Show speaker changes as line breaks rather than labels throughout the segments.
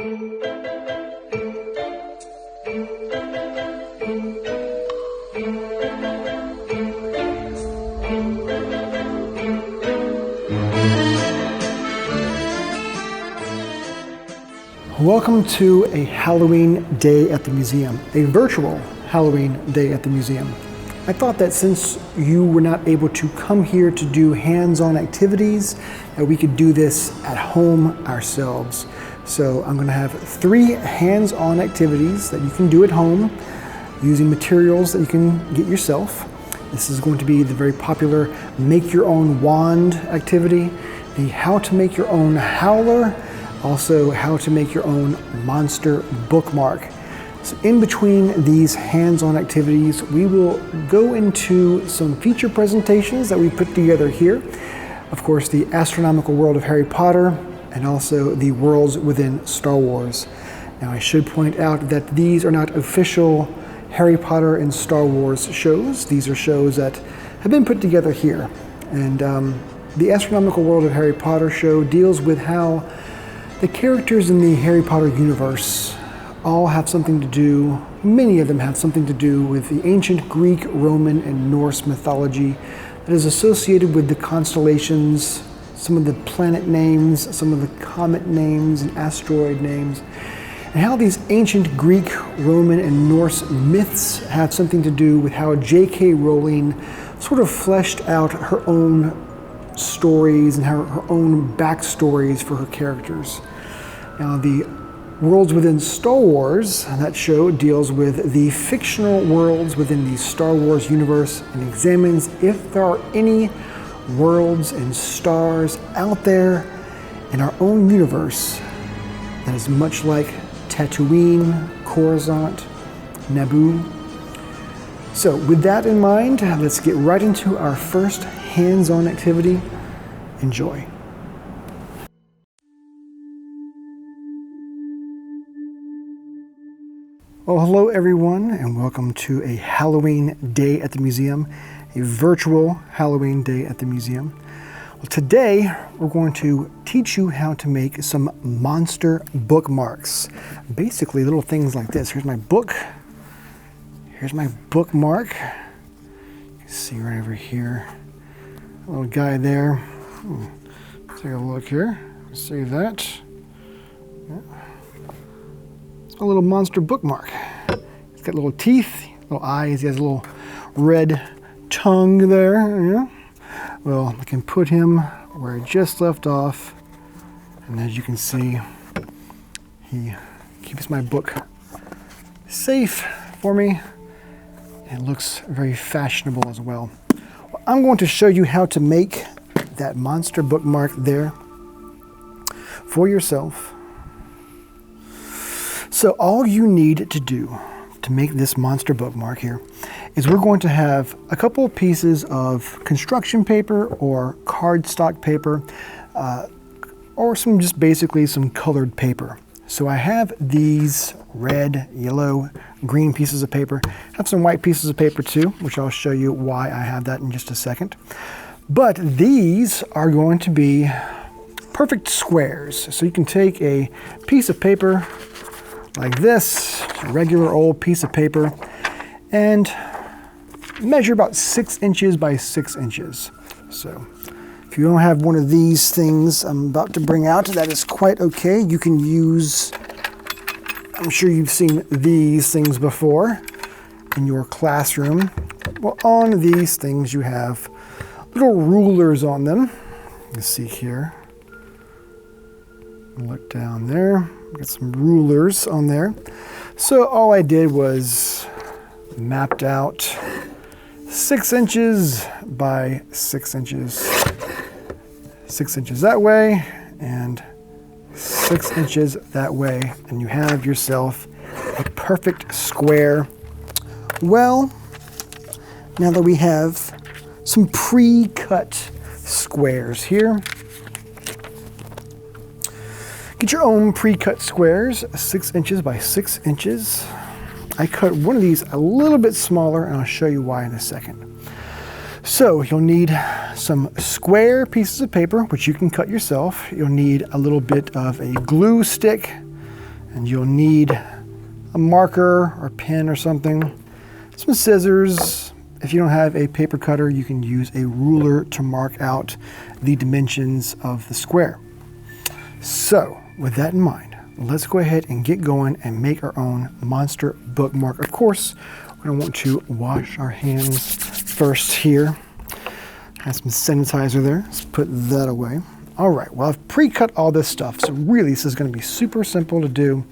Welcome to a Halloween day at the museum, a virtual Halloween day at the museum. I thought that since you were not able to come here to do hands-on activities, that we could do this at home ourselves. So I'm going to have 3 hands-on activities that you can do at home using materials that you can get yourself. This is going to be the very popular make your own wand activity, the how to make your own howler, also how to make your own monster bookmark. So in between these hands-on activities, we will go into some feature presentations that we put together here. Of course, the astronomical world of Harry Potter and also the worlds within Star Wars. Now I should point out that these are not official Harry Potter and Star Wars shows. These are shows that have been put together here. And the astronomical world of Harry Potter show deals with how the characters in the Harry Potter universe all have something to do, many of them have something to do with the ancient Greek, Roman, and Norse mythology that is associated with the constellations, some of the planet names, some of the comet names and asteroid names, and how these ancient Greek, Roman, and Norse myths have something to do with how J.K. Rowling sort of fleshed out her own stories and her own backstories for her characters. Now, the worlds within Star Wars, that show deals with the fictional worlds within the Star Wars universe and examines if there are any worlds and stars out there in our own universe that is much like Tatooine, Coruscant, Naboo. So with that in mind, let's get right into our first hands-on activity. Enjoy. Well, hello everyone, and welcome to a Halloween day at the museum, a virtual Halloween day at the museum. Well, today we're going to teach you how to make some monster bookmarks. Basically little things like this. Here's my book. Here's my bookmark. You can see right over here. A little guy there. Let's take a look here. See that? Yeah. A little monster bookmark. He's got little teeth, little eyes. He has a little red tongue there. Yeah. Well, I can put him where I just left off, and as you can see, he keeps my book safe for me. It looks very fashionable as well. I'm going to show you how to make that monster bookmark there for yourself. So all you need to do to make this monster bookmark here is we're going to have a couple of pieces of construction paper or cardstock paper or just basically some colored paper. So I have these red, yellow, green pieces of paper. I have some white pieces of paper too, which I'll show you why I have that in just a second. But these are going to be perfect squares. So you can take a piece of paper like this, a regular old piece of paper, and measure about 6 inches by 6 inches. So if you don't have one of these things I'm about to bring out, that is quite okay. You can use, I'm sure you've seen these things before in your classroom. Well, on these things you have little rulers on them. You can see here. Look down there. Got some rulers on there. So all I did was mapped out 6 inches by 6 inches. 6 inches that way and 6 inches that way, and you have yourself a perfect square. Well, now that we have some pre-cut squares here, get your own pre-cut squares, 6 inches by 6 inches. I cut one of these a little bit smaller, and I'll show you why in a second. So you'll need some square pieces of paper, which you can cut yourself. You'll need a little bit of a glue stick And you'll need a marker or pen or something, some scissors. If you don't have a paper cutter, you can use a ruler to mark out the dimensions of the square. So, with that in mind, let's go ahead and get going and make our own monster bookmark. Of course, we're going to want to wash our hands first here. Have some sanitizer there. Let's put that away. All right, well, I've pre-cut all this stuff, so really this is going to be super simple to do.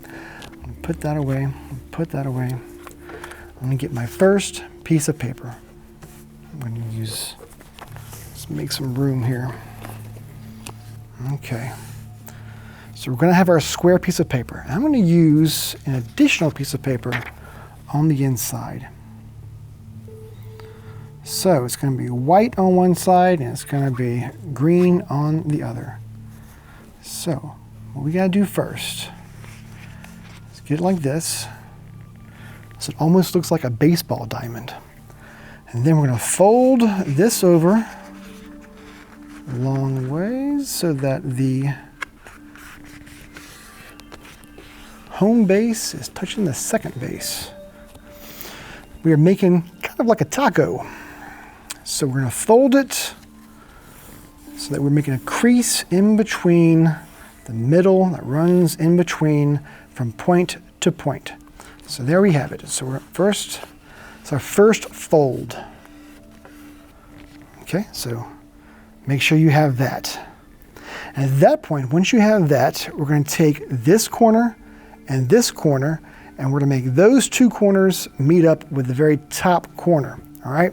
Put that away, put that away. I'm going to get my first piece of paper. I'm going to use, let's make some room here. Okay. So we're going to have our square piece of paper. I'm going to use an additional piece of paper on the inside. So it's going to be white on one side and it's going to be green on the other. So what we got to do first is get it like this. So it almost looks like a baseball diamond. And then we're going to fold this over a long ways so that the home base is touching the second base. We are making kind of like a taco. So we're going to fold it so that we're making a crease in between the middle that runs in between from point to point. So there we have it. So it's our first fold. Okay, so make sure you have that. And at that point, once you have that, we're going to take this corner and this corner, and we're going to make those two corners meet up with the very top corner. All right,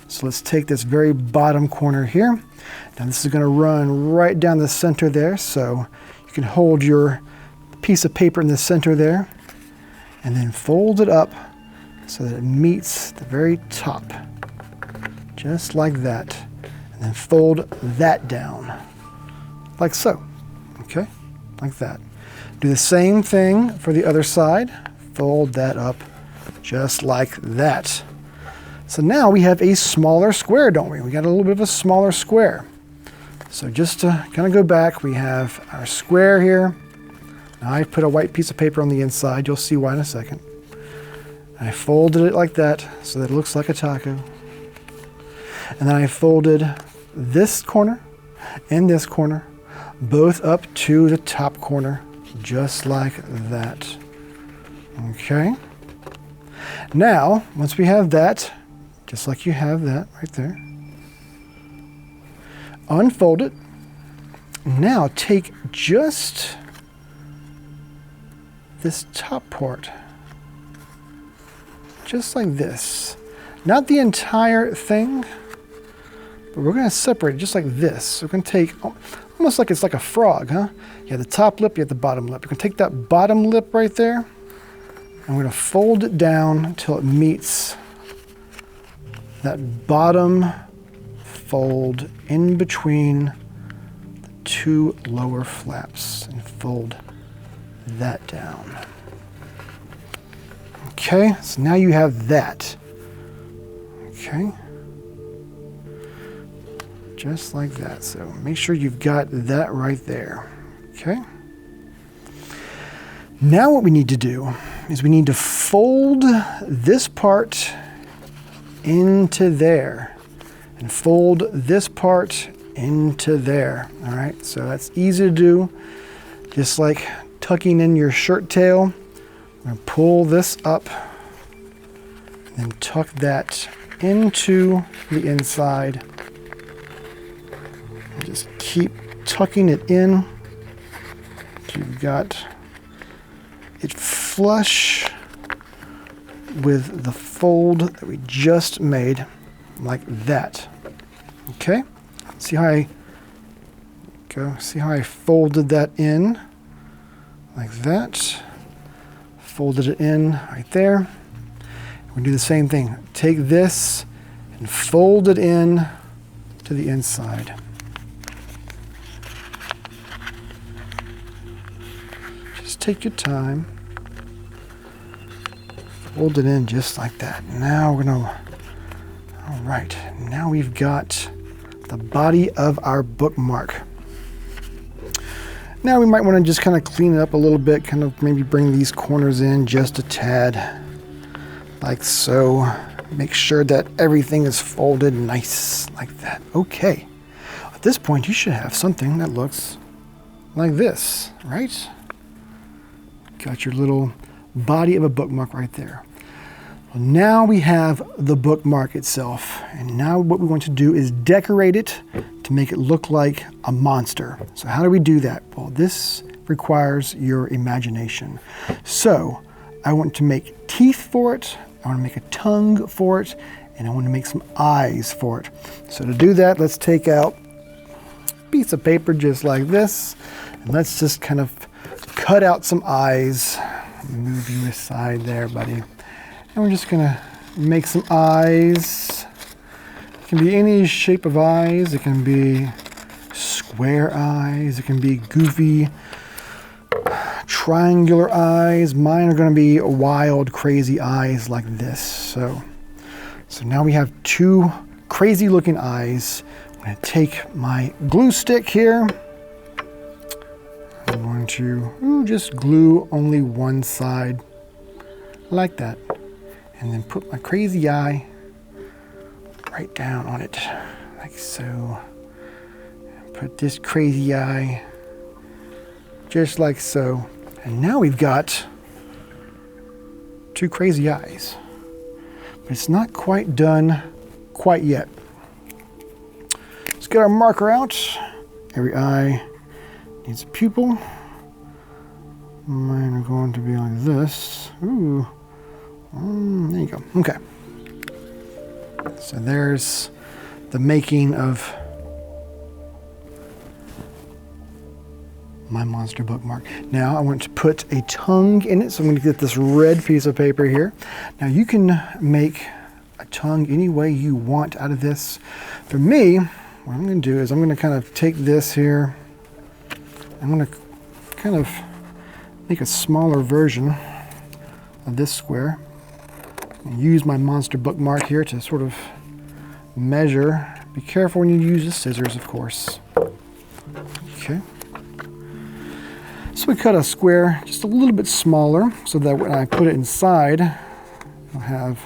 so let's take this very bottom corner here. Now this is going to run right down the center there, so you can hold your piece of paper in the center there and then fold it up so that it meets the very top, just like that. And then fold that down, like so. Okay, like that. Do the same thing for the other side. Fold that up just like that. So now we have a smaller square, don't we? We got a little bit of a smaller square. So just to kind of go back, we have our square here. Now I put a white piece of paper on the inside. You'll see why in a second. I folded it like that so that it looks like a taco. And then I folded this corner and this corner both up to the top corner, just like that. Okay. Now, once we have that, just like you have that right there, unfold it. Now take just this top part, just like this. Not the entire thing, but we're going to separate it just like this. So we're going to take, almost like it's like a frog, huh? You have the top lip, you have the bottom lip. You're going to take that bottom lip right there, and we're going to fold it down until it meets that bottom fold in between the two lower flaps, and fold that down. Okay, so now you have that. Okay. Just like that. So make sure you've got that right there. Okay. Now what we need to do is we need to fold this part into there and fold this part into there. All right, so that's easy to do. Just like tucking in your shirt tail. I'm going to pull this up and then tuck that into the inside. And just keep tucking it in. You've got it flush with the fold that we just made, like that. Okay? See how I folded that in like that. Folded it in right there. We do the same thing. Take this and fold it in to the inside. Just take your time. Fold it in just like that. Now we're gonna, all right, now we've got the body of our bookmark. Now we might want to just kind of clean it up a little bit, kind of maybe bring these corners in just a tad, like so. Make sure that everything is folded nice like that. Okay. At this point, you should have something that looks like this, right? Got your little body of a bookmark right there. Well, now we have the bookmark itself. And now what we want to do is decorate it to make it look like a monster. So how do we do that? Well, this requires your imagination. So I want to make teeth for it. I want to make a tongue for it, and I want to make some eyes for it. So to do that, let's take out a piece of paper just like this, and let's just kind of cut out some eyes. Move you aside there, buddy. And we're just gonna make some eyes. It can be any shape of eyes. It can be square eyes. It can be goofy, triangular eyes. Mine are going to be wild, crazy eyes like this. So now we have two crazy looking eyes. I'm going to take my glue stick here. I'm going to just glue only one side like that. And then put my crazy eye right down on it like so. And put this crazy eye just like so. And now we've got two crazy eyes. But it's not quite done quite yet. Let's get our marker out. Every eye needs a pupil. Mine are going to be like this. Ooh. There you go. Okay. So there's the making of my monster bookmark. Now I want to put a tongue in it, so I'm going to get this red piece of paper here. Now you can make a tongue any way you want out of this. For me, what I'm going to do is I'm going to kind of take this here. I'm going to kind of make a smaller version of this square. And use my monster bookmark here to sort of measure. Be careful when you use the scissors, of course. Okay. So we cut a square just a little bit smaller so that when I put it inside, I'll have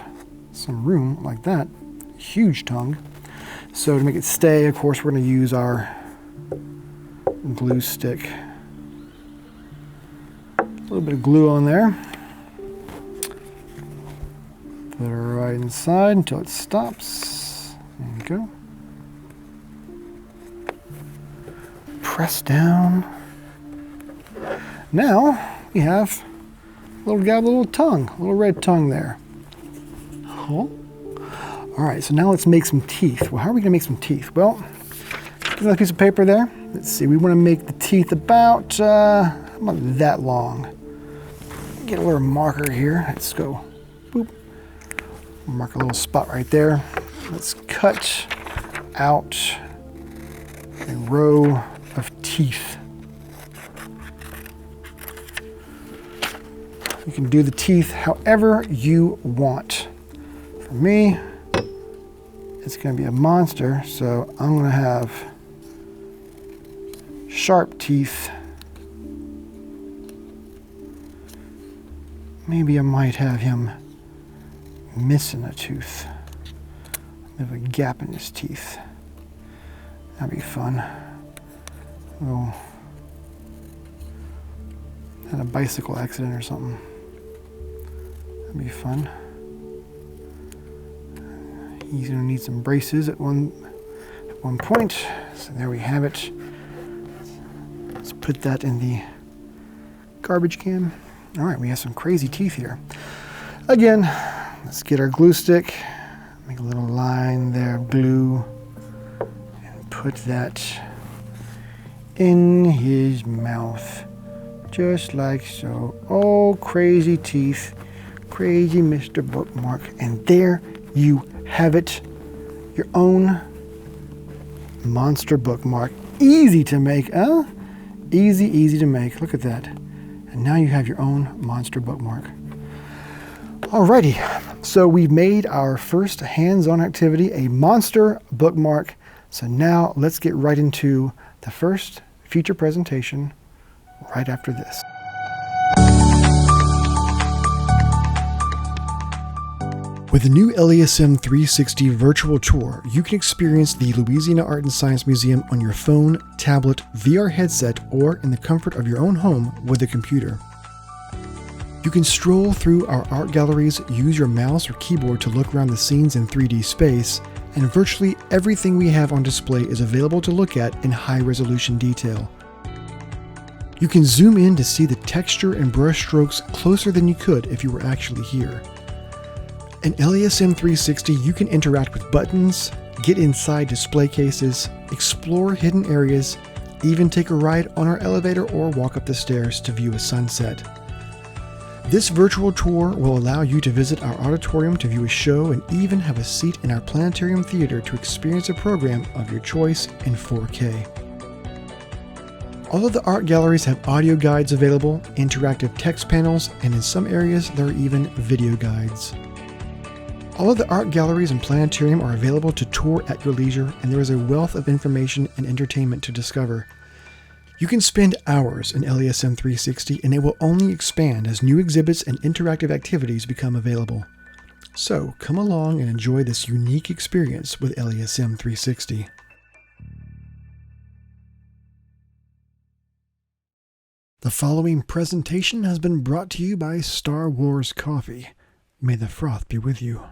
some room like that. Huge tongue. So to make it stay, of course, we're going to use our glue stick. A little bit of glue on there. Put it right inside until it stops. There you go. Press down. Now we have a little tongue, a little red tongue there. Oh. All right, so now let's make some teeth. Well, how are we gonna make some teeth? Well, another piece of paper there. Let's see, we wanna make the teeth about that long. Get a little marker here. Let's go, boop. Mark a little spot right there. Let's cut out a row of teeth. You can do the teeth however you want. For me, it's going to be a monster, so I'm going to have sharp teeth. Maybe I might have him missing a tooth. There's a gap in his teeth. That'd be fun. Oh, had a bicycle accident or something. That'd be fun. He's gonna need some braces at one point. So there we have it. Let's put that in the garbage can. All right, we have some crazy teeth here. Again, let's get our glue stick, make a little line there of glue, and put that in his mouth, just like so. Oh, crazy teeth, crazy Mr. Bookmark. And there you have it, your own monster bookmark. Easy to make, huh? Easy to make, look at that. And now you have your own monster bookmark. Alrighty, so we've made our first hands-on activity, a monster bookmark. So now let's get right into the first feature presentation right after this. With the new LASM 360 virtual tour, you can experience the Louisiana Art and Science Museum on your phone, tablet, VR headset, or in the comfort of your own home with a computer. You can stroll through our art galleries, use your mouse or keyboard to look around the scenes in 3D space, and virtually everything we have on display is available to look at in high-resolution detail. You can zoom in to see the texture and brush strokes closer than you could if you were actually here. In LASM 360, you can interact with buttons, get inside display cases, explore hidden areas, even take a ride on our elevator or walk up the stairs to view a sunset. This virtual tour will allow you to visit our auditorium to view a show and even have a seat in our Planetarium theater to experience a program of your choice in 4K. All of the art galleries have audio guides available, interactive text panels, and in some areas there are even video guides. All of the art galleries and Planetarium are available to tour at your leisure, and there is a wealth of information and entertainment to discover. You can spend hours in LASM 360, and it will only expand as new exhibits and interactive activities become available. So come along and enjoy this unique experience with LASM 360. The following presentation has been brought to you by Star Wars Coffee. May the froth be with you.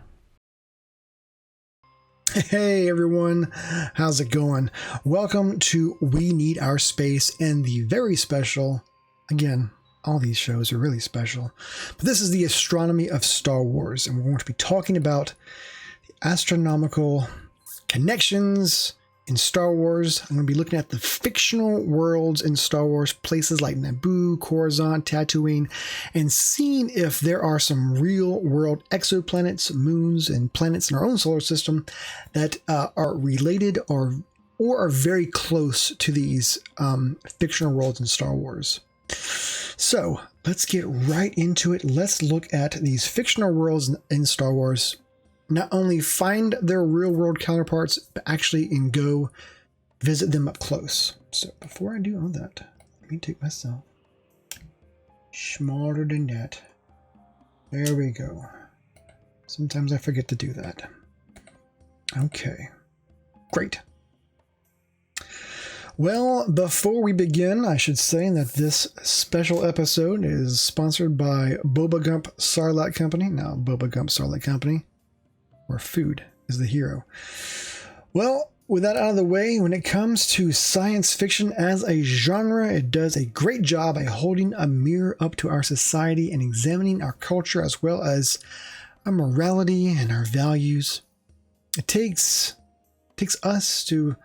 Hey everyone, how's it going? Welcome to We Need Our Space and the very special, again, all these shows are really special, but this is the astronomy of Star Wars, and we're going to be talking about the astronomical connections in Star Wars. I'm going to be looking at the fictional worlds in Star Wars, places like Naboo, Coruscant, Tatooine, and seeing if there are some real world exoplanets, moons, and planets in our own solar system that are related or are very close to these fictional worlds in Star Wars. So let's get right into it. Let's look at these fictional worlds in Star Wars. Not only find their real world counterparts, but actually go visit them up close. So before I do all that, let me take myself smarter than that. There we go. Sometimes I forget to do that. Okay, great. Well, before we begin, I should say that this special episode is sponsored by Boba Gump SARLACC Company. Now, Boba Gump SARLACC Company, where food is the hero. Well, with that out of the way, when it comes to science fiction as a genre, it does a great job by holding a mirror up to our society and examining our culture as well as our morality and our values. It takes us to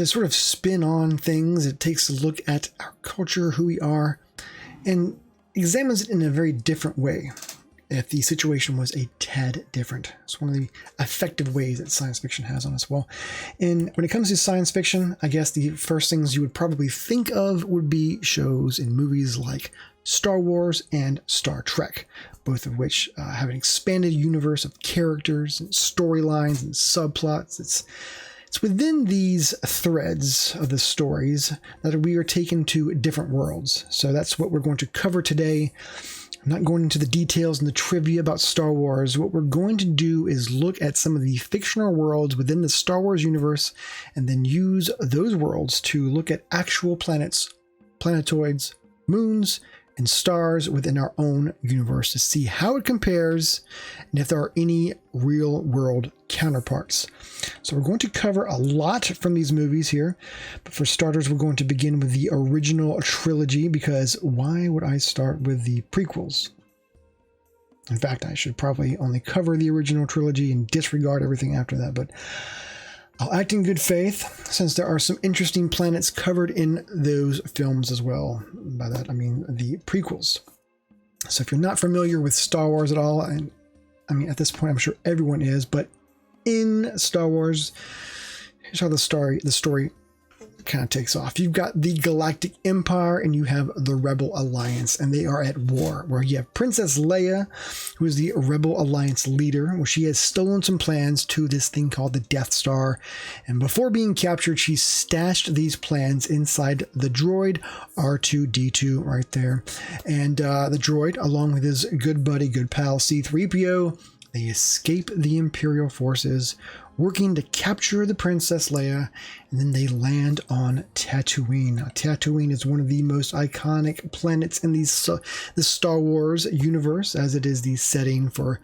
sort of spin on things. It takes a look at our culture, who we are, and examines it in a very different way. If the situation was a tad different. It's one of the effective ways that science fiction has on us. Well, and when it comes to science fiction, I guess the first things you would probably think of would be shows and movies like Star Wars and Star Trek, both of which have an expanded universe of characters and storylines and subplots. It's within these threads of the stories that we are taken to different worlds. So that's what we're going to cover today. I'm not going into the details and the trivia about Star Wars. What we're going to do is look at some of the fictional worlds within the Star Wars universe and then use those worlds to look at actual planets, planetoids, moons, and stars within our own universe to see how it compares and if there are any real world counterparts. So we're going to cover a lot from these movies here, but for starters, we're going to begin with the original trilogy, because why would I start with the prequels? In fact, I should probably only cover the original trilogy and disregard everything after that, but I'll act in good faith, since there are some interesting planets covered in those films as well. By that, I mean the prequels. So if you're not familiar with Star Wars at all, and I mean, at this point, I'm sure everyone is, but in Star Wars, here's how the story kind of takes off. You've got the Galactic Empire and you have the Rebel Alliance, and they are at war, where you have Princess Leia, who is the Rebel Alliance leader, where she has stolen some plans to this thing called the Death Star, and before being captured, she stashed these plans inside the droid R2-D2 right there. And the droid, along with his good buddy, good pal C-3PO, they escape the Imperial forces, working to capture the Princess Leia, and then they land on Tatooine. Now, Tatooine is one of the most iconic planets in the Star Wars universe, as it is the setting for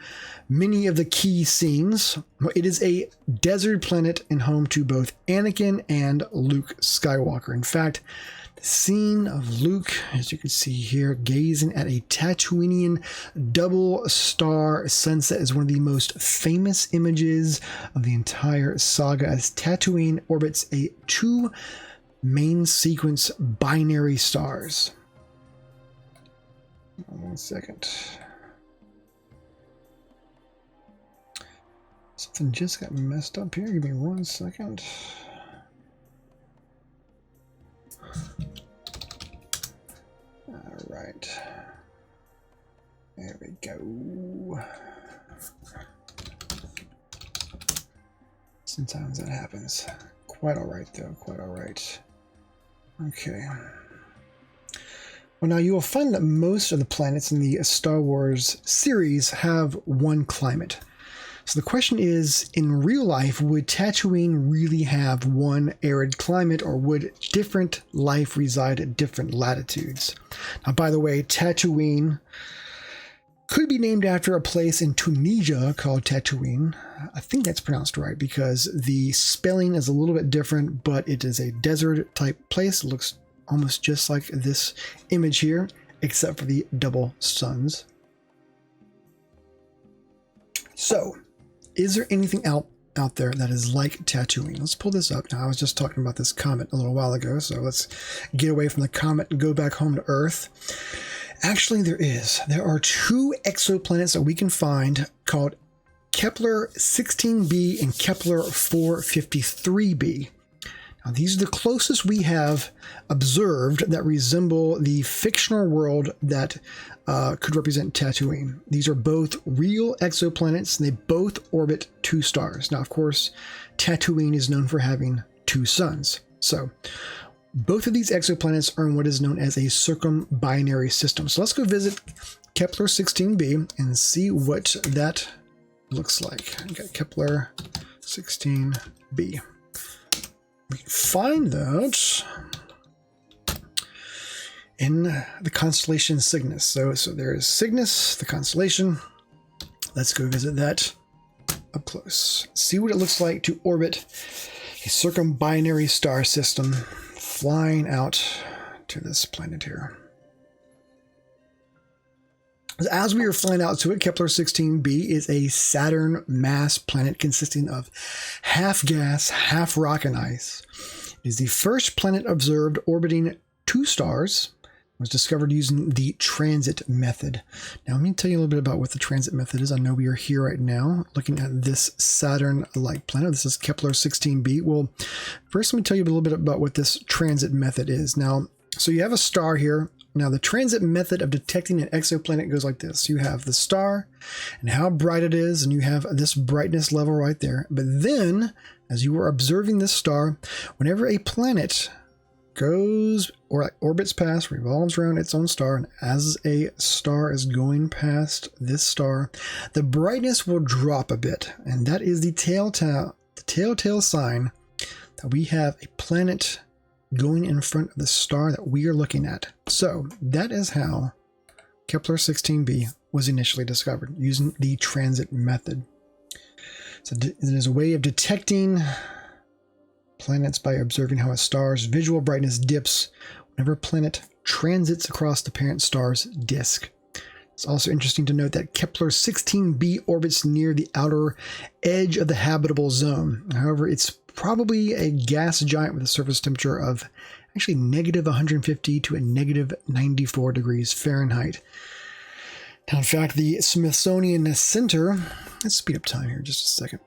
many of the key scenes. It is a desert planet and home to both Anakin and Luke Skywalker. In fact, the scene of Luke, as you can see here, gazing at a Tatooinean double star sunset is one of the most famous images of the entire saga, as Tatooine orbits a 2 main sequence binary stars. 1 second. Something just got messed up here. Give me 1 second. All right. There we go. Sometimes that happens. Quite all right, though. Quite all right. Okay. Well, now you will find that most of the planets in the Star Wars series have one climate. So the question is, in real life, would Tatooine really have one arid climate, or would different life reside at different latitudes? Now, by the way, Tatooine could be named after a place in Tunisia called Tatooine. I think that's pronounced right because the spelling is a little bit different, but it is a desert type place. It looks almost just like this image here, except for the double suns. So, is there anything out there that is like Tatooine? Let's pull this up. Now, I was just talking about this comet a little while ago, so let's get away from the comet and go back home to Earth. Actually, there is. There are 2 exoplanets that we can find called Kepler 16b and Kepler 453b. Now, these are the closest we have observed that resemble the fictional world that could represent Tatooine. These are both real exoplanets, and they both orbit 2 stars. Now, of course, Tatooine is known for having 2 suns. So, both of these exoplanets are in what is known as a circumbinary system. So let's go visit Kepler 16b and see what that looks like. We got Kepler 16b. We can find that in the constellation Cygnus. So there is Cygnus, the constellation. Let's go visit that up close. See what it looks like to orbit a circumbinary star system, flying out to this planet here. As we are flying out to it, Kepler 16b is a Saturn mass planet consisting of half gas, half rock and ice. It is the first planet observed orbiting 2 stars. It was discovered using the transit method. Now, let me tell you a little bit about what the transit method is. I know we are here right now looking at this Saturn-like planet. This is Kepler 16b. Well, first let me tell you a little bit about what this transit method is. Now, so you have a star here. Now, the transit method of detecting an exoplanet goes like this. You have the star and how bright it is, and you have this brightness level right there. But then, as you are observing this star, whenever a planet goes or orbits past, revolves around its own star, and as a star is going past this star, the brightness will drop a bit, and that is the telltale sign that we have a planet going in front of the star that we are looking at. So that is how Kepler 16b was initially discovered, using the transit method. So it is a way of detecting planets by observing how a star's visual brightness dips whenever a planet transits across the parent star's disk. It's also interesting to note that Kepler 16b orbits near the outer edge of the habitable zone. However, it's probably a gas giant with a surface temperature of actually negative 150 to a negative 94 degrees Fahrenheit. Now, in fact, the Smithsonian Center, let's speed up time here just a second.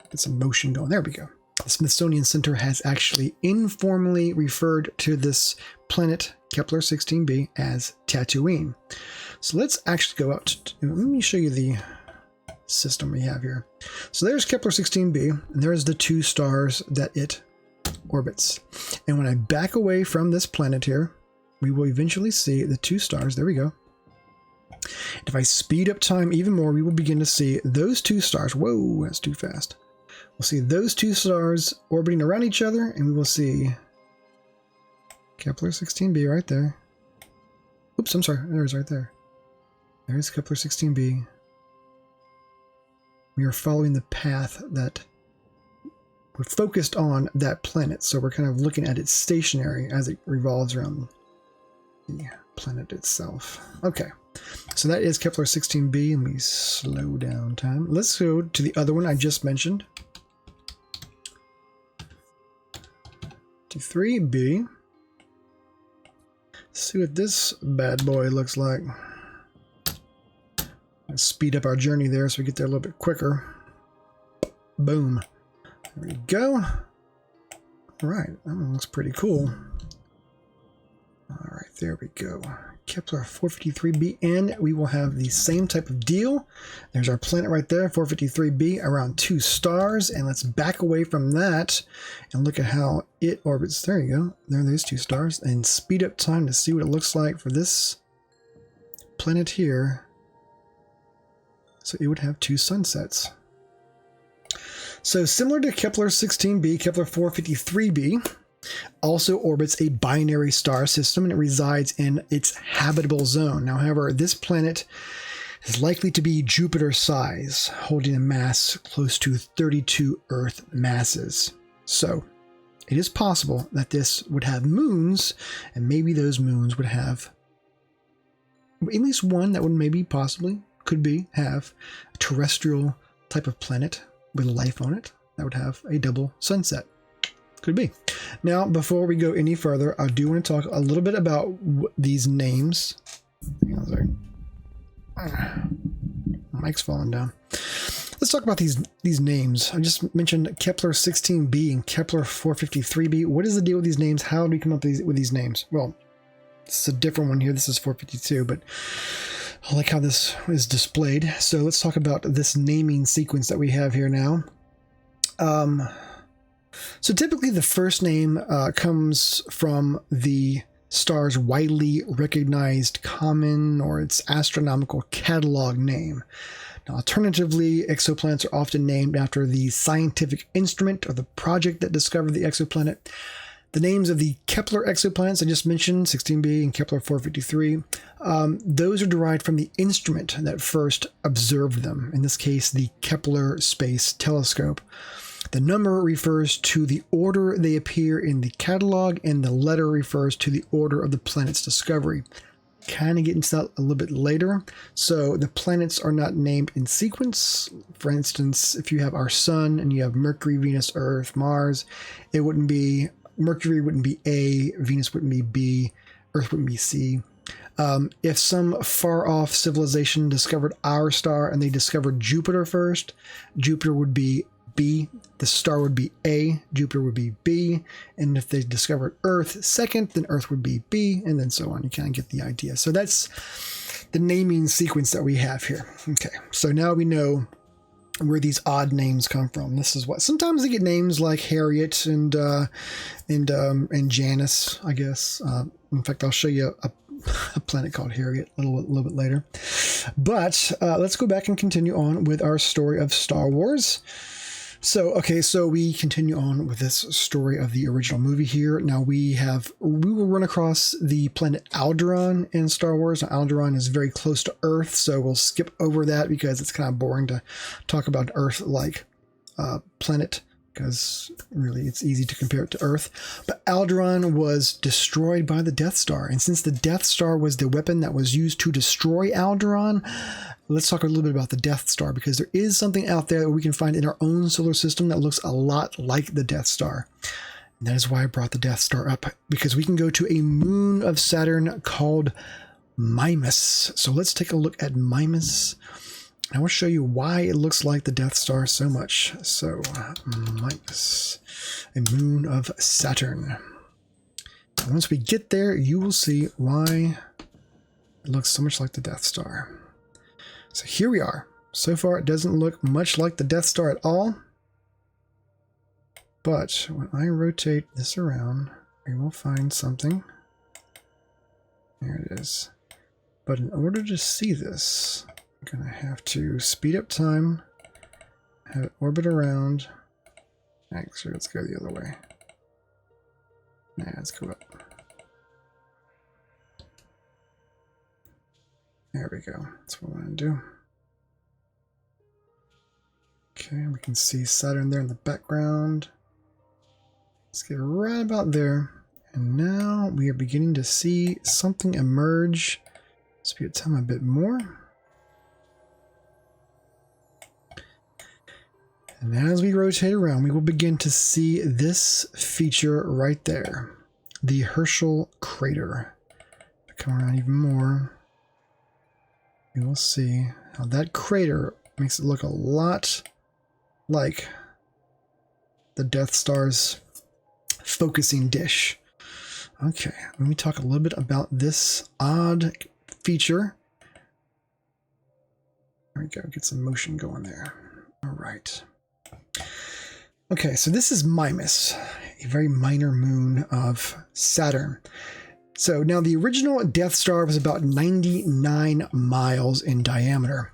Get some motion going. There we go. The Smithsonian Center has actually informally referred to this planet, Kepler 16b, as Tatooine. So let's actually go out to, let me show you the system we have here. So there's Kepler 16b, and there's the 2 stars that it orbits. And when I back away from this planet here, we will eventually see the 2 stars. There we go. And if I speed up time even more, we will begin to see those 2 stars. Whoa, that's too fast. We'll see those 2 stars orbiting around each other, and we will see Kepler 16b right there. Oops, I'm sorry. There's right there. There's Kepler 16b. We are following the path that we're focused on that planet, so we're kind of looking at it stationary as it revolves around the planet itself. Okay, so that is Kepler 16b, and we slow down time. Let's go to the other one I just mentioned. To 3b. See what this bad boy looks like. Let's speed up our journey there so we get there a little bit quicker. Boom. There we go. All right, that one looks pretty cool. All right, there we go. Kepler 453b, and we will have the same type of deal. There's our planet right there, 453b, around 2 stars, and let's back away from that and look at how it orbits. There you go. There are those 2 stars, and speed up time to see what it looks like for this planet here. So it would have 2 sunsets. So similar to Kepler 16b, Kepler 453b also orbits a binary star system, and it resides in its habitable zone. Now, however, this planet is likely to be Jupiter size, holding a mass close to 32 Earth masses. So it is possible that this would have moons, and maybe those moons would have at least one that would maybe possibly have a terrestrial type of planet with life on it that would have a double sunset. Could be. Now, before we go any further, I do want to talk a little bit about these names. Hang on a second. Mic's falling down. Let's talk about these names. I just mentioned Kepler 16b and Kepler 453b. What is the deal with these names? How do we come up with these names? Well, it's a different one here. This is 452, but I like how this is displayed. So let's talk about this naming sequence that we have here now. So typically the first name comes from the star's widely recognized common or its astronomical catalog name. Now, alternatively, exoplanets are often named after the scientific instrument or the project that discovered the exoplanet. The names of the Kepler exoplanets I just mentioned, 16b and Kepler 453, those are derived from the instrument that first observed them, in this case, the Kepler Space Telescope. The number refers to the order they appear in the catalog, and the letter refers to the order of the planet's discovery. Kind of get into that a little bit later. So the planets are not named in sequence. For instance, if you have our sun and you have Mercury, Venus, Earth, Mars, it wouldn't be, Mercury wouldn't be A, Venus wouldn't be B, Earth wouldn't be C. If some far-off civilization discovered our star and they discovered Jupiter first, Jupiter would be B, the star would be A, Jupiter would be B, and if they discovered Earth second, then Earth would be B, and then so on. You kind of get the idea. So that's the naming sequence that we have here. Okay, so now we know where these odd names come from. This is what sometimes they get names like Harriet and Janice, I guess. In fact, I'll show you a planet called Harriet a little bit later. But let's go back and continue on with our story of Star Wars. So we continue on with this story of the original movie here. Now we will run across the planet Alderaan in Star Wars. Now, Alderaan is very close to Earth, so we'll skip over that because it's kind of boring to talk about Earth-like planet, because really it's easy to compare it to Earth. But Alderaan was destroyed by the Death Star, and since the Death Star was the weapon that was used to destroy Alderaan, let's talk a little bit about the Death Star, because there is something out there that we can find in our own solar system that looks a lot like the Death Star. And that is why I brought the Death Star up, because we can go to a moon of Saturn called Mimas. So let's take a look at Mimas. I will show you why it looks like the Death Star so much. So, Mimas, a moon of Saturn. And once we get there, you will see why it looks so much like the Death Star. So here we are. So far, it doesn't look much like the Death Star at all. But when I rotate this around, we will find something. There it is. But in order to see this, I'm going to have to speed up time, have it orbit around. Actually, let's go the other way. Nah, let's go up. There we go. That's what I want to do. Okay, we can see Saturn there in the background. Let's get right about there. And now we are beginning to see something emerge. Speed up time a bit more. And as we rotate around, we will begin to see this feature right there. The Herschel crater. Come around even more. We will see how that crater makes it look a lot like the Death Star's focusing dish. Okay, let me talk a little bit about this odd feature. There we go, get some motion going there. All right. Okay, so this is Mimas, a very minor moon of Saturn. So now the original Death Star was about 99 miles in diameter.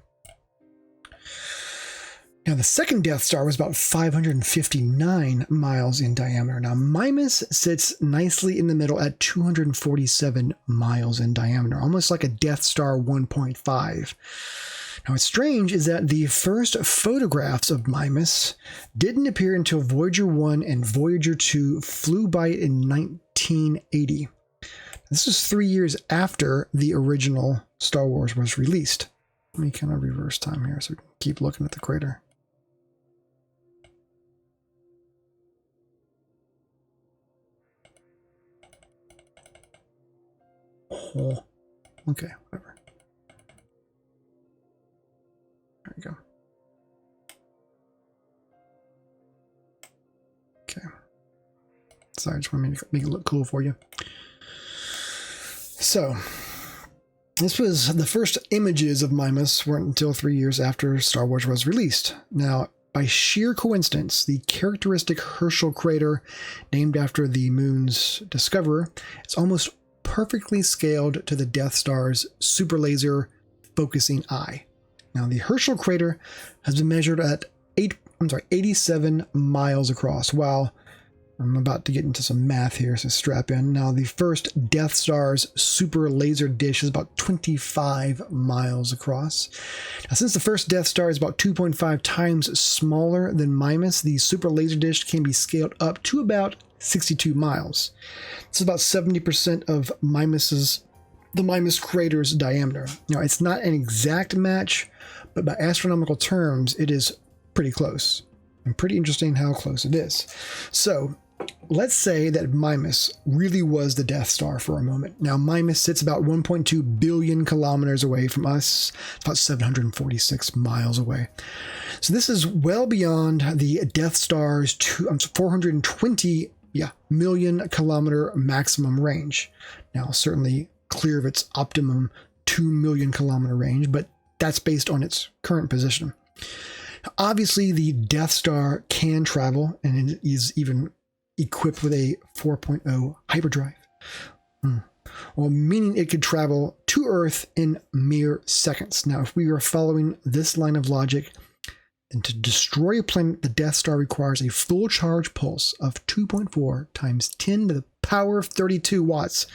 Now, the second Death Star was about 559 miles in diameter. Now, Mimas sits nicely in the middle at 247 miles in diameter, almost like a Death Star 1.5. Now, what's strange is that the first photographs of Mimas didn't appear until Voyager 1 and Voyager 2 flew by it in 1980. This is 3 years after the original Star Wars was released. Let me kind of reverse time here so we can keep looking at the crater. Oh, okay, whatever. There we go. Okay. Sorry, I just want to make it look cool for you. So, this was the first images of Mimas weren't until 3 years after Star Wars was released. Now, by sheer coincidence, the characteristic Herschel crater, named after the moon's discoverer, is almost perfectly scaled to the Death Star's super laser focusing eye. Now, the Herschel crater has been measured at 87 miles across, while I'm about to get into some math here, so strap in. Now, the first Death Star's super laser dish is about 25 miles across. Now, since the first Death Star is about 2.5 times smaller than Mimas, the super laser dish can be scaled up to about 62 miles. This is about 70% of the Mimas crater's diameter. Now, it's not an exact match, but by astronomical terms, it is pretty close. And pretty interesting how close it is. So, let's say that Mimas really was the Death Star for a moment. Now, Mimas sits about 1.2 billion kilometers away from us. It's about 746 miles away. So this is well beyond the Death Star's 420 million kilometer maximum range. Now, certainly clear of its optimum 2 million kilometer range, but that's based on its current position. Obviously, the Death Star can travel, and it is even equipped with a 4.0 hyperdrive. Well, meaning it could travel to Earth in mere seconds. Now, if we are following this line of logic, then to destroy a planet, the Death Star requires a full charge pulse of 2.4 times 10 to the power of 32 watts.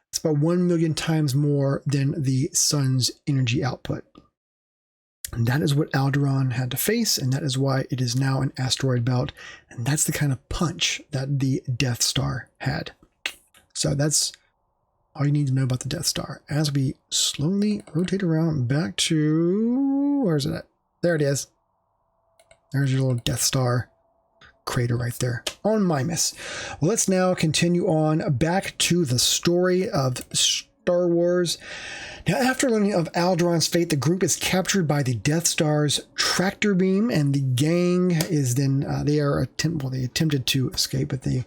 It's about 1 million times more than the sun's energy output. And that is what Alderaan had to face, and that is why it is now an asteroid belt. And that's the kind of punch that the Death Star had. So that's all you need to know about the Death Star. As we slowly rotate around back to... where is it at? There it is. There's your little Death Star crater right there on Mimas. Well, let's now continue on back to the story of Star Wars. Now, after learning of Aldron's fate, the group is captured by the Death Star's tractor beam, and the gang is then, they attempted to escape, but they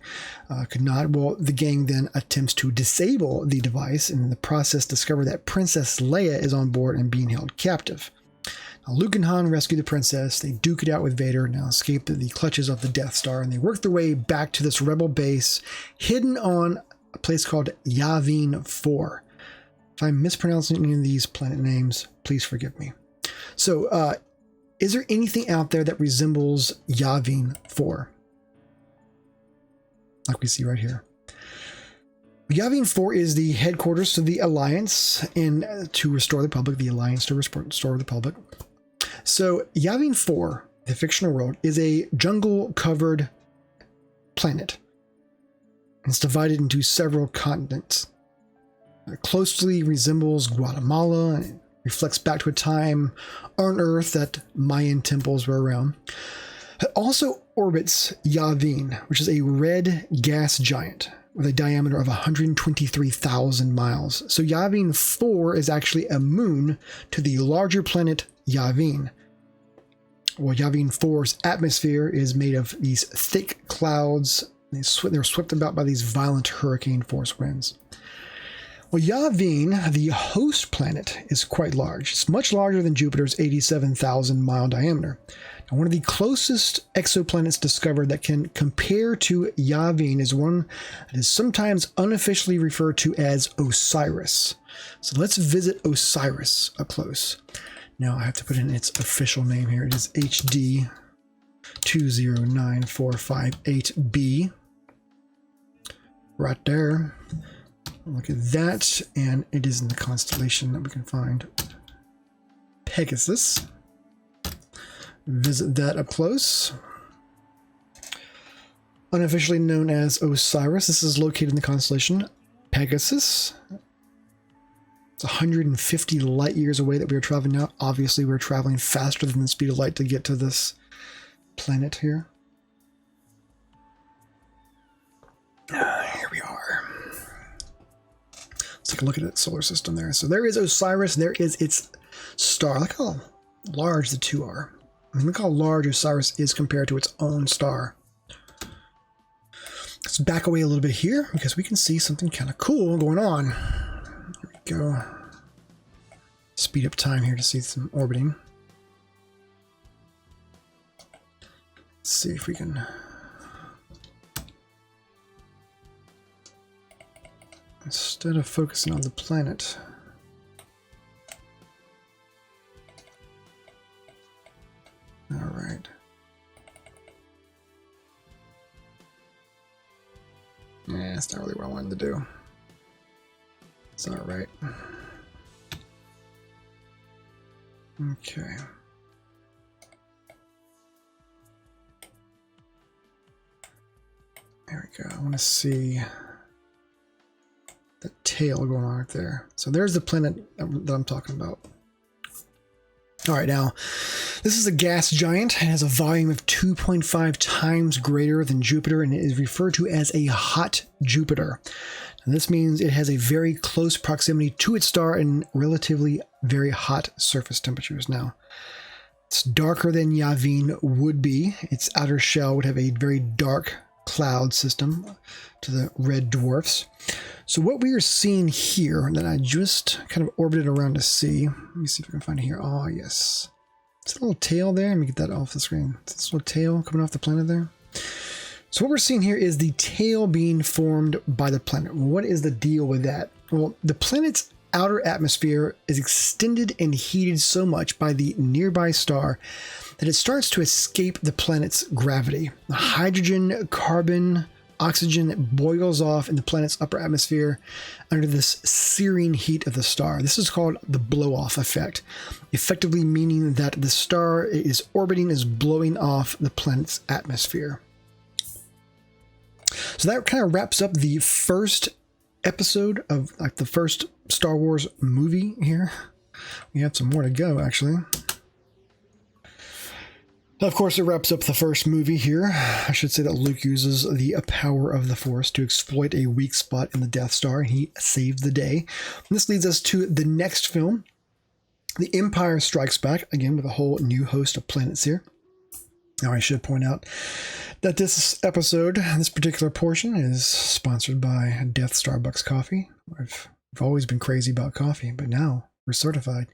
could not. Well, the gang then attempts to disable the device, and in the process discover that Princess Leia is on board and being held captive. Now, Luke and Han rescue the princess, they duke it out with Vader, now escape the clutches of the Death Star, and they work their way back to this rebel base, hidden on a place called Yavin 4. If I'm mispronouncing any of these planet names, please forgive me. So, is there anything out there that resembles Yavin 4? Like we see right here. Yavin 4 is the headquarters to the Alliance, and to restore the Republic, the Alliance to restore the Republic. So, Yavin 4, the fictional world, is a jungle-covered planet. It's divided into several continents. It closely resembles Guatemala, and it reflects back to a time on Earth that Mayan temples were around. It also orbits Yavin, which is a red gas giant with a diameter of 123,000 miles. So Yavin 4 is actually a moon to the larger planet Yavin. Well, Yavin 4's atmosphere is made of these thick clouds. They're swept about by these violent hurricane force winds. Well, Yavin, the host planet, is quite large. It's much larger than Jupiter's 87,000 mile diameter. Now, one of the closest exoplanets discovered that can compare to Yavin is one that is sometimes unofficially referred to as Osiris. So let's visit Osiris up close. Now I have to put in its official name here. It is HD 209458b. Right there. Look at that, and it is in the constellation that we can find Pegasus. Visit that up close. Unofficially known as Osiris, this is located in the constellation Pegasus. It's 150 light years away that we are traveling now. Obviously, we're traveling faster than the speed of light to get to this planet here. Here we are. Let's take a look at its solar system there. So there is Osiris. There is its star. Look how large the two are. I mean, look how large Osiris is compared to its own star. Let's back away a little bit here because we can see something kind of cool going on. Here we go. Speed up time here to see some orbiting. Let's see if we can... Instead of focusing on the planet, all right. Yeah, that's not really what I wanted to do. It's all right. Okay. There we go. I want to see the tail going on right there. So there's the planet that I'm talking about. All right, now, this is a gas giant. It has a volume of 2.5 times greater than Jupiter, and it is referred to as a hot Jupiter. And this means it has a very close proximity to its star and relatively very hot surface temperatures. Now, it's darker than Yavin would be. Its outer shell would have a very dark cloud system to the red dwarfs. So what we are seeing here that I just kind of orbited around to see. Let me see if I can find it here. Oh, yes. It's a little tail there. Let me get that off the screen. It's this little tail coming off the planet there. So what we're seeing here is the tail being formed by the planet. Well, what is the deal with that? Well, the planet's outer atmosphere is extended and heated so much by the nearby star that it starts to escape the planet's gravity. The hydrogen, carbon, oxygen boils off in the planet's upper atmosphere under this searing heat of the star. This is called the blow-off effect, effectively meaning that the star it is orbiting is blowing off the planet's atmosphere. So that kind of wraps up the first episode of like the first Star Wars movie here. We have some more to go, actually. Of course, it wraps up the first movie here. I should say that Luke uses the power of the Force to exploit a weak spot in the Death Star, and he saves the day. And this leads us to the next film, The Empire Strikes Back, again with a whole new host of planets here. Now, I should point out that this episode, this particular portion, is sponsored by Death Starbucks Coffee. I've always been crazy about coffee, but now we're certified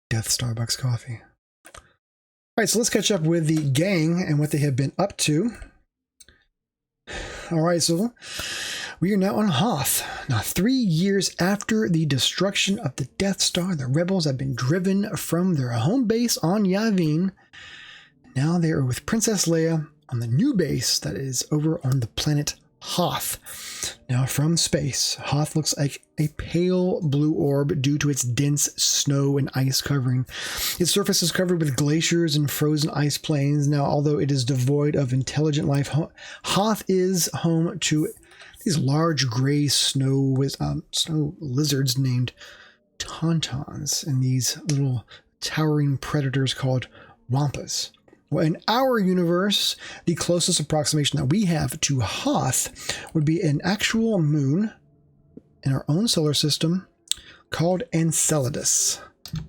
Death Starbucks Coffee. All right, so let's catch up with the gang and what they have been up to. All right, so we are now on Hoth. Now, 3 years after the destruction of the Death Star, the rebels have been driven from their home base on Yavin. Now they are with Princess Leia on the new base that is over on the planet Hoth. Now, from space, Hoth looks like a pale blue orb due to its dense snow and ice covering. Its surface is covered with glaciers and frozen ice plains. Now, although it is devoid of intelligent life, Hoth is home to these large gray snow lizards named Tauntauns, and these little towering predators called Wampas. Well, in our universe, the closest approximation that we have to Hoth would be an actual moon in our own solar system called Enceladus.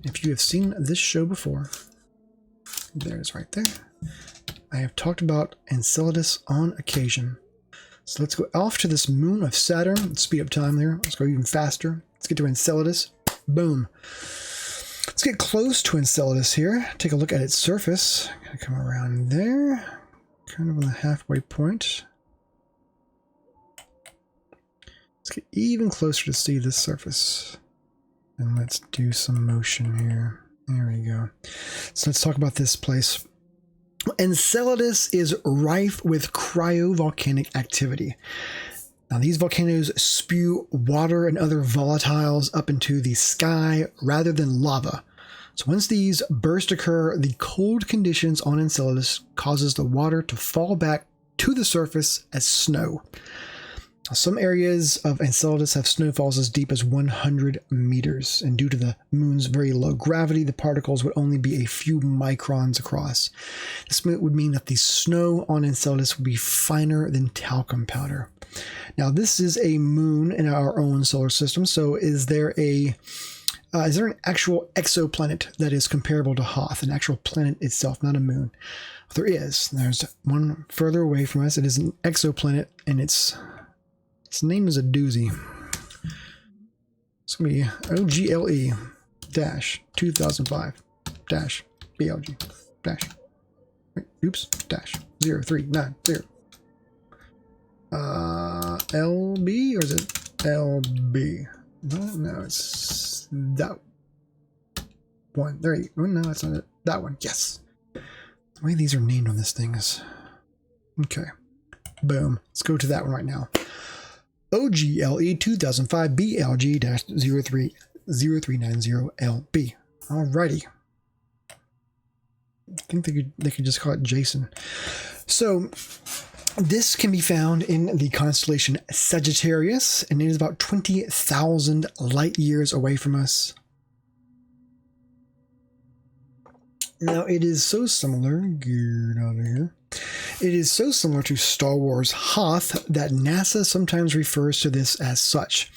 If you have seen this show before, there it is right there. I have talked about Enceladus on occasion. So let's go off to this moon of Saturn. Let's speed up time there. Let's go even faster. Let's get to Enceladus. Boom. Let's get close to Enceladus here. Take a look at its surface. Gonna come around there, kind of on the halfway point. Let's get even closer to see this surface. And let's do some motion here. There we go. So let's talk about this place. Enceladus is rife with cryovolcanic activity. Now, these volcanoes spew water and other volatiles up into the sky rather than lava. So once these bursts occur, the cold conditions on Enceladus causes the water to fall back to the surface as snow. Now, some areas of Enceladus have snowfalls as deep as 100 meters, and due to the moon's very low gravity, the particles would only be a few microns across. This would mean that the snow on Enceladus would be finer than talcum powder. Now, this is a moon in our own solar system, so is there an actual exoplanet that is comparable to Hoth, an actual planet itself, not a moon? There is. There's one further away from us. It is an exoplanet, and its name is a doozy. It's going to be OGLE-2,005-BLG-0390. LB, or is it LB? No, it's that one. There you go. No, that's not it. That one. Yes. The way these are named on this thing is... Okay. Boom. Let's go to that one right now. OGLE-2005-BLG-0390LB. Alrighty. I think they could just call it Jason. So... this can be found in the constellation Sagittarius, and it is about 20,000 light years away from us. Now, it is so similar, get out of here. It is so similar to Star Wars Hoth that NASA sometimes refers to this as such.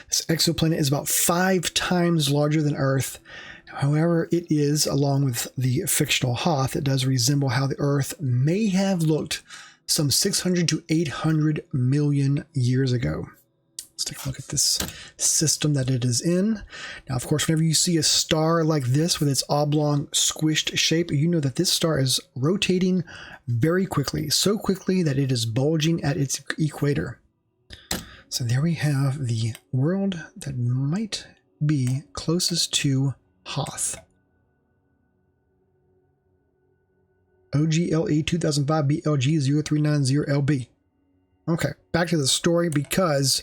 This exoplanet is about 5 times larger than Earth. However, it is, along with the fictional Hoth, it does resemble how the Earth may have looked some 600 to 800 million years ago. Let's take a look at this system that it is in. Now, of course, whenever you see a star like this with its oblong squished shape, you know that this star is rotating very quickly, so quickly that it is bulging at its equator. So there we have the world that might be closest to Hoth. OGLE-2005-BLG-0390LB. Okay, back to the story, because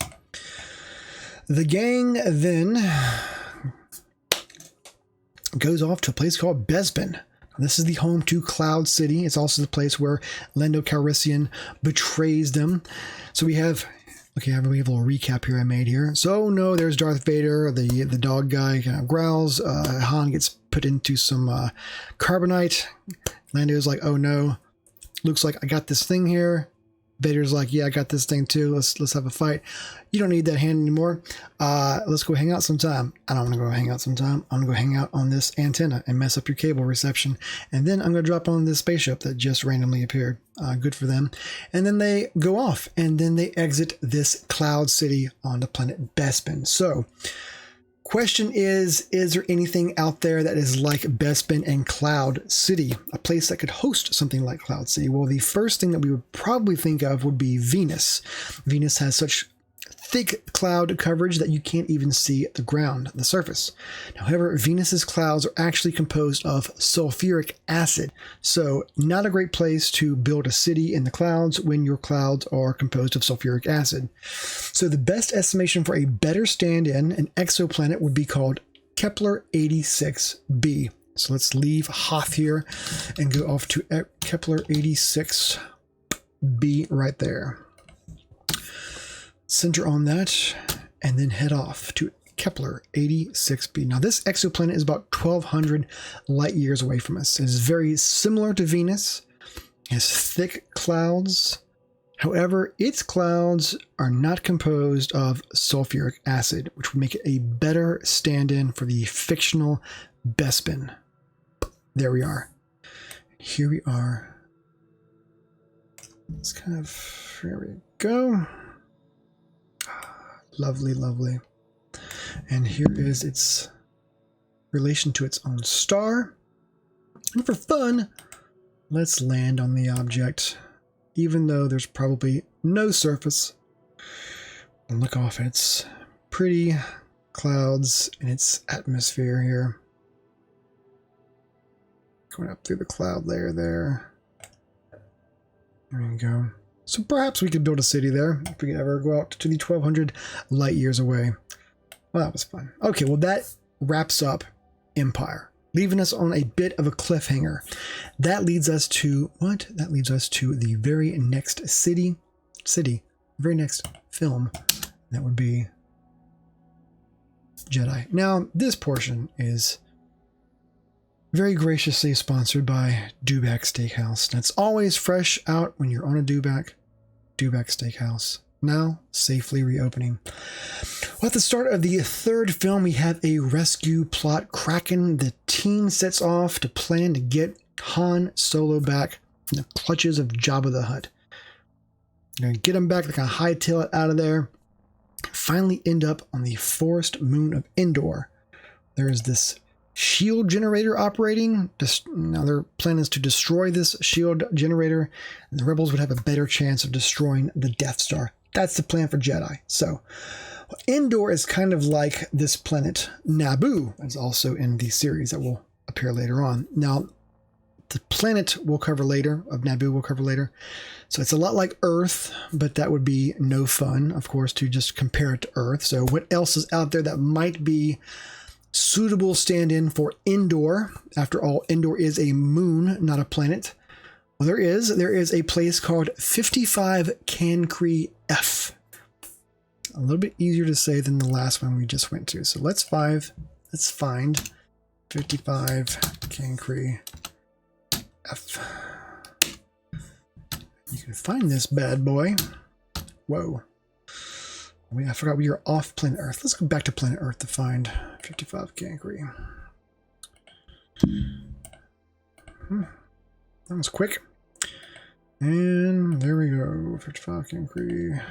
the gang then goes off to a place called Bespin. This is the home to Cloud City. It's also the place where Lando Calrissian betrays them. So we have Okay, I have a little recap here I made here. So no, there's Darth Vader, the dog guy kind of growls. Han gets put into some carbonite. Lando's like, oh no. Luke's like, I got this thing here. Vader's like, yeah, I got this thing too. Let's have a fight. You don't need that hand anymore. Let's go hang out sometime. I don't want to go hang out sometime. I'm going to go hang out on this antenna and mess up your cable reception. And then I'm going to drop on this spaceship that just randomly appeared. Good for them. And then they go off and then they exit this cloud city on the planet Bespin. So question is there anything out there that is like Bespin and Cloud City, a place that could host something like Cloud City? Well, the first thing that we would probably think of would be Venus. Venus has such thick cloud coverage that you can't even see the ground, the surface. However, Venus's clouds are actually composed of sulfuric acid, so not a great place to build a city in the clouds when your clouds are composed of sulfuric acid. So the best estimation for a better stand-in, an exoplanet, would be called Kepler 86b. So let's leave Hoth here and go off to Kepler 86b right there. Center on that, and then head off to Kepler 86b. Now, this exoplanet is about 1,200 light years away from us. It is very similar to Venus. It has thick clouds. However, its clouds are not composed of sulfuric acid, which would make it a better stand-in for the fictional Bespin. There we are. Here we are. Let's kind of, there we go. Lovely, lovely. And here is its relation to its own star. And for fun, let's land on the object, even though there's probably no surface. And look off at its pretty clouds and its atmosphere here. Going up through the cloud layer there. There we go. So perhaps we could build a city there if we could ever go out to the 1,200 light years away. Well, that was fun. Okay, well, that wraps up Empire, leaving us on a bit of a cliffhanger. That leads us to what? That leads us to the very next very next film. That would be Jedi. Now, this portion is very graciously sponsored by DEWBACK Steakhouse. That's always fresh out when you're on a DEWBACK. DEWBACK Steakhouse, now safely reopening. Well, at the start of the third film, we have a rescue plot cracking. The team sets off to plan to get Han Solo back from the clutches of Jabba the Hutt. They're going to get him back. They're going to hightail it out of there. Finally end up on the forest moon of Endor. There is this shield generator operating. Now their plan is to destroy this shield generator, and the rebels would have a better chance of destroying the Death Star. That's the plan for Jedi. So Endor is kind of like this planet Naboo, as also in the series that will appear later on. Now the planet we'll cover later, of Naboo we'll cover later. So it's a lot like Earth, but that would be no fun, of course, to just compare it to Earth. So what else is out there that might be suitable stand-in for Endor? After all, Endor is a moon, not a planet. Well, there is a place called 55 Cancri F. A little bit easier to say than the last one we just went to. So let's find 55 Cancri F. You can find this bad boy. Whoa. I forgot we are off planet Earth. Let's go back to planet Earth to find 55 Cancri. That was quick. And there we go. 55 Cancri.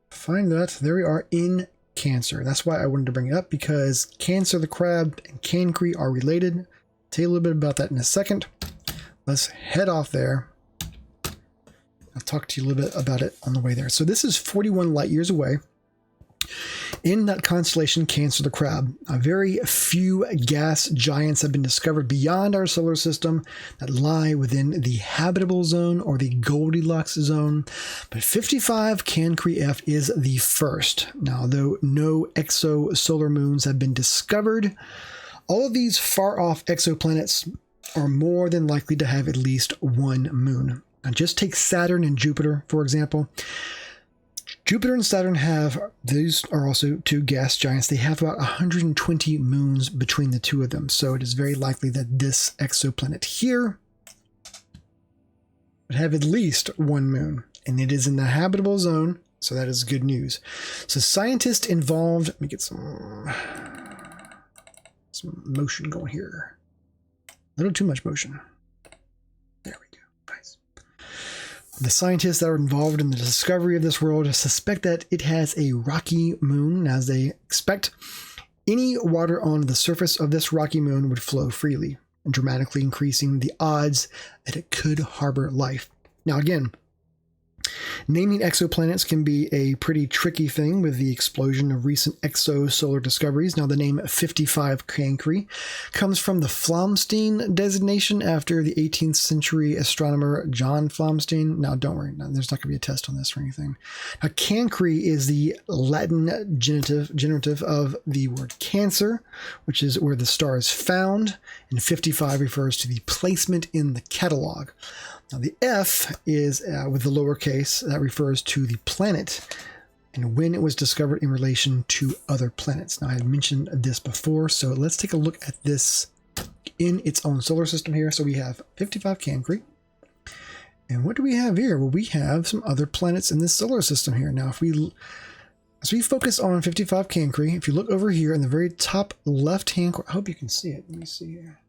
Find that. There we are in Cancer. That's why I wanted to bring it up, because Cancer the crab and Cancri are related. I'll tell you a little bit about that in a second. Let's head off there. I'll talk to you a little bit about it on the way there. So this is 41 light years away. In that constellation, Cancer the Crab, a very few gas giants have been discovered beyond our solar system that lie within the habitable zone or the Goldilocks zone. But 55 Cancri F is the first. Now, though no exosolar moons have been discovered, all of these far-off exoplanets are more than likely to have at least one moon. Now, just take Saturn and Jupiter, for example. Jupiter and Saturn these are also two gas giants. They have about 120 moons between the two of them. So it is very likely that this exoplanet here would have at least one moon. And it is in the habitable zone. So that is good news. So scientists involved, let me get some motion going here. A little too much motion. There we go. Nice. The scientists that are involved in the discovery of this world suspect that it has a rocky moon, as they expect any water on the surface of this rocky moon would flow freely, dramatically increasing the odds that it could harbor life. Now again, naming exoplanets can be a pretty tricky thing with the explosion of recent exosolar discoveries. Now, the name 55 Cancri comes from the Flamsteed designation after the 18th century astronomer John Flamsteed. Now, don't worry, there's not going to be a test on this or anything. Now, Cancri is the Latin genitive of the word Cancer, which is where the star is found, and 55 refers to the placement in the catalog. Now, the F is with the lowercase, that refers to the planet and when it was discovered in relation to other planets. Now, I had mentioned this before, so let's take a look at this in its own solar system here. So we have 55 Cancri. And what do we have here? Well, we have some other planets in this solar system here. Now, as we focus on 55 Cancri, if you look over here in the very top left-hand corner, I hope you can see it. Let me see here.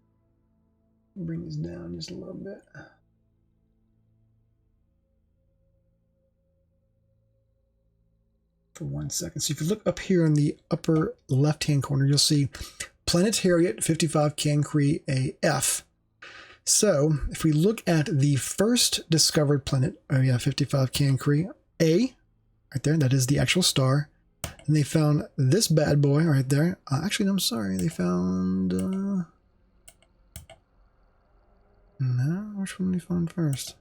Bring this down just a little bit. For 1 second. So if you look up here in the upper left-hand corner, you'll see Planetarium 55 Cancri AF. So if we look at the first discovered planet, 55 Cancri A, right there, that is the actual star. And they found this bad boy right there. Actually, no, I'm sorry. They found... no, which one did they find first?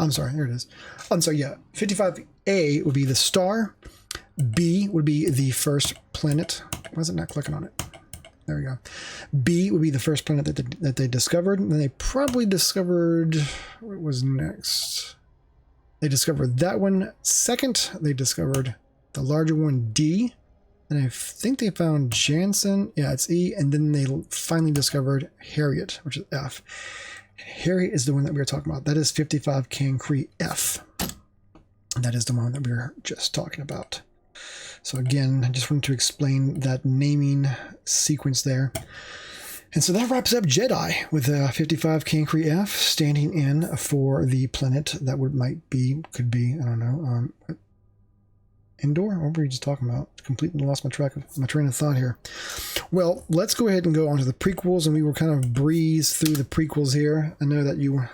I'm sorry, here it is. I'm sorry, yeah. 55A would be the star. B would be the first planet. Why is it not clicking on it? There we go. B would be the first planet that they discovered. And then they probably discovered... what was next? They discovered that one second. They discovered the larger one, D. And I think they found Janssen. Yeah, it's E. And then they finally discovered Harriet, which is F. Harriet is the one that we were talking about. That is 55 Cancri F. That is the one that we were just talking about. So again, I just wanted to explain that naming sequence there. And so that wraps up Jedi with 55 Cancri F standing in for the planet that could be, I don't know, Endor? What were we just talking about? Completely lost my train of thought here. Well, let's go ahead and go on to the prequels, and we will kind of breeze through the prequels here. I know that you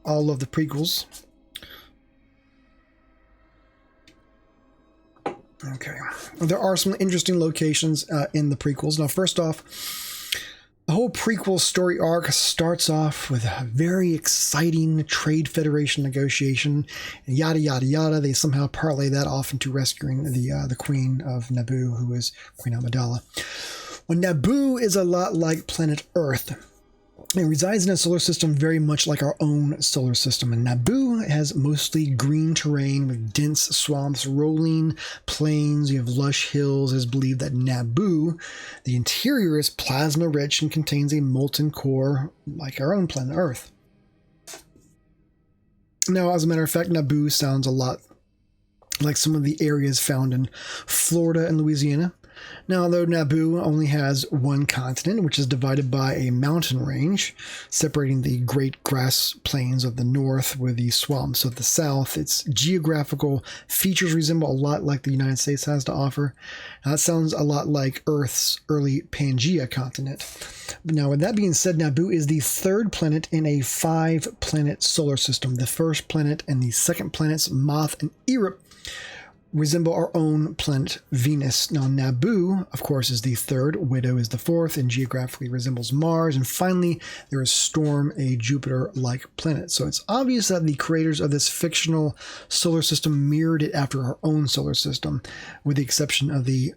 all love the prequels. Okay. There are some interesting locations in the prequels. Now, first off, the whole prequel story arc starts off with a very exciting Trade Federation negotiation, and yada, yada, yada. They somehow parlay that off into rescuing the Queen of Naboo, who is Queen Amidala. Well, Naboo is a lot like planet Earth. It resides in a solar system very much like our own solar system, and Naboo has mostly green terrain with dense swamps, rolling plains. You have lush hills. It is believed that Naboo, the interior, is plasma rich and contains a molten core like our own planet Earth. Now, as a matter of fact, Naboo sounds a lot like some of the areas found in Florida and Louisiana. Now, though Naboo only has one continent, which is divided by a mountain range, separating the great grass plains of the north with the swamps of the south, its geographical features resemble a lot like the United States has to offer. Now, that sounds a lot like Earth's early Pangea continent. Now, with that being said, Naboo is the third planet in a 5-planet solar system. The first planet and the second planets, Moth and Erop, resemble our own planet Venus. Now, Naboo, of course, is the third, Widow is the fourth, and geographically resembles Mars. And finally, there is Storm, a Jupiter-like planet. So it's obvious that the creators of this fictional solar system mirrored it after our own solar system, with the exception of the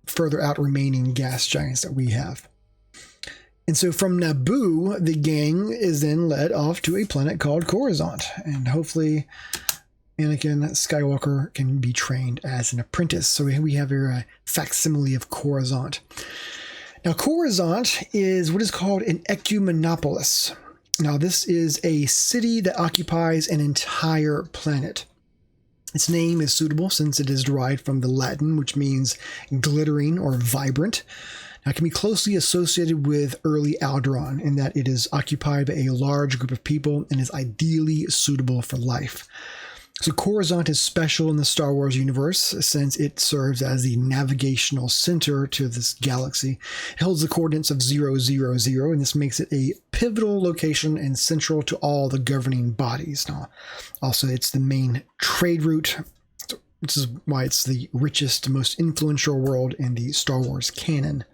further out remaining gas giants that we have. And so from Naboo, the gang is then led off to a planet called Coruscant. And hopefully Anakin Skywalker can be trained as an apprentice. So we have here a facsimile of Coruscant. Now, Coruscant is what is called an ecumenopolis. Now, this is a city that occupies an entire planet. Its name is suitable since it is derived from the Latin, which means glittering or vibrant. Now, it can be closely associated with early Alderaan in that it is occupied by a large group of people and is ideally suitable for life. So Coruscant is special in the Star Wars universe since it serves as the navigational center to this galaxy. It holds the coordinates of 0, 0, 0, and this makes it a pivotal location and central to all the governing bodies. Now, also, it's the main trade route, which is why it's the richest, most influential world in the Star Wars canon.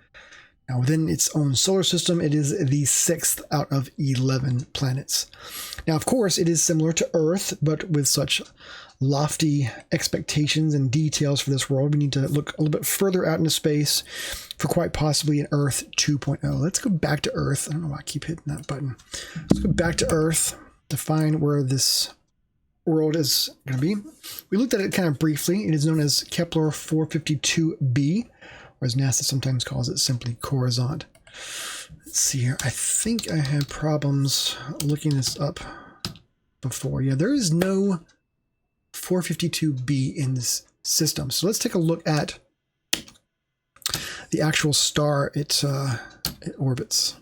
Now, within its own solar system, it is the 6th out of 11 planets. Now, of course, it is similar to Earth, but with such lofty expectations and details for this world, we need to look a little bit further out into space for quite possibly an Earth 2.0. Let's go back to Earth. I don't know why I keep hitting that button. Let's go back to Earth to find where this world is going to be. We looked at it kind of briefly. It is known as Kepler 452b. Or as NASA sometimes calls it, simply Coruscant. Let's see here. I think I had problems looking this up before. Yeah, there is no 452b in this system. So let's take a look at the actual star it orbits.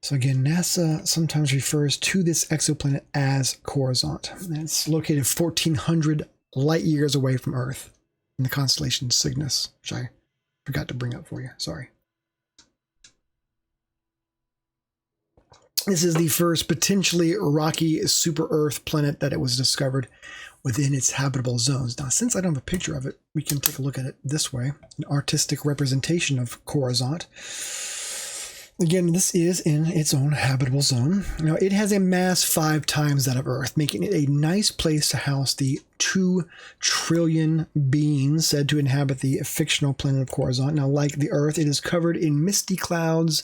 So again, NASA sometimes refers to this exoplanet as Coruscant. It's located 1,400 light years away from Earth in the constellation Cygnus, which I forgot to bring up for you. Sorry. This is the first potentially rocky super-Earth planet that it was discovered within its habitable zones. Now, since I don't have a picture of it, we can take a look at it this way. An artistic representation of Coruscant. Again, this is in its own habitable zone. Now, it has a mass 5 times that of Earth, making it a nice place to house the 2 trillion beings said to inhabit the fictional planet of Coruscant. Now, like the Earth, it is covered in misty clouds,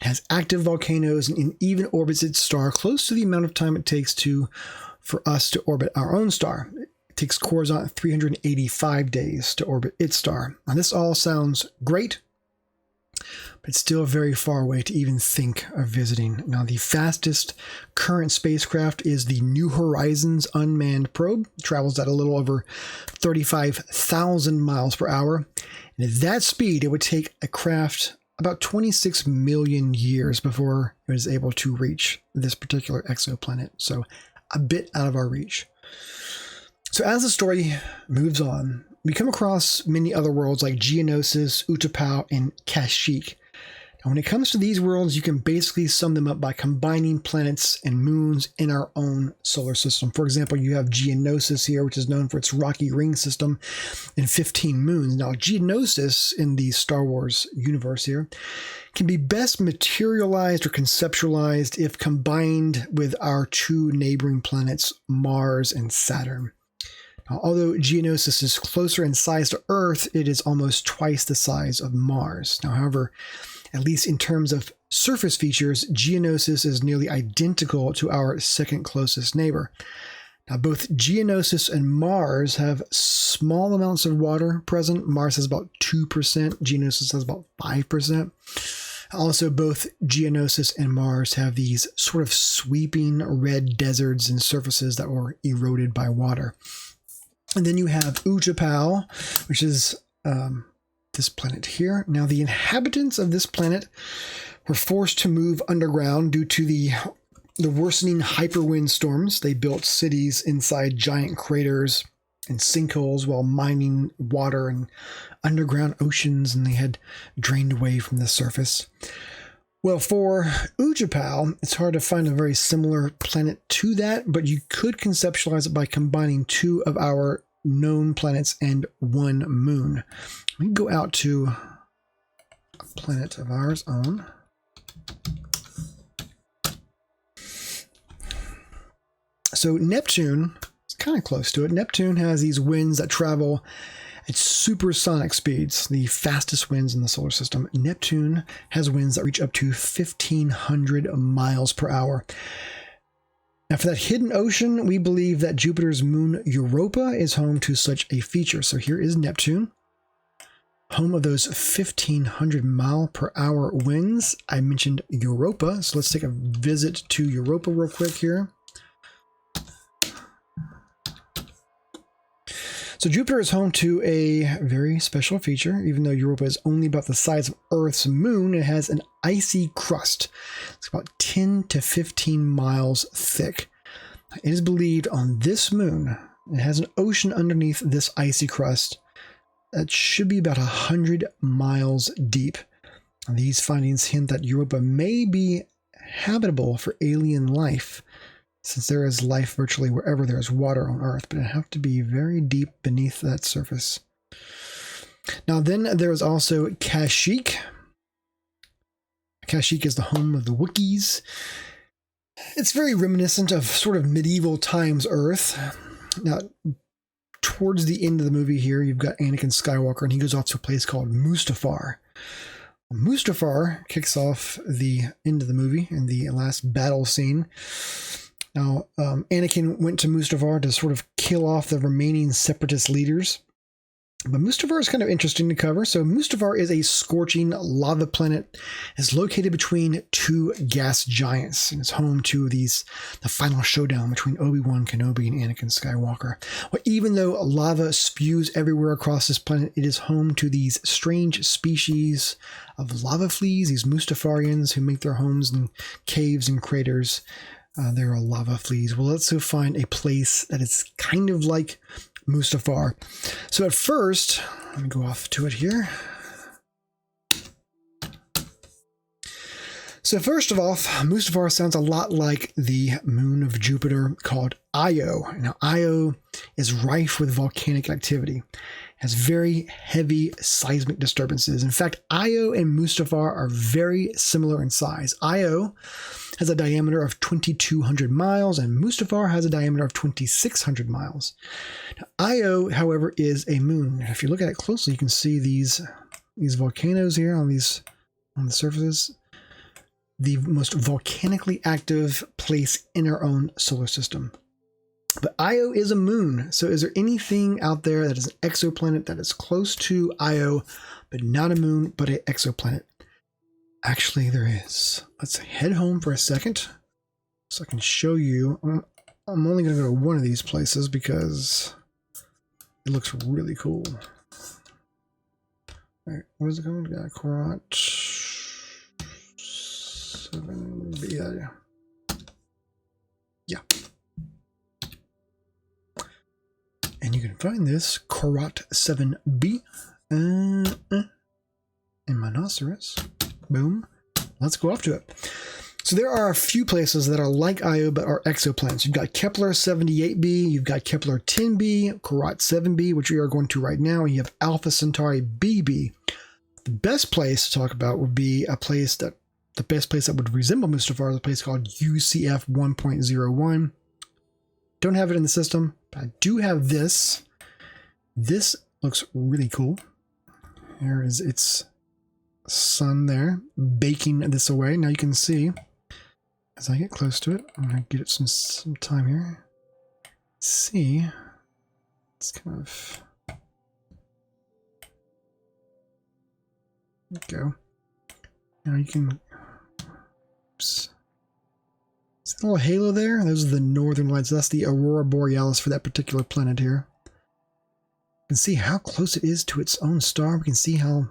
has active volcanoes, and even orbits its star close to the amount of time it takes for us to orbit our own star. It takes Coruscant 385 days to orbit its star. Now, this all sounds great, but it's still very far away to even think of visiting. Now, the fastest current spacecraft is the New Horizons unmanned probe. It travels at a little over 35,000 miles per hour. And at that speed, it would take a craft about 26 million years before it was able to reach this particular exoplanet. So a bit out of our reach. So as the story moves on, we come across many other worlds like Geonosis, Utapau, and Kashyyyk. Now, when it comes to these worlds, you can basically sum them up by combining planets and moons in our own solar system. For example, you have Geonosis here, which is known for its rocky ring system and 15 moons. Now, Geonosis in the Star Wars universe here can be best materialized or conceptualized if combined with our 2 neighboring planets, Mars and Saturn. Now, although Geonosis is closer in size to Earth, it is almost twice the size of Mars. Now, however, at least in terms of surface features, Geonosis is nearly identical to our second closest neighbor. Now, both Geonosis and Mars have small amounts of water present. Mars has about 2%, Geonosis has about 5%. Also, both Geonosis and Mars have these sort of sweeping red deserts and surfaces that were eroded by water. And then you have Utapau, which is this planet here. Now, the inhabitants of this planet were forced to move underground due to the worsening hyperwind storms. They built cities inside giant craters and sinkholes while mining water and underground oceans, and they had drained away from the surface. Well, for Utapau, it's hard to find a very similar planet to that, but you could conceptualize it by combining 2 of our known planets and 1 moon. We can go out to a planet of ours own. So Neptune is kind of close to it. Neptune has these winds that travel at supersonic speeds, the fastest winds in the solar system. Neptune has winds that reach up to 1,500 miles per hour. Now, for that hidden ocean, we believe that Jupiter's moon Europa is home to such a feature. So here is Neptune, home of those 1,500 mile per hour winds. I mentioned Europa, so let's take a visit to Europa real quick here. So Jupiter is home to a very special feature. Even though Europa is only about the size of Earth's moon, it has an icy crust. It's about 10 to 15 miles thick. It is believed on this moon, it has an ocean underneath this icy crust that should be about 100 miles deep. These findings hint that Europa may be habitable for alien life, since there is life virtually wherever there is water on Earth, but it have to be very deep beneath that surface. Now then, there is also Kashyyyk. Kashyyyk is the home of the Wookiees. It's very reminiscent of sort of medieval times Earth. Now, towards the end of the movie here, you've got Anakin Skywalker, and he goes off to a place called Mustafar. Mustafar kicks off the end of the movie in the last battle scene. Now, Anakin went to Mustafar to sort of kill off the remaining separatist leaders. But Mustafar is kind of interesting to cover. So Mustafar is a scorching lava planet. It's located between two gas giants, and it's home to the final showdown between Obi-Wan Kenobi and Anakin Skywalker. Well, even though lava spews everywhere across this planet, it is home to these strange species of lava fleas, these Mustafarians who make their homes in caves and craters. There are lava fleas. We'll also find a place that is kind of like Mustafar. So at first, let me go off to it here. So first of all, Mustafar sounds a lot like the moon of Jupiter called Io. Now Io is rife with volcanic activity. It has very heavy seismic disturbances. In fact, Io and Mustafar are very similar in size. Io has a diameter of 2,200 miles, and Mustafar has a diameter of 2,600 miles. Now, Io, however, is a moon. If you look at it closely, you can see these volcanoes here on the surfaces. The most volcanically active place in our own solar system. But Io is a moon. So is there anything out there that is an exoplanet that is close to Io, but not a moon, but an exoplanet? Actually, there is. Let's head home for a second so I can show you. I'm only going to go to one of these places because it looks really cool. All right, what is it called? Yeah, Korat 7B. Yeah. And you can find this Korat 7B in Monoceros. Boom. Let's go off to it. So there are a few places that are like Io but are exoplanets. You've got Kepler 78b, you've got Kepler 10b, Korat 7b, which we are going to right now, and you have Alpha Centauri BB. The best place to talk about would be the best place that would resemble Mustafar is a place called UCF 1.01. Don't have it in the system, but I do have this. This looks really cool. Here is its sun there, baking this away. Now you can see, as I get close to it, I'm going to give it some time here. See, it's kind of, there we go. Now you can, oops. See the little halo there? Those are the northern lights. That's the Aurora Borealis for that particular planet here. You can see how close it is to its own star. We can see how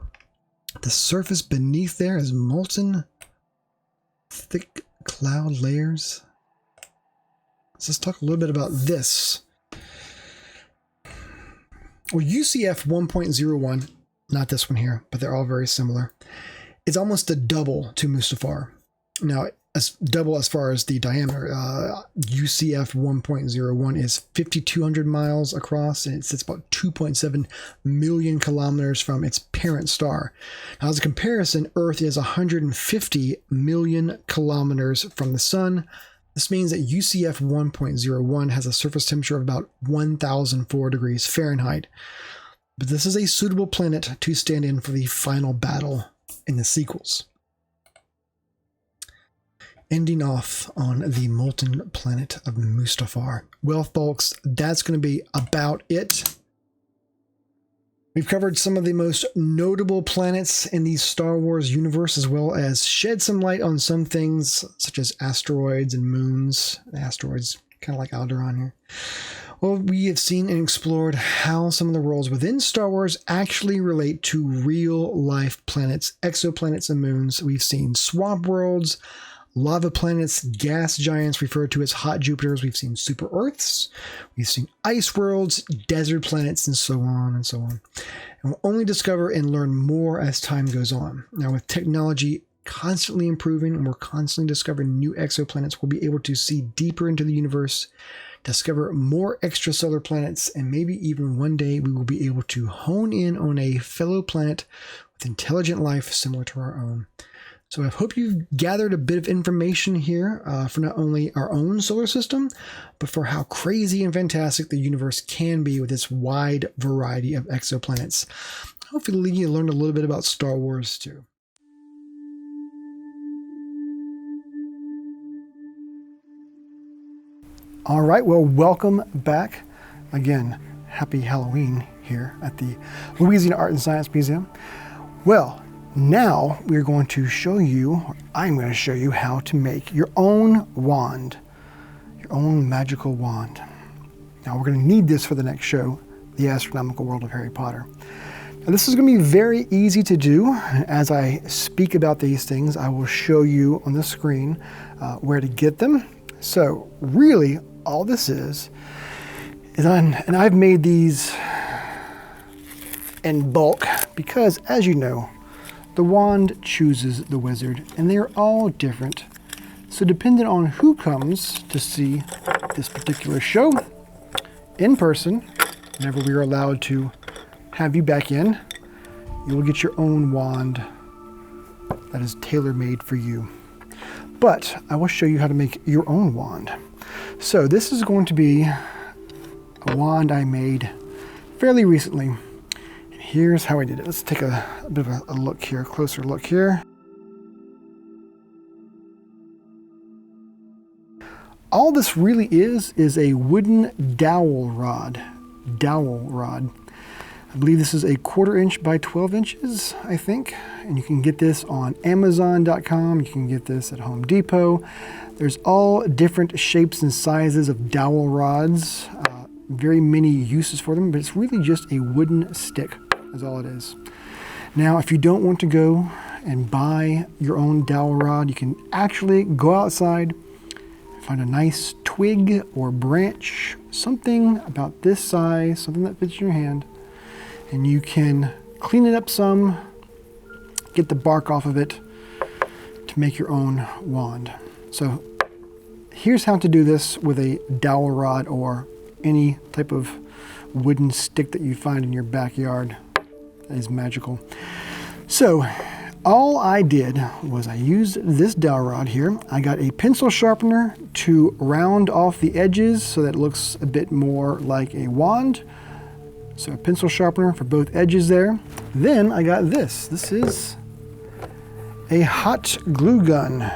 the surface beneath there is molten, thick cloud layers. Let's talk a little bit about this. Well, UCF 1.01, not this one here, but they're all very similar. It's almost a double to Mustafar. Now, double as far as the diameter. UCF 1.01 is 5,200 miles across, and it sits about 2.7 million kilometers from its parent star. Now, as a comparison, Earth is 150 million kilometers from the sun. This means that UCF 1.01 has a surface temperature of about 1,004 degrees Fahrenheit. But this is a suitable planet to stand in for the final battle in the sequels. Ending off on the molten planet of Mustafar. Well, folks, that's going to be about it. We've covered some of the most notable planets in the Star Wars universe, as well as shed some light on some things such as asteroids and moons. Asteroids, kind of like Alderaan here. Well, we have seen and explored how some of the worlds within Star Wars actually relate to real-life planets, exoplanets and moons. We've seen swamp worlds, lava planets, gas giants referred to as hot Jupiters. We've seen super Earths. We've seen ice worlds, desert planets, and so on and so on. And we'll only discover and learn more as time goes on. Now, with technology constantly improving and we're constantly discovering new exoplanets, we'll be able to see deeper into the universe, discover more extrasolar planets, and maybe even one day we will be able to hone in on a fellow planet with intelligent life similar to our own. So I hope you've gathered a bit of information here for not only our own solar system, but for how crazy and fantastic the universe can be with its wide variety of exoplanets. Hopefully you learned a little bit about Star Wars too. All right, well, welcome back. Again, happy Halloween here at the Louisiana Art and Science Museum. Well, now we're going to show you, or I'm going to show you how to make your own wand, your own magical wand. Now we're going to need this for the next show, The Astronomical World of Harry Potter. Now this is going to be very easy to do. As I speak about these things, I will show you on the screen where to get them. So really, all this is and I've made these in bulk because, as you know, the wand chooses the wizard, and they are all different. So depending on who comes to see this particular show in person, whenever we are allowed to have you back in, you will get your own wand that is tailor-made for you. But I will show you how to make your own wand. So this is going to be a wand I made fairly recently. Here's how I did it. Let's take a bit of a look here, a closer look here. All this really is a wooden dowel rod. I believe this is a 1/4 inch by 12 inches, I think. And you can get this on Amazon.com. You can get this at Home Depot. There's all different shapes and sizes of dowel rods. Very many uses for them, but it's really just a wooden stick. Is all it is. Now, if you don't want to go and buy your own dowel rod, you can actually go outside, find a nice twig or branch, something about this size, something that fits in your hand, and you can clean it up some, get the bark off of it to make your own wand. So here's how to do this with a dowel rod or any type of wooden stick that you find in your backyard. That is magical. So all I did was I used this dowel rod here. I got a pencil sharpener to round off the edges so that it looks a bit more like a wand. So a pencil sharpener for both edges there. Then I got this. This is a hot glue gun.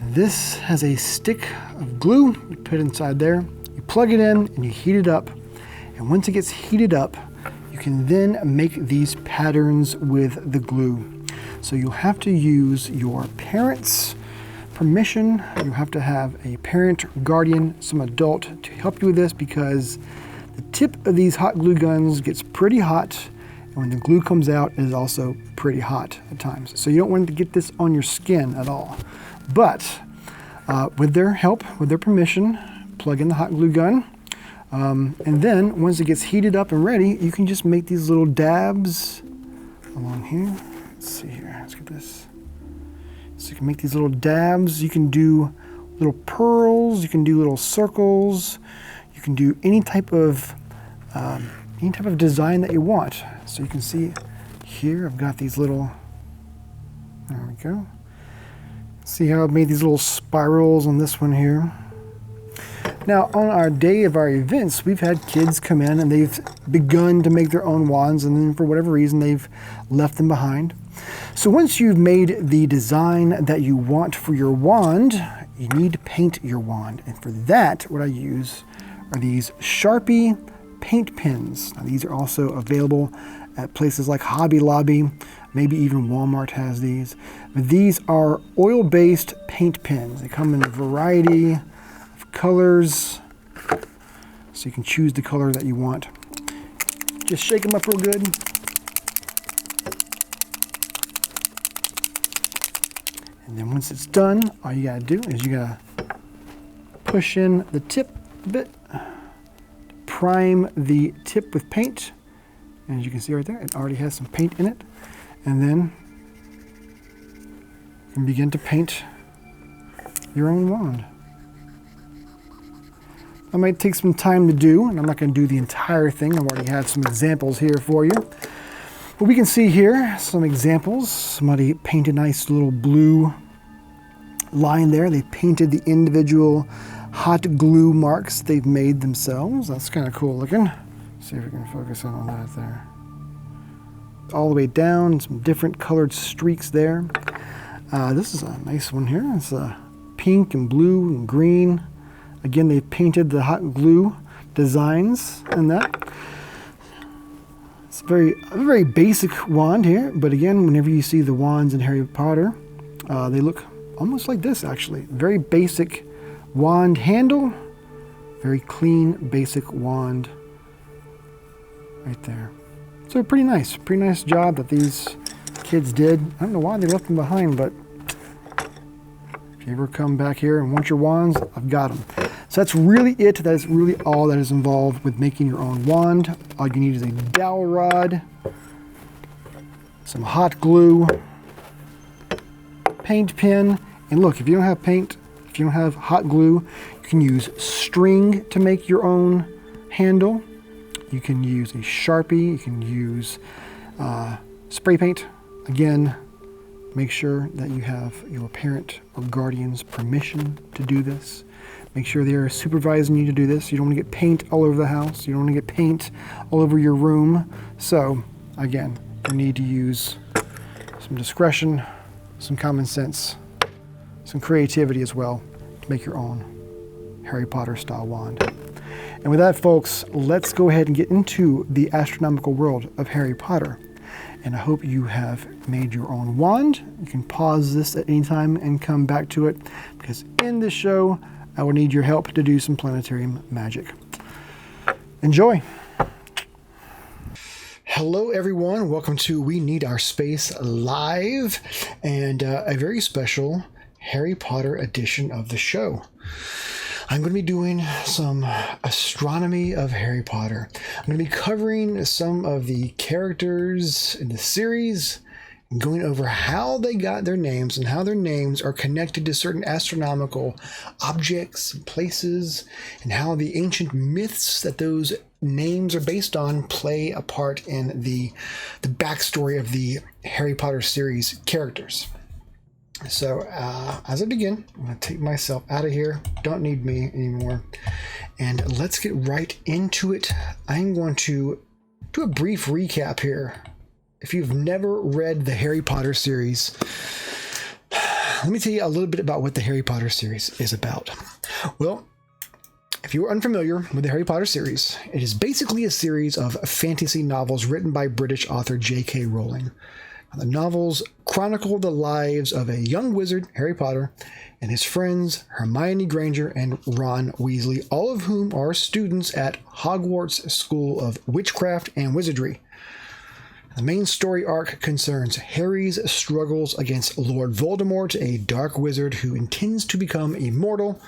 This has a stick of glue. You put it inside there. You plug it in and you heat it up. And once it gets heated up, you can then make these patterns with the glue. So you'll have to use your parents' permission. You have to have a parent, guardian, some adult to help you with this because the tip of these hot glue guns gets pretty hot. And when the glue comes out, it is also pretty hot at times. So you don't want to get this on your skin at all. But with their help, with their permission, plug in the hot glue gun. And then once it gets heated up and ready, you can just make these little dabs along here. Let's see here, let's get this. So you can make these little dabs. You can do little pearls. You can do little circles. You can do any type of design that you want. So you can see here, I've got these little, there we go. See how I've made these little spirals on this one here. Now, on our day of our events, we've had kids come in and they've begun to make their own wands, and then for whatever reason, they've left them behind. So once you've made the design that you want for your wand, you need to paint your wand. And for that, what I use are these Sharpie paint pens. Now, these are also available at places like Hobby Lobby, maybe even Walmart has these. But these are oil-based paint pens. They come in a variety of colors, so you can choose the color that you want. Just shake them up real good. And then once it's done, all you gotta do is you gotta push in the tip a bit, prime the tip with paint. And as you can see right there, it already has some paint in it. And then you can begin to paint your own wand. That might take some time to do, and I'm not going to do the entire thing. I've already had some examples here for you. But we can see here some examples. Somebody painted a nice little blue line there. They painted the individual hot glue marks they've made themselves. That's kind of cool looking. See if we can focus in on that there. All the way down, some different colored streaks there. This is a nice one here. It's pink and blue and green. Again, they painted the hot glue designs in that. It's a very basic wand here, but again, whenever you see the wands in Harry Potter, they look almost like this actually. Very basic wand handle, very clean, basic wand right there. So pretty nice job that these kids did. I don't know why they left them behind, but if you ever come back here and want your wands, I've got them. So that's really it. That is really all that is involved with making your own wand. All you need is a dowel rod, some hot glue, paint pen, and look, if you don't have paint, if you don't have hot glue, you can use string to make your own handle. You can use a Sharpie, you can use spray paint. Again, make sure that you have your parent or guardian's permission to do this. Make sure they're supervising you to do this. You don't want to get paint all over the house. You don't want to get paint all over your room. So, again, you need to use some discretion, some common sense, some creativity as well to make your own Harry Potter style wand. And with that, folks, let's go ahead and get into the astronomical world of Harry Potter. And I hope you have made your own wand. You can pause this at any time and come back to it, because in this show, I will need your help to do some planetarium magic. Enjoy. Hello, everyone. Welcome to We Need Our Space Live, and a very special Harry Potter edition of the show. I'm going to be doing some astronomy of Harry Potter. I'm going to be covering some of the characters in the series, and going over how they got their names and how their names are connected to certain astronomical objects and places, and how the ancient myths that those names are based on play a part in the backstory of the Harry Potter series characters. So as I begin, I'm going to take myself out of here. Don't need me anymore. And let's get right into it. I'm going to do a brief recap here. If you've never read the Harry Potter series, let me tell you a little bit about what the Harry Potter series is about. Well, if you are unfamiliar with the Harry Potter series, it is basically a series of fantasy novels written by British author J.K. Rowling. The novels chronicle the lives of a young wizard, Harry Potter, and his friends, Hermione Granger and Ron Weasley, all of whom are students at Hogwarts School of Witchcraft and Wizardry. The main story arc concerns Harry's struggles against Lord Voldemort, a dark wizard who intends to become immortal,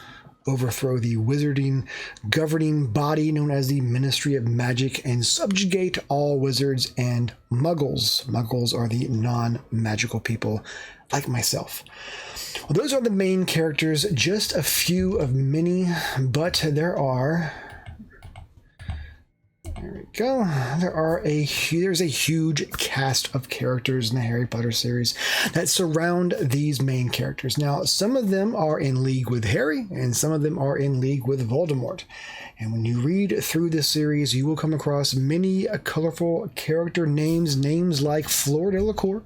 overthrow the wizarding governing body known as the Ministry of Magic, and subjugate all wizards and muggles. Muggles are the non-magical people like myself. Well, those are the main characters, just a few of many, but there are There we go. There's a huge cast of characters in the Harry Potter series that surround these main characters. Now, some of them are in league with Harry, and some of them are in league with Voldemort. And when you read through this series, you will come across many colorful character names like Fleur Delacour,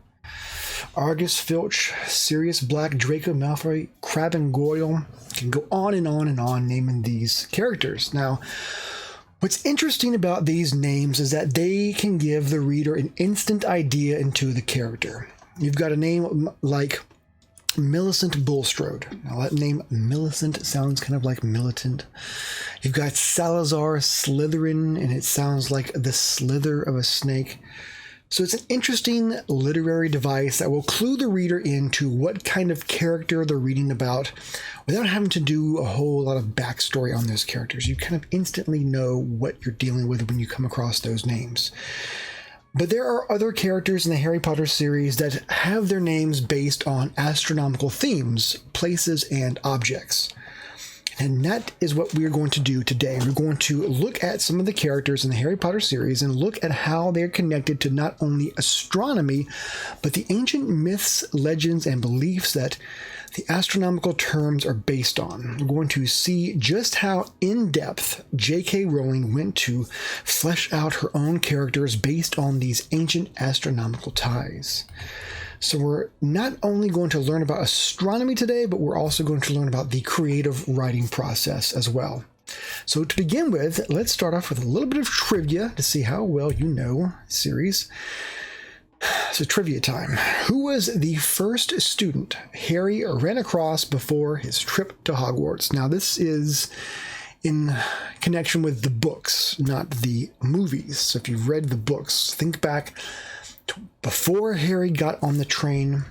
Argus Filch, Sirius Black, Draco Malfoy, Crabbe and Goyle. You can go on and on and on naming these characters. Now, what's interesting about these names is that they can give the reader an instant idea into the character. You've got a name like Millicent Bulstrode. Now that name Millicent sounds kind of like militant. You've got Salazar Slytherin, and it sounds like the slither of a snake. So it's an interesting literary device that will clue the reader into what kind of character they're reading about without having to do a whole lot of backstory on those characters. You kind of instantly know what you're dealing with when you come across those names. But there are other characters in the Harry Potter series that have their names based on astronomical themes, places, and objects. And that is what we're going to do today. We're going to look at some of the characters in the Harry Potter series and look at how they're connected to not only astronomy, but the ancient myths, legends, and beliefs that the astronomical terms are based on. We're going to see just how in-depth J.K. Rowling went to flesh out her own characters based on these ancient astronomical ties. So we're not only going to learn about astronomy today, but we're also going to learn about the creative writing process as well. So to begin with, let's start off with a little bit of trivia to see how well you know the series. So trivia time. Who was the first student Harry ran across before his trip to Hogwarts? Now this is in connection with the books, not the movies. So if you've read the books, think back before Harry got on the train,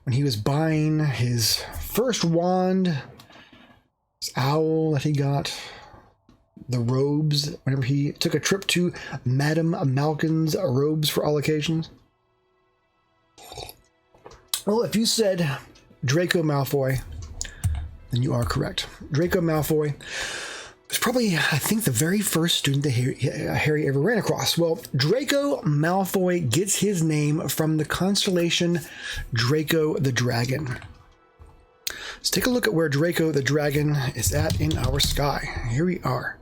when he was buying his first wand, his owl that he got, the robes, whenever he took a trip to Madame Malkin's robes for all occasions. Well, if you said Draco Malfoy, then you are correct. Draco Malfoy was probably, I think, the very first student that Harry ever ran across. Well, Draco Malfoy gets his name from the constellation Draco the Dragon. Let's take a look at where Draco the Dragon is at in our sky. Here we are.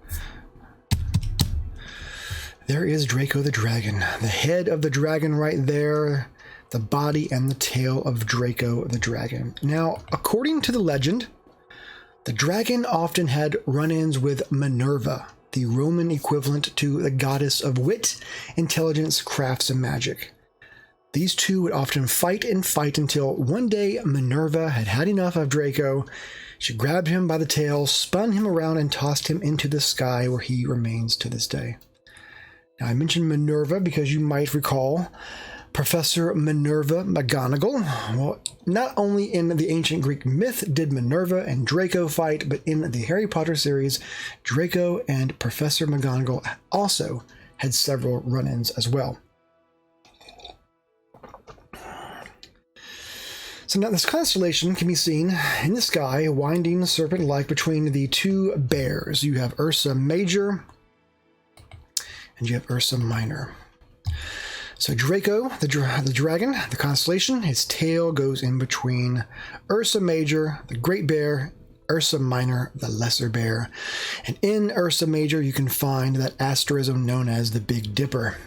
There is Draco the Dragon. The head of the dragon right there, the body and the tail of Draco the Dragon. Now, according to the legend, the dragon often had run-ins with Minerva, the Roman equivalent to the goddess of wit, intelligence, crafts, and magic. These two would often fight until one day Minerva had had enough of Draco. She grabbed him by the tail, spun him around, and tossed him into the sky, where he remains to this day. Now, I mentioned Minerva because you might recall Professor Minerva McGonagall. Well, not only in the ancient Greek myth did Minerva and Draco fight, but in the Harry Potter series, Draco and Professor McGonagall also had several run-ins as well. So now this constellation can be seen in the sky, winding serpent-like between the two bears. You have Ursa Major and you have Ursa Minor. So Draco, the dragon, the constellation, his tail goes in between Ursa Major, the great bear, Ursa Minor, the lesser bear. And in Ursa Major, you can find that asterism known as the Big Dipper.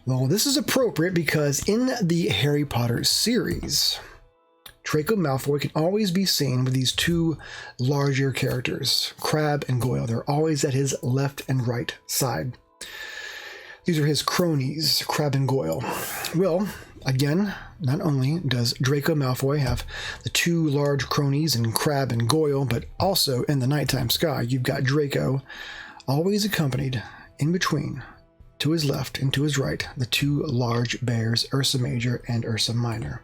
Well, this is appropriate because in the Harry Potter series, Draco Malfoy can always be seen with these two larger characters, Crabbe and Goyle. They're always at his left and right side. These are his cronies, Crabbe and Goyle. Well, again, not only does Draco Malfoy have the two large cronies in Crabbe and Goyle, but also in the nighttime sky, you've got Draco always accompanied in between, to his left and to his right, the two large bears, Ursa Major and Ursa Minor.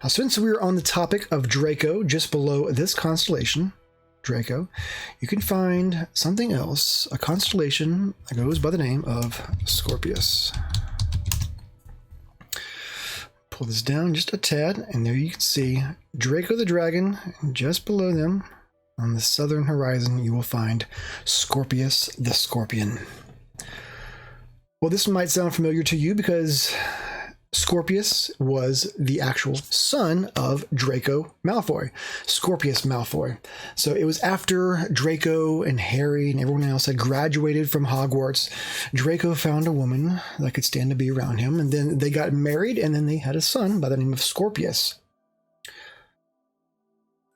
Now, since we're on the topic of Draco, just below this constellation, Draco, you can find something else, a constellation that goes by the name of Scorpius. Pull this down just a tad, and there you can see Draco the Dragon, and just below them, On the southern horizon, you will find Scorpius the Scorpion. Well, this might sound familiar to you because Scorpius was the actual son of Draco Malfoy, Scorpius Malfoy. So it was after Draco and Harry and everyone else had graduated from Hogwarts, Draco found a woman that could stand to be around him, and then they got married, and then they had a son by the name of Scorpius.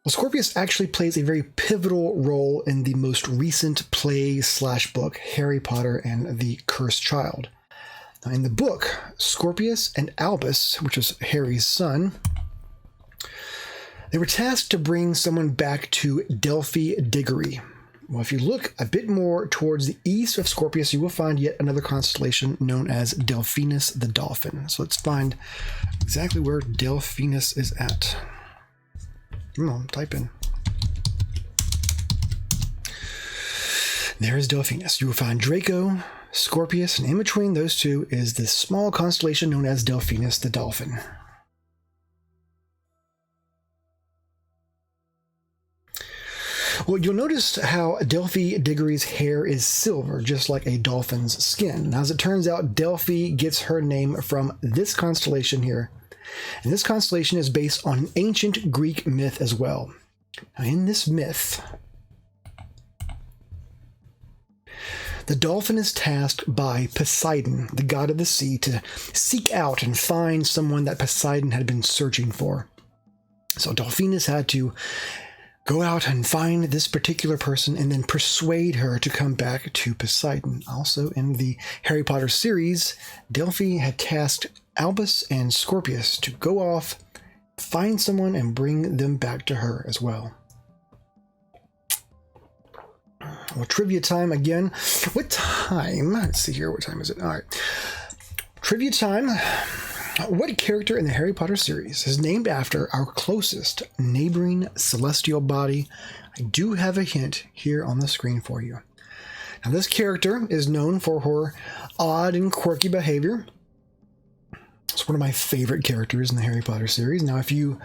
Well, Scorpius actually plays a very pivotal role in the most recent play/book, Harry Potter and the Cursed Child. Now, in the book, Scorpius and Albus, which is Harry's son, they were tasked to bring someone back to Delphi Diggory. Well, if you look a bit more towards the east of Scorpius, you will find yet another constellation known as Delphinus the Dolphin. So let's find exactly where Delphinus is at. Come on, type in. There is Delphinus. You will find Draco, Scorpius, and in between those two is this small constellation known as Delphinus the Dolphin. Well, you'll notice how Delphi Diggory's hair is silver, just like a dolphin's skin. Now, as it turns out, Delphi gets her name from this constellation here. And this constellation is based on an ancient Greek myth as well. Now, in this myth, the dolphin is tasked by Poseidon, the god of the sea, to seek out and find someone that Poseidon had been searching for. So Delphinus had to go out and find this particular person and then persuade her to come back to Poseidon. Also, in the Harry Potter series, Delphi had tasked Albus and Scorpius to go off, find someone, and bring them back to her as well. Well, trivia time again. What time? Let's see here. What time is it? All right. Trivia time. What character in the Harry Potter series is named after our closest neighboring celestial body? I do have a hint here on the screen for you. Now, this character is known for her odd and quirky behavior. It's one of my favorite characters in the Harry Potter series. Now, if you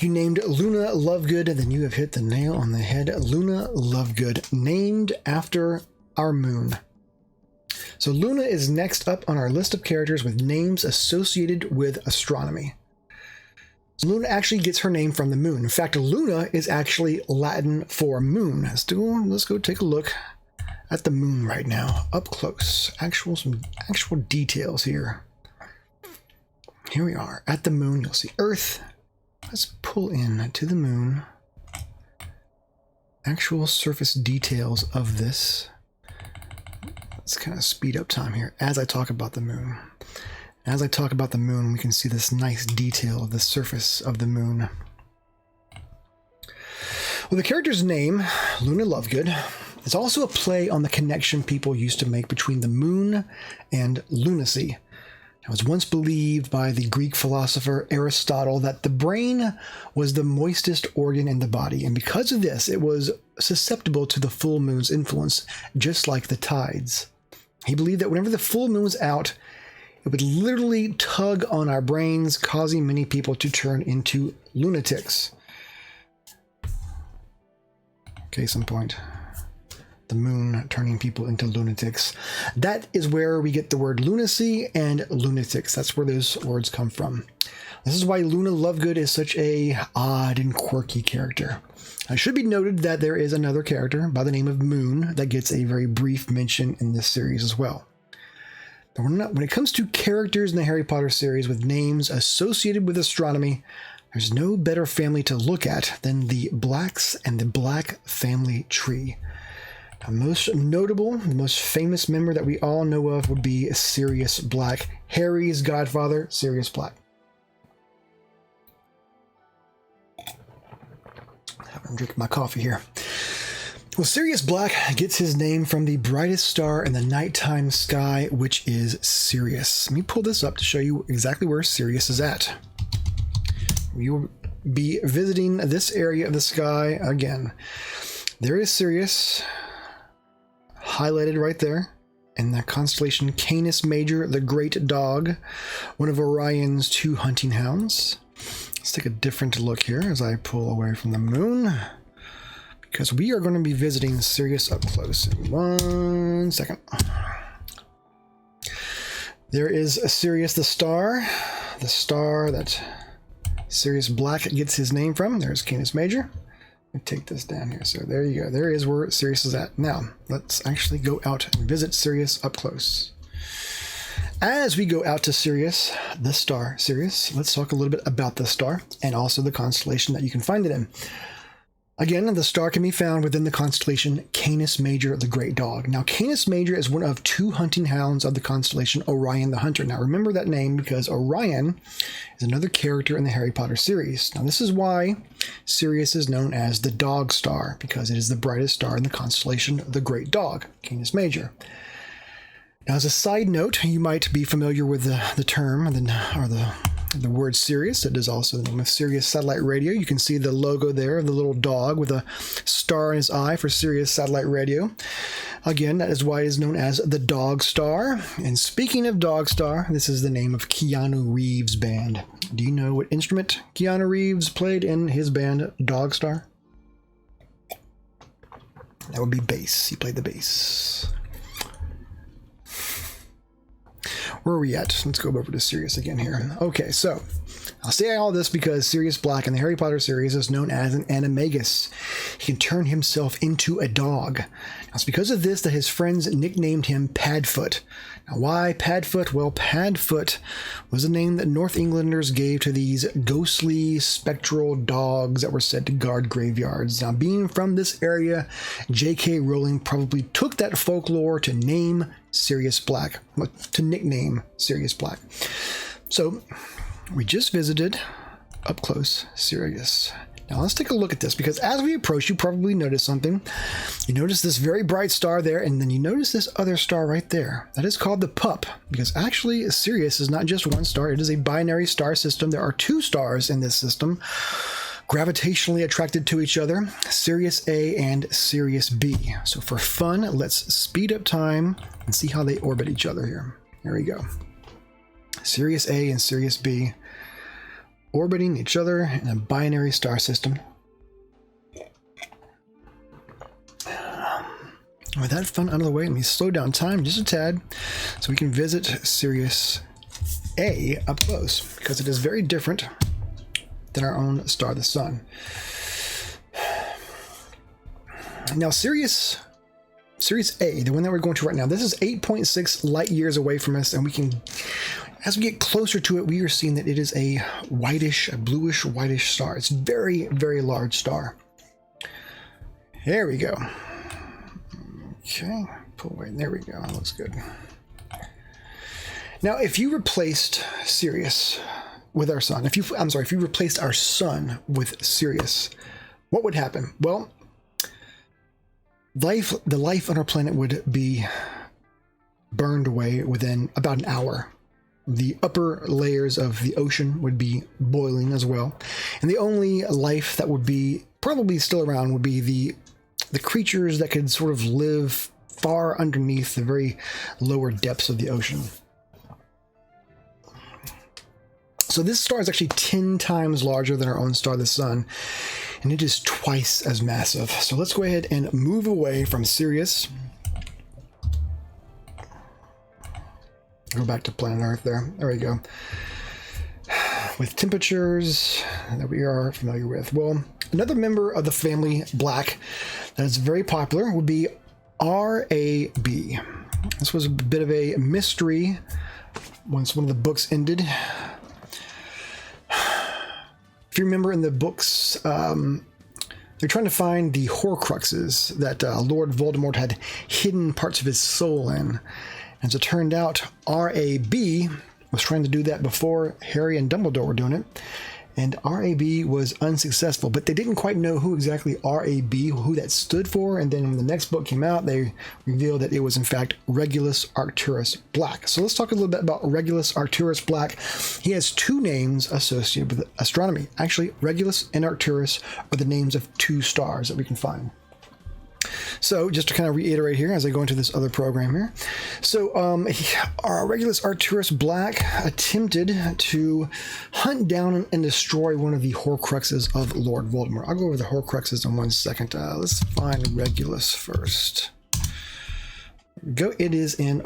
named Luna Lovegood, then you have hit the nail on the head. Luna Lovegood, named after our moon. So Luna is next up on our list of characters with names associated with astronomy. So Luna actually gets her name from the moon. In fact, Luna is actually Latin for moon. Let's go take a look at the moon right now, up close. Some actual details here. Here we are at the moon. You'll see Earth. Let's pull in to the moon. Actual surface details of this. Let's kind of speed up time here as I talk about the moon. As I talk about the moon, we can see this nice detail of the surface of the moon. Well, the character's name, Luna Lovegood, is also a play on the connection people used to make between the moon and lunacy. It was once believed by the Greek philosopher Aristotle that the brain was the moistest organ in the body, and because of this, it was susceptible to the full moon's influence, just like the tides. He believed that whenever the full moon was out, it would literally tug on our brains, causing many people to turn into lunatics. Case in point. The moon turning people into lunatics. That is where we get the word lunacy and lunatics. That's where those words come from. This is why Luna Lovegood is such a odd and quirky character. It should be noted that there is another character by the name of Moon that gets a very brief mention in this series as well. When it comes to characters in the Harry Potter series with names associated with astronomy, there's no better family to look at than the Blacks and the Black family tree. The most notable, the most famous member that we all know of would be Sirius Black, Harry's godfather, Sirius Black. I'm drinking my coffee here. Well, Sirius Black gets his name from the brightest star in the nighttime sky, which is Sirius. Let me pull this up to show you exactly where Sirius is at. We will be visiting this area of the sky again. There is Sirius, highlighted right there, in the constellation Canis Major, the Great Dog, one of Orion's 2 hunting hounds. Let's take a different look here as I pull away from the moon. because we are going to be visiting Sirius up close in 1 second. There is Sirius the star that Sirius Black gets his name from. There's Canis Major. Let me take this down here. So there you go. There is where Sirius is at. Now, let's actually go out and visit Sirius up close. As we go out to Sirius, the star Sirius, let's talk a little bit about the star and also the constellation that you can find it in. Again, the star can be found within the constellation Canis Major, the Great Dog. Now, Canis Major is one of 2 hunting hounds of the constellation Orion the Hunter. Now, remember that name because Orion is another character in the Harry Potter series. Now, this is why Sirius is known as the Dog Star, because it is the brightest star in the constellation the Great Dog, Canis Major. Now, as a side note, you might be familiar with the term or the word Sirius. It is also the name of Sirius Satellite Radio. You can see the logo there of the little dog with a star in his eye for Sirius Satellite Radio. Again, that is why it is known as the Dog Star. And speaking of Dog Star, this is the name of Keanu Reeves' band. Do you know what instrument Keanu Reeves played in his band Dog Star? That would be bass. He played the bass. Where are we at? Let's go over to Sirius again here. Okay, so I'll say all this because Sirius Black in the Harry Potter series is known as an animagus. He can turn himself into a dog. Now, it's because of this that his friends nicknamed him Padfoot. Now, why Padfoot? Well, Padfoot was a name that North Englanders gave to these ghostly, spectral dogs that were said to guard graveyards. Now, being from this area, J.K. Rowling probably took that folklore to name Sirius Black, to nickname Sirius Black. So, we just visited up close Sirius. Now let's take a look at this, because as we approach, you probably notice something. You notice this very bright star there, and then you notice this other star right there. That is called the Pup, because actually Sirius is not just one star. It is a binary star system. There are 2 stars in this system, gravitationally attracted to each other, Sirius A and Sirius B. So for fun, let's speed up time and see how they orbit each other here. Here we go. Sirius A and Sirius B orbiting each other in a binary star system. With that fun out of the way, let me slow down time just a tad so we can visit Sirius A up close, because it is very different than our own star, the Sun. Now, Sirius A, the one that we're going to right now, this is 8.6 light years away from us, and we can, as we get closer to it, we are seeing that it is a whitish, a bluish whitish star. It's very, very large star. There we go. Okay, pull away. There we go. That looks good. Now, if you replaced Sirius with our sun, if you replaced our sun with Sirius, what would happen? Well, the life on our planet would be burned away within about an hour. The upper layers of the ocean would be boiling as well. And the only life that would be probably still around would be the creatures that could sort of live far underneath the very lower depths of the ocean. So this star is actually 10 times larger than our own star, the Sun, and it is twice as massive. So let's go ahead and move away from Sirius. Go back to planet Earth there. There we go. With temperatures that we are familiar with. Well, another member of the family Black that is very popular would be RAB. This was a bit of a mystery once one of the books ended. If you remember in the books, they're trying to find the Horcruxes that Lord Voldemort had hidden parts of his soul in. As it turned out, RAB was trying to do that before Harry and Dumbledore were doing it, and RAB was unsuccessful, but they didn't quite know who exactly RAB, who that stood for, and then when the next book came out, they revealed that it was in fact Regulus Arcturus Black. So let's talk a little bit about Regulus Arcturus Black. He has 2 names associated with astronomy. Actually, Regulus and Arcturus are the names of 2 stars that we can find. So just to kind of reiterate here as I go into this other program here. So our Regulus Arcturus Black attempted to hunt down and destroy one of the Horcruxes of Lord Voldemort. I'll go over the Horcruxes in 1 second. Let's find Regulus first. Go. It is in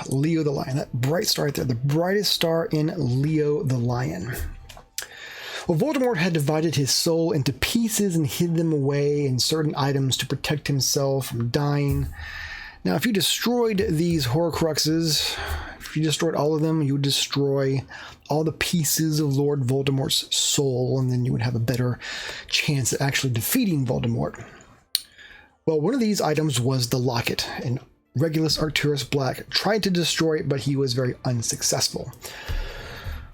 Leo the Lion. That bright star right there, the brightest star in Leo the Lion. Well, Voldemort had divided his soul into pieces and hid them away in certain items to protect himself from dying. Now, if you destroyed these Horcruxes, if you destroyed all of them, you would destroy all the pieces of Lord Voldemort's soul, and then you would have a better chance at actually defeating Voldemort. Well, one of these items was the locket, and Regulus Arcturus Black tried to destroy it, but he was very unsuccessful.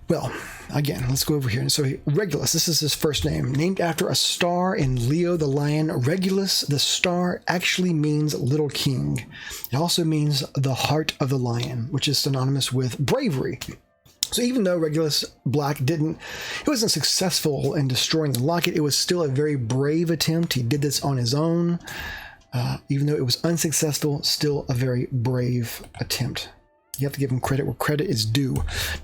Well, again, let's go over here. So Regulus, this is his first name, named after a star in Leo the Lion. Regulus, the star, actually means little king. It also means the heart of the lion, which is synonymous with bravery. So even though Regulus Black wasn't successful in destroying the locket, it was still a very brave attempt. He did this on his own. Even though it was unsuccessful, still a very brave attempt. You have to give him credit where credit is due.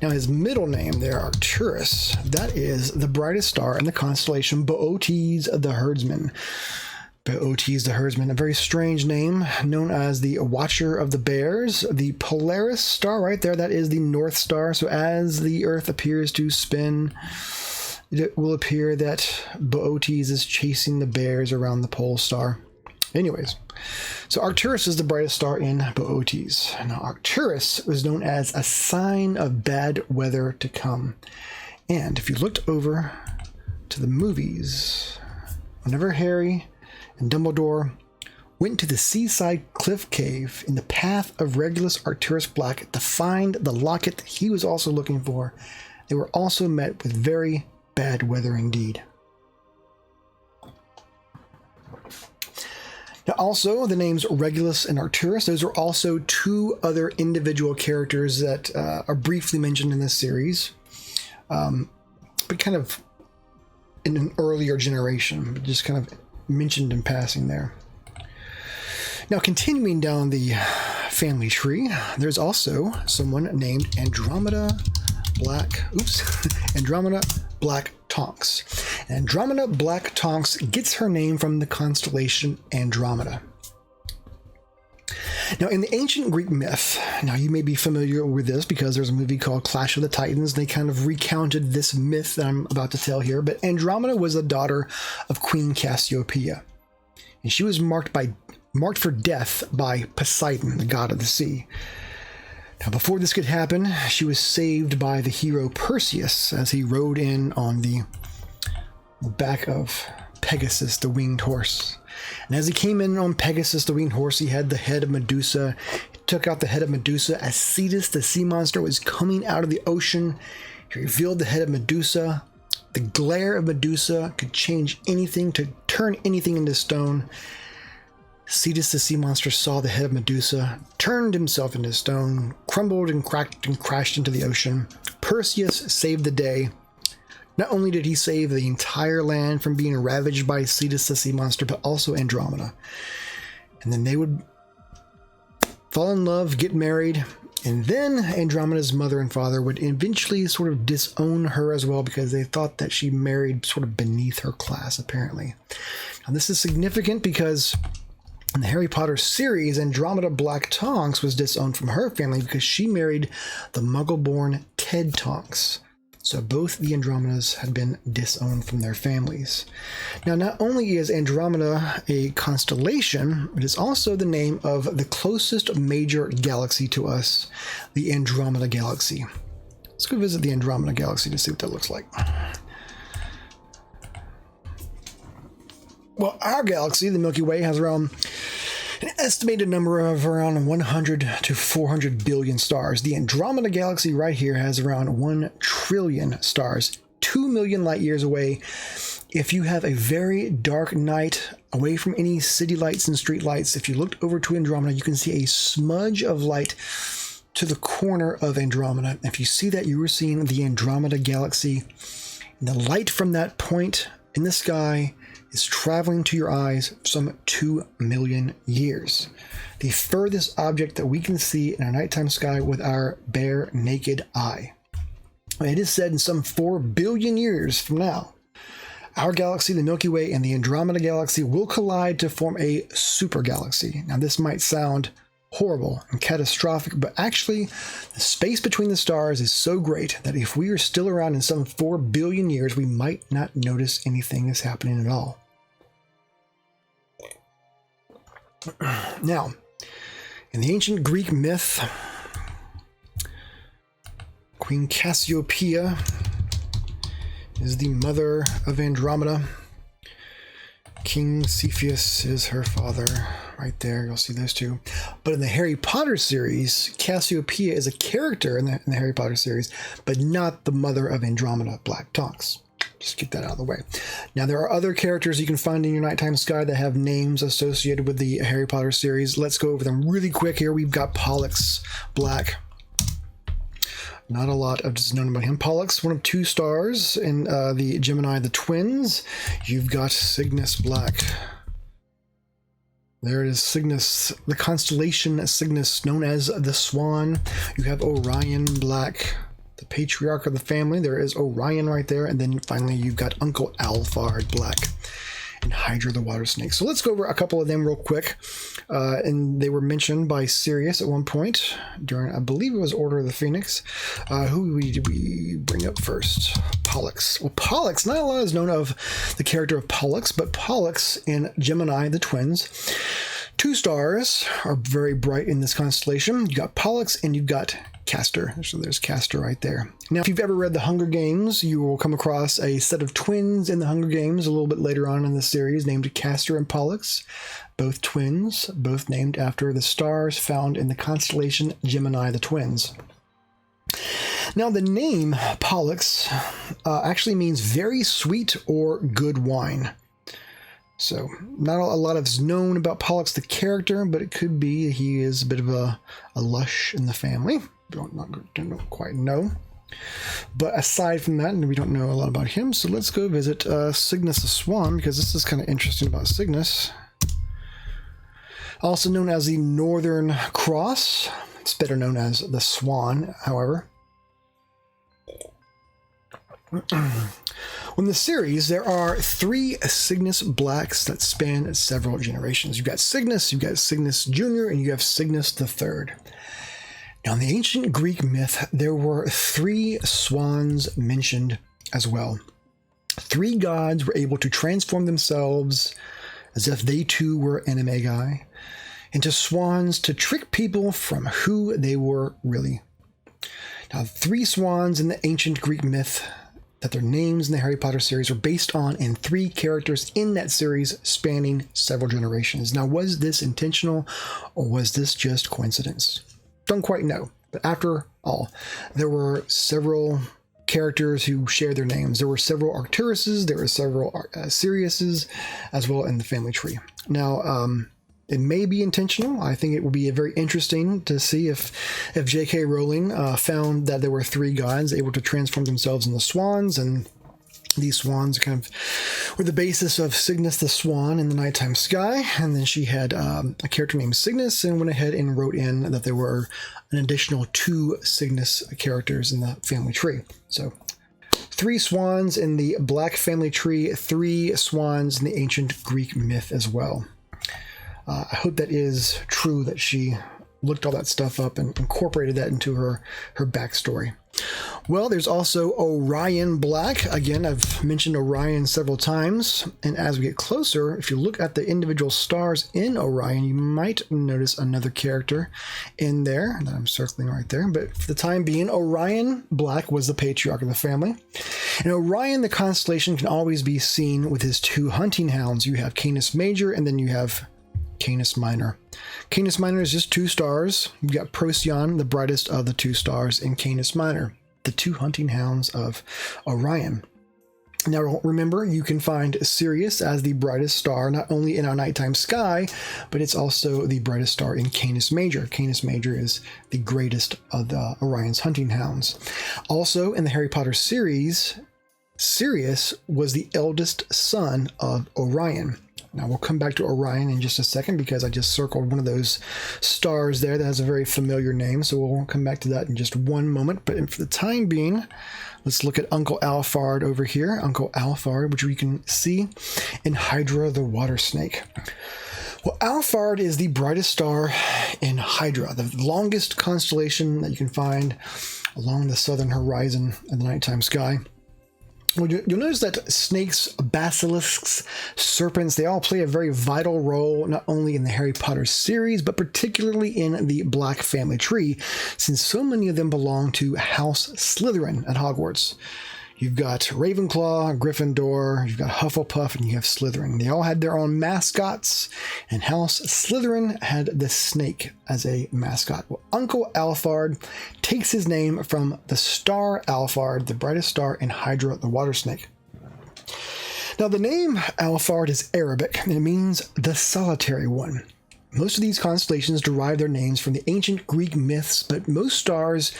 Now, his middle name there, Arcturus, that is the brightest star in the constellation Boötes the Herdsman. Boötes the Herdsman, a very strange name, known as the Watcher of the Bears. The Polaris star right there, that is the North Star. So as the Earth appears to spin, it will appear that Boötes is chasing the bears around the pole star. Anyways, so Arcturus is the brightest star in Boötes. Now, Arcturus was known as a sign of bad weather to come. And if you looked over to the movies, whenever Harry and Dumbledore went to the seaside cliff cave in the path of Regulus Arcturus Black to find the locket that he was also looking for, they were also met with very bad weather indeed. Now, also, the names Regulus and Arcturus, those are also two other individual characters that are briefly mentioned in this series, but kind of in an earlier generation, but just kind of mentioned in passing there. Now, continuing down the family tree, there's also someone named Andromeda Black Tonks. Andromeda Black Tonks gets her name from the constellation Andromeda. Now, in the ancient Greek myth, now you may be familiar with this because there's a movie called Clash of the Titans. They kind of recounted this myth that I'm about to tell here, but Andromeda was the daughter of Queen Cassiopeia, and she was marked for death by Poseidon, the god of the sea. Now, before this could happen, she was saved by the hero Perseus as he rode in on the back of Pegasus, the winged horse. And as he came in on Pegasus, the winged horse, he had the head of Medusa. He took out the head of Medusa as Cetus, the sea monster, was coming out of the ocean. He revealed the head of Medusa. The glare of Medusa could change anything, to turn anything into stone. Cetus, the sea monster, saw the head of Medusa, turned himself into stone, crumbled and cracked and crashed into the ocean. Perseus saved the day. Not only did he save the entire land from being ravaged by Cetus, the sea monster, but also Andromeda. And then they would fall in love, get married, and then Andromeda's mother and father would eventually sort of disown her as well because they thought that she married sort of beneath her class, apparently. Now, this is significant because in the Harry Potter series, Andromeda Black Tonks was disowned from her family because she married the Muggle-born Ted Tonks. So both the Andromedas had been disowned from their families. Now, not only is Andromeda a constellation, it is also the name of the closest major galaxy to us, the Andromeda Galaxy. Let's go visit the Andromeda Galaxy to see what that looks like. Well, our galaxy, the Milky Way, has around an estimated number of around 100 to 400 billion stars. The Andromeda Galaxy right here has around 1 trillion stars, 2 million light years away. If you have a very dark night away from any city lights and street lights, if you looked over to Andromeda, you can see a smudge of light to the corner of Andromeda. If you see that, you are seeing the Andromeda Galaxy. And the light from that point in the sky is traveling to your eyes some 2 million years. The furthest object that we can see in our nighttime sky with our bare naked eye. It is said in some 4 billion years from now, our galaxy, the Milky Way, and the Andromeda Galaxy will collide to form a super galaxy. Now, this might sound horrible and catastrophic, but actually, the space between the stars is so great that if we are still around in some 4 billion years, we might not notice anything is happening at all. Now, in the ancient Greek myth, Queen Cassiopeia is the mother of Andromeda. King Cepheus is her father. Right there, you'll see those two. But in the Harry Potter series, Cassiopeia is a character in the Harry Potter series, but not the mother of Andromeda, Black Tonks. Just get that out of the way. Now, there are other characters you can find in your nighttime sky that have names associated with the Harry Potter series. Let's go over them really quick here. We've got Pollux Black. Not a lot of just known about him. Pollux, one of 2 stars in the Gemini, the twins. You've got Cygnus Black. There it is, Cygnus, the constellation Cygnus, known as the Swan. You have Orion Black, the patriarch of the family. There is Orion right there. And then finally, you've got Uncle Alphard Black and Hydra the water snake. So let's go over a couple of them real quick. And they were mentioned by Sirius at one point during, I believe it was Order of the Phoenix. Who did we bring up first? Pollux. Well, Pollux, not a lot is known of the character of Pollux, but Pollux in Gemini, the twins. 2 stars are very bright in this constellation. You've got Pollux and you've got Castor. So there's Castor right there. Now, if you've ever read The Hunger Games, you will come across a set of twins in The Hunger Games a little bit later on in the series named Castor and Pollux. Both twins, both named after the stars found in the constellation Gemini, the twins. Now, the name Pollux actually means very sweet or good wine. So, not a lot is known about Pollux the character, but it could be he is a bit of a lush in the family. Don't quite know. But aside from that, we don't know a lot about him, so let's go visit Cygnus the Swan, because this is kind of interesting about Cygnus. Also known as the Northern Cross. It's better known as the Swan, however. In the series, there are 3 Cygnus Blacks that span several generations. You've got Cygnus Jr., and you have Cygnus III. Now, in the ancient Greek myth, there were 3 swans mentioned as well. 3 gods were able to transform themselves as if they too were animagi into swans to trick people from who they were really. Now, 3 swans in the ancient Greek myth that their names in the Harry Potter series were based on, and 3 characters in that series spanning several generations. Now, was this intentional or was this just coincidence? Don't quite know. But after all, there were several characters who share their names. There were several Arcturuses, there were several Siriuses, as well in the family tree. Now, it may be intentional. I think it will be very interesting to see if J.K. Rowling found that there were 3 gods able to transform themselves into swans, and these swans kind of were the basis of Cygnus the Swan in the nighttime sky. And then she had a character named Cygnus and went ahead and wrote in that there were an additional 2 Cygnus characters in the family tree. So 3 swans in the Black family tree, 3 swans in the ancient Greek myth as well. I hope that is true, that she looked all that stuff up and incorporated that into her backstory. Well, there's also Orion Black. Again, I've mentioned Orion several times, and as we get closer, if you look at the individual stars in Orion, you might notice another character in there that I'm circling right there. But for the time being, Orion Black was the patriarch of the family. And Orion, the constellation, can always be seen with his 2 hunting hounds. You have Canis Major, and then you have Canis Minor. Canis Minor is just 2 stars. You've got Procyon, the brightest of the 2 stars, in Canis Minor, the 2 hunting hounds of Orion. Now, remember, you can find Sirius as the brightest star, not only in our nighttime sky, but it's also the brightest star in Canis Major. Canis Major is the greatest of the Orion's hunting hounds. Also, in the Harry Potter series, Sirius was the eldest son of Orion. Now we'll come back to Orion in just a second because I just circled one of those stars there that has a very familiar name. So we'll come back to that in just one moment. But for the time being, let's look at Uncle Alphard over here. Uncle Alphard, which we can see in Hydra the water snake. Well, Alphard is the brightest star in Hydra, the longest constellation that you can find along the southern horizon of the nighttime sky. Well, you'll notice that snakes, basilisks, serpents, they all play a very vital role, not only in the Harry Potter series, but particularly in the Black family tree, since so many of them belong to House Slytherin at Hogwarts. You've got Ravenclaw, Gryffindor, you've got Hufflepuff, and you have Slytherin. They all had their own mascots, and House Slytherin had the snake as a mascot. Well, Uncle Alphard takes his name from the star Alphard, the brightest star in Hydra, the water snake. Now, the name Alphard is Arabic, and it means the solitary one. Most of these constellations derive their names from the ancient Greek myths, but most stars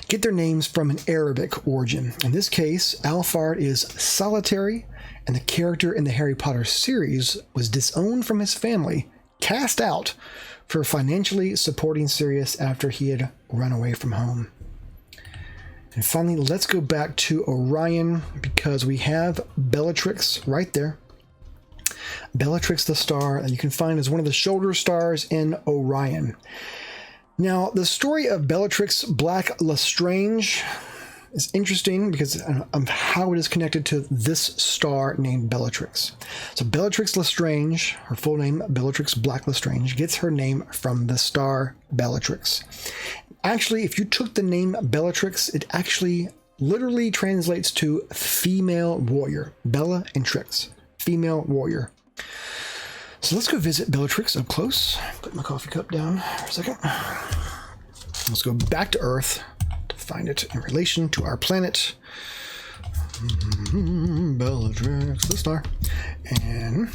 get their names from an Arabic origin. In this case, Alphard is solitary, and the character in the Harry Potter series was disowned from his family, cast out for financially supporting Sirius after he had run away from home. And finally, let's go back to Orion because we have Bellatrix right there. Bellatrix the star that you can find as one of the shoulder stars in Orion. Now, the story of Bellatrix Black Lestrange is interesting because of how it is connected to this star named Bellatrix. So Bellatrix Lestrange, her full name Bellatrix Black Lestrange, gets her name from the star Bellatrix. Actually, if you took the name Bellatrix, it actually literally translates to female warrior. Bella and Trix, female warrior. So let's go visit Bellatrix up close. Put my coffee cup down for a second. Let's go back to Earth to find it in relation to our planet. Bellatrix, the star. And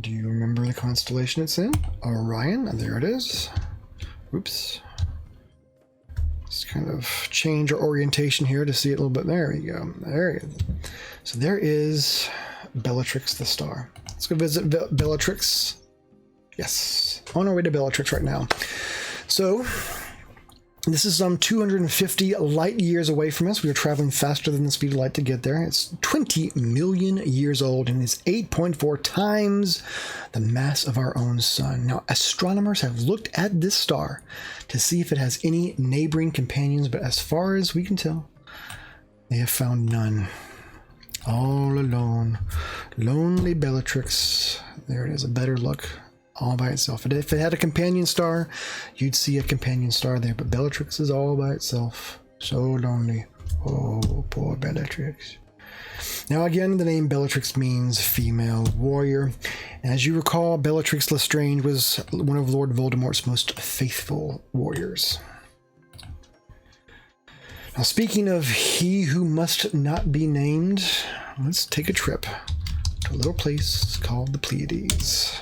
do you remember the constellation it's in? Orion. And there it is. Oops. Let's kind of change our orientation here to see it a little bit. There we go. There it is. So there is Bellatrix the star. Let's go visit Bellatrix. Yes, on our way to Bellatrix right now. So this is 250 light years away from us. We are traveling faster than the speed of light to get there. It's 20 million years old and is 8.4 times the mass of our own sun. Now, astronomers have looked at this star to see if it has any neighboring companions, but as far as we can tell, they have found none. All alone. Lonely Bellatrix. There it is, a better look. All by itself. If it had a companion star, you'd see a companion star there, but Bellatrix is all by itself. So lonely. Oh, poor Bellatrix. Now again, the name Bellatrix means female warrior. As you recall, Bellatrix Lestrange was one of Lord Voldemort's most faithful warriors. Now, speaking of he who must not be named, let's take a trip to a little place called the Pleiades.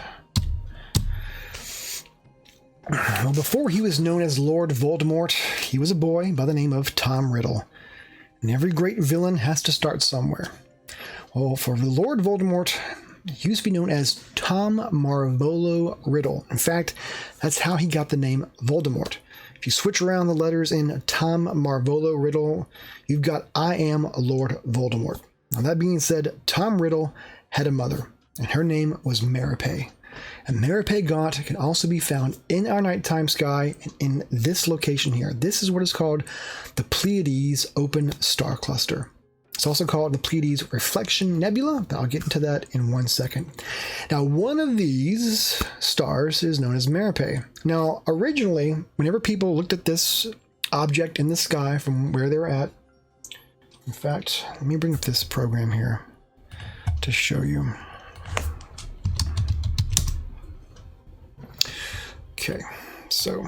Well, before he was known as Lord Voldemort, he was a boy by the name of Tom Riddle. And every great villain has to start somewhere. Well, for Lord Voldemort, he used to be known as Tom Marvolo Riddle. In fact, that's how he got the name Voldemort. If you switch around the letters in Tom Marvolo Riddle, you've got I am Lord Voldemort. Now, that being said, Tom Riddle had a mother, and her name was Maripe. And Maripe Gaunt can also be found in our nighttime sky and in this location here. This is what is called the Pleiades Open Star Cluster. It's also called the Pleiades Reflection Nebula, but I'll get into that in 1 second. Now, one of these stars is known as Maripe. Now, originally, whenever people looked at this object in the sky from where they were at, in fact, let me bring up this program here to show you. Okay, so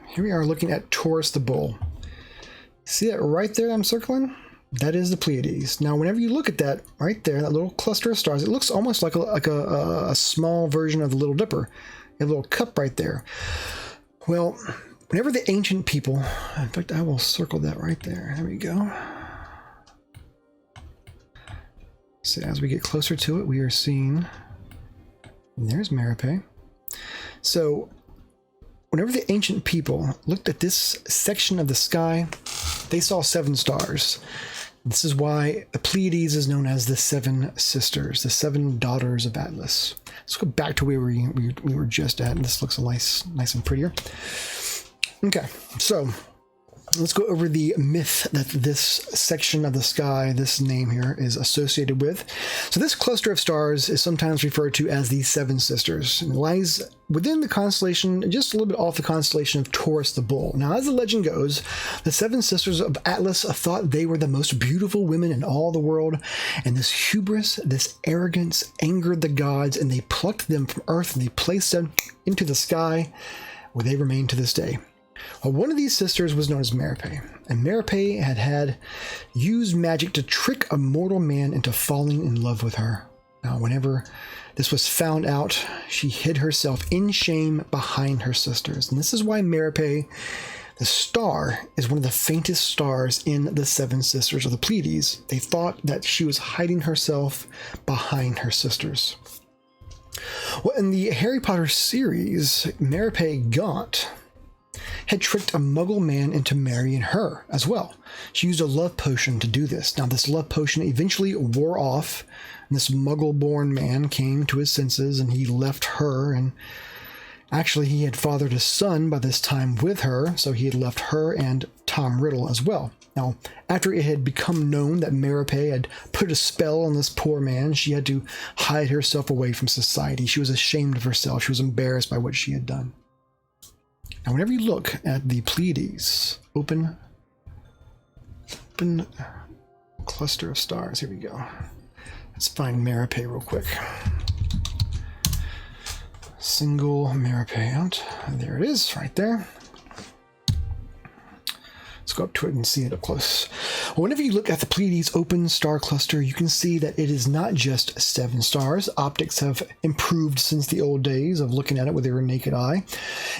here we are looking at Taurus the Bull. See that right there I'm circling? That is the Pleiades. Now, whenever you look at that right there, that little cluster of stars, it looks almost like a small version of the Little Dipper. You have a little cup right there. Well, whenever the ancient people, in fact, I will circle that right there. There we go. So as we get closer to it, we are seeing, and there's Merope. So whenever the ancient people looked at this section of the sky, they saw 7 stars. This is why the Pleiades is known as the 7 sisters, the 7 daughters of Atlas. Let's go back to where we were just at, and this looks nice and prettier. Okay, so let's go over the myth that this section of the sky, this name here, is associated with. So this cluster of stars is sometimes referred to as the 7 sisters, and it lies within the constellation, just a little bit off the constellation of Taurus the Bull. Now, as the legend goes, the 7 sisters of Atlas thought they were the most beautiful women in all the world, and this hubris, this arrogance, angered the gods, and they plucked them from Earth and they placed them into the sky, where they remain to this day. Well, one of these sisters was known as Merope, and Merope had used magic to trick a mortal man into falling in love with her. Now, whenever this was found out, she hid herself in shame behind her sisters. And this is why Merope, the star, is one of the faintest stars in the 7 sisters of the Pleiades. They thought that she was hiding herself behind her sisters. Well, in the Harry Potter series, Merope Gaunt had tricked a muggle man into marrying her as well. She used a love potion to do this. Now, this love potion eventually wore off, and this muggle-born man came to his senses, and he left her, and actually he had fathered a son by this time with her, so he had left her and Tom Riddle as well. Now, after it had become known that Merope had put a spell on this poor man, she had to hide herself away from society. She was ashamed of herself. She was embarrassed by what she had done. Now, whenever you look at the Pleiades, open cluster of stars. Here we go. Let's find Merope real quick. Single Merope out. There it is, right there. Let's go up to it and see it up close. Whenever you look at the Pleiades open star cluster, you can see that it is not just 7 stars. Optics have improved since the old days of looking at it with your naked eye.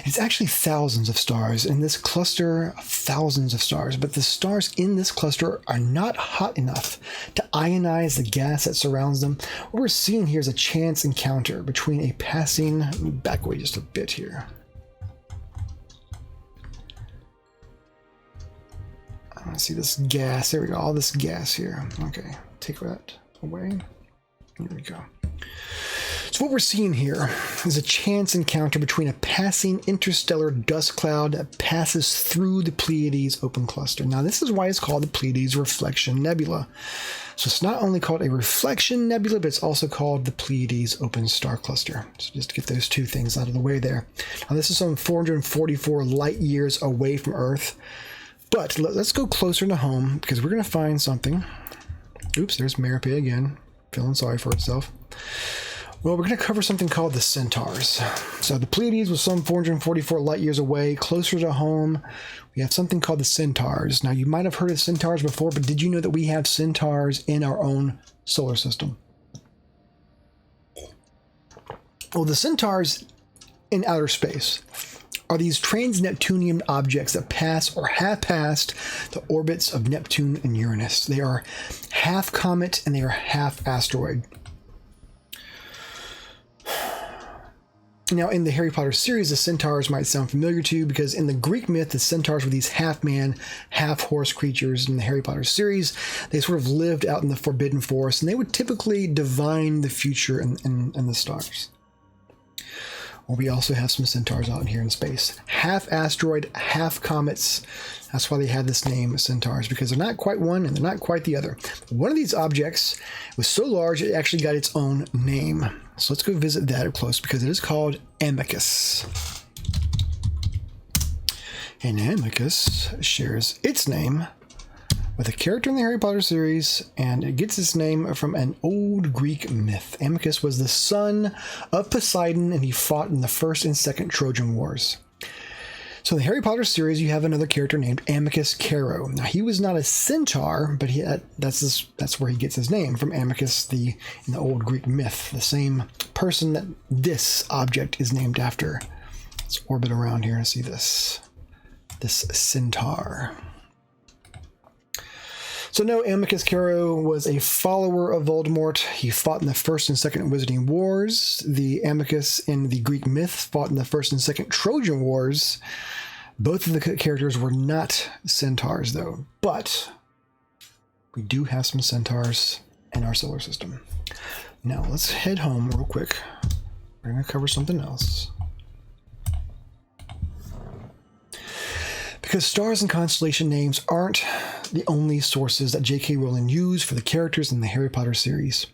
It's actually thousands of stars. In this cluster, thousands of stars. But the stars in this cluster are not hot enough to ionize the gas that surrounds them. What we're seeing here is a chance encounter between a passing... Back away just a bit here. I see this gas. There we go. All this gas here. Okay. Take that away. Here we go. So what we're seeing here is a chance encounter between a passing interstellar dust cloud that passes through the Pleiades open cluster. Now, this is why it's called the Pleiades Reflection Nebula. So it's not only called a reflection nebula, but it's also called the Pleiades open star cluster. So just to get those 2 things out of the way there. Now, this is some 444 light years away from Earth. But let's go closer to home, because we're going to find something. Oops, there's Merope again, feeling sorry for itself. Well, we're going to cover something called the Centaurs. So the Pleiades was some 444 light years away. Closer to home, we have something called the Centaurs. Now, you might have heard of Centaurs before, but did you know that we have Centaurs in our own solar system? Well, the Centaurs in outer space are these trans-Neptunian objects that pass or have passed the orbits of Neptune and Uranus. They are half comet and they are half asteroid. Now, in the Harry Potter series, the Centaurs might sound familiar to you, because in the Greek myth, the Centaurs were these half-man, half-horse creatures. In the Harry Potter series, they sort of lived out in the Forbidden Forest, and they would typically divine the future and the stars. Well, we also have some Centaurs out here in space. Half asteroid, half comets. That's why they have this name, Centaurs, because they're not quite one and they're not quite the other. One of these objects was so large it actually got its own name. So let's go visit that up close, because it is called Amicus. And Amicus shares its name with a character in the Harry Potter series, and it gets its name from an old Greek myth. Amicus was the son of Poseidon, and he fought in the First and Second Trojan Wars. So in the Harry Potter series, you have another character named Amicus Caro. Now, he was not a centaur, but that's where he gets his name, from Amicus, in the old Greek myth, the same person that this object is named after. Let's orbit around here and see this centaur. So no, Amicus Caro was a follower of Voldemort. He fought in the First and Second Wizarding Wars. The Amicus in the Greek myth fought in the First and Second Trojan Wars. Both of the characters were not centaurs, though. But we do have some centaurs in our solar system. Now, let's head home real quick. We're going to cover something else. Because stars and constellation names aren't the only sources that J.K. Rowling used for the characters in the Harry Potter series.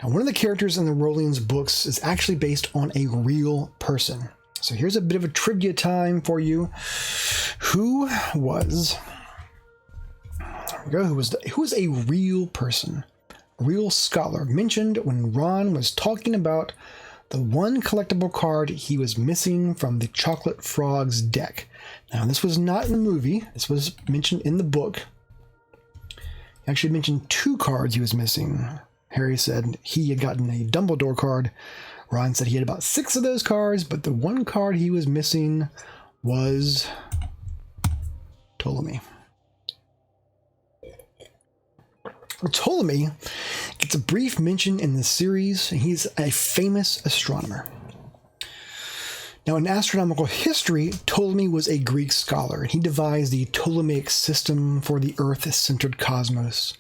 Now, one of the characters in the Rowling's books is actually based on a real person. So here's a bit of a trivia time for you. Who was a real person, a real scholar mentioned when Ron was talking about the one collectible card he was missing from the Chocolate Frog's deck? Now, this was not in the movie. This was mentioned in the book. He actually mentioned 2 cards he was missing. Harry said he had gotten a Dumbledore card. Ron said he had about 6 of those cards, but the one card he was missing was Ptolemy. Ptolemy gets a brief mention in the series, and he's a famous astronomer. Now, in astronomical history, Ptolemy was a Greek scholar, and he devised the Ptolemaic system for the Earth-centered cosmos.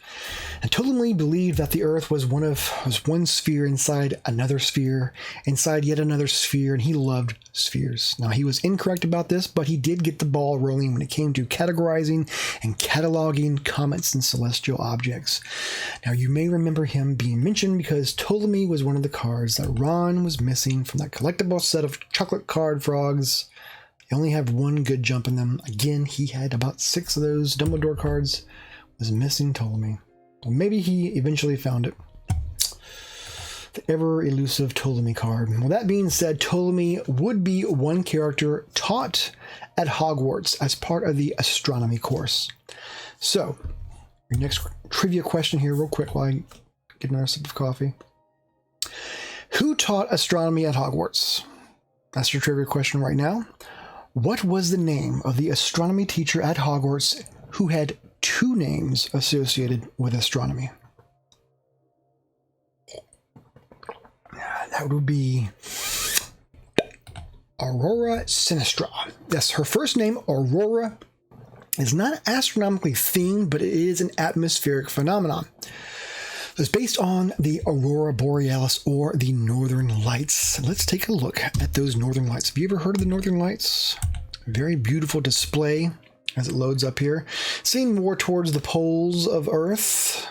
And Ptolemy believed that the Earth was one sphere inside another sphere, inside yet another sphere, and he loved spheres. Now, he was incorrect about this, but he did get the ball rolling when it came to categorizing and cataloging comets and celestial objects. Now, you may remember him being mentioned because Ptolemy was one of the cards that Ron was missing from that collectible set of chocolate card frogs. They only have one good jump in them. Again, he had about 6 of those Dumbledore cards. Was missing Ptolemy. Well, maybe he eventually found it. The ever elusive Ptolemy card. Well, that being said, Ptolemy would be one character taught at Hogwarts as part of the astronomy course. So, your next trivia question here real quick while I get another sip of coffee. Who taught astronomy at Hogwarts? That's your trivia question right now. What was the name of the astronomy teacher at Hogwarts who had 2 names associated with astronomy? That would be Aurora Sinistra. Yes, her first name, Aurora, is not astronomically themed, but it is an atmospheric phenomenon. It's based on the Aurora Borealis, or the Northern Lights. Let's take a look at those Northern Lights. Have you ever heard of the Northern Lights? Very beautiful display as it loads up here. Seen more towards the poles of Earth.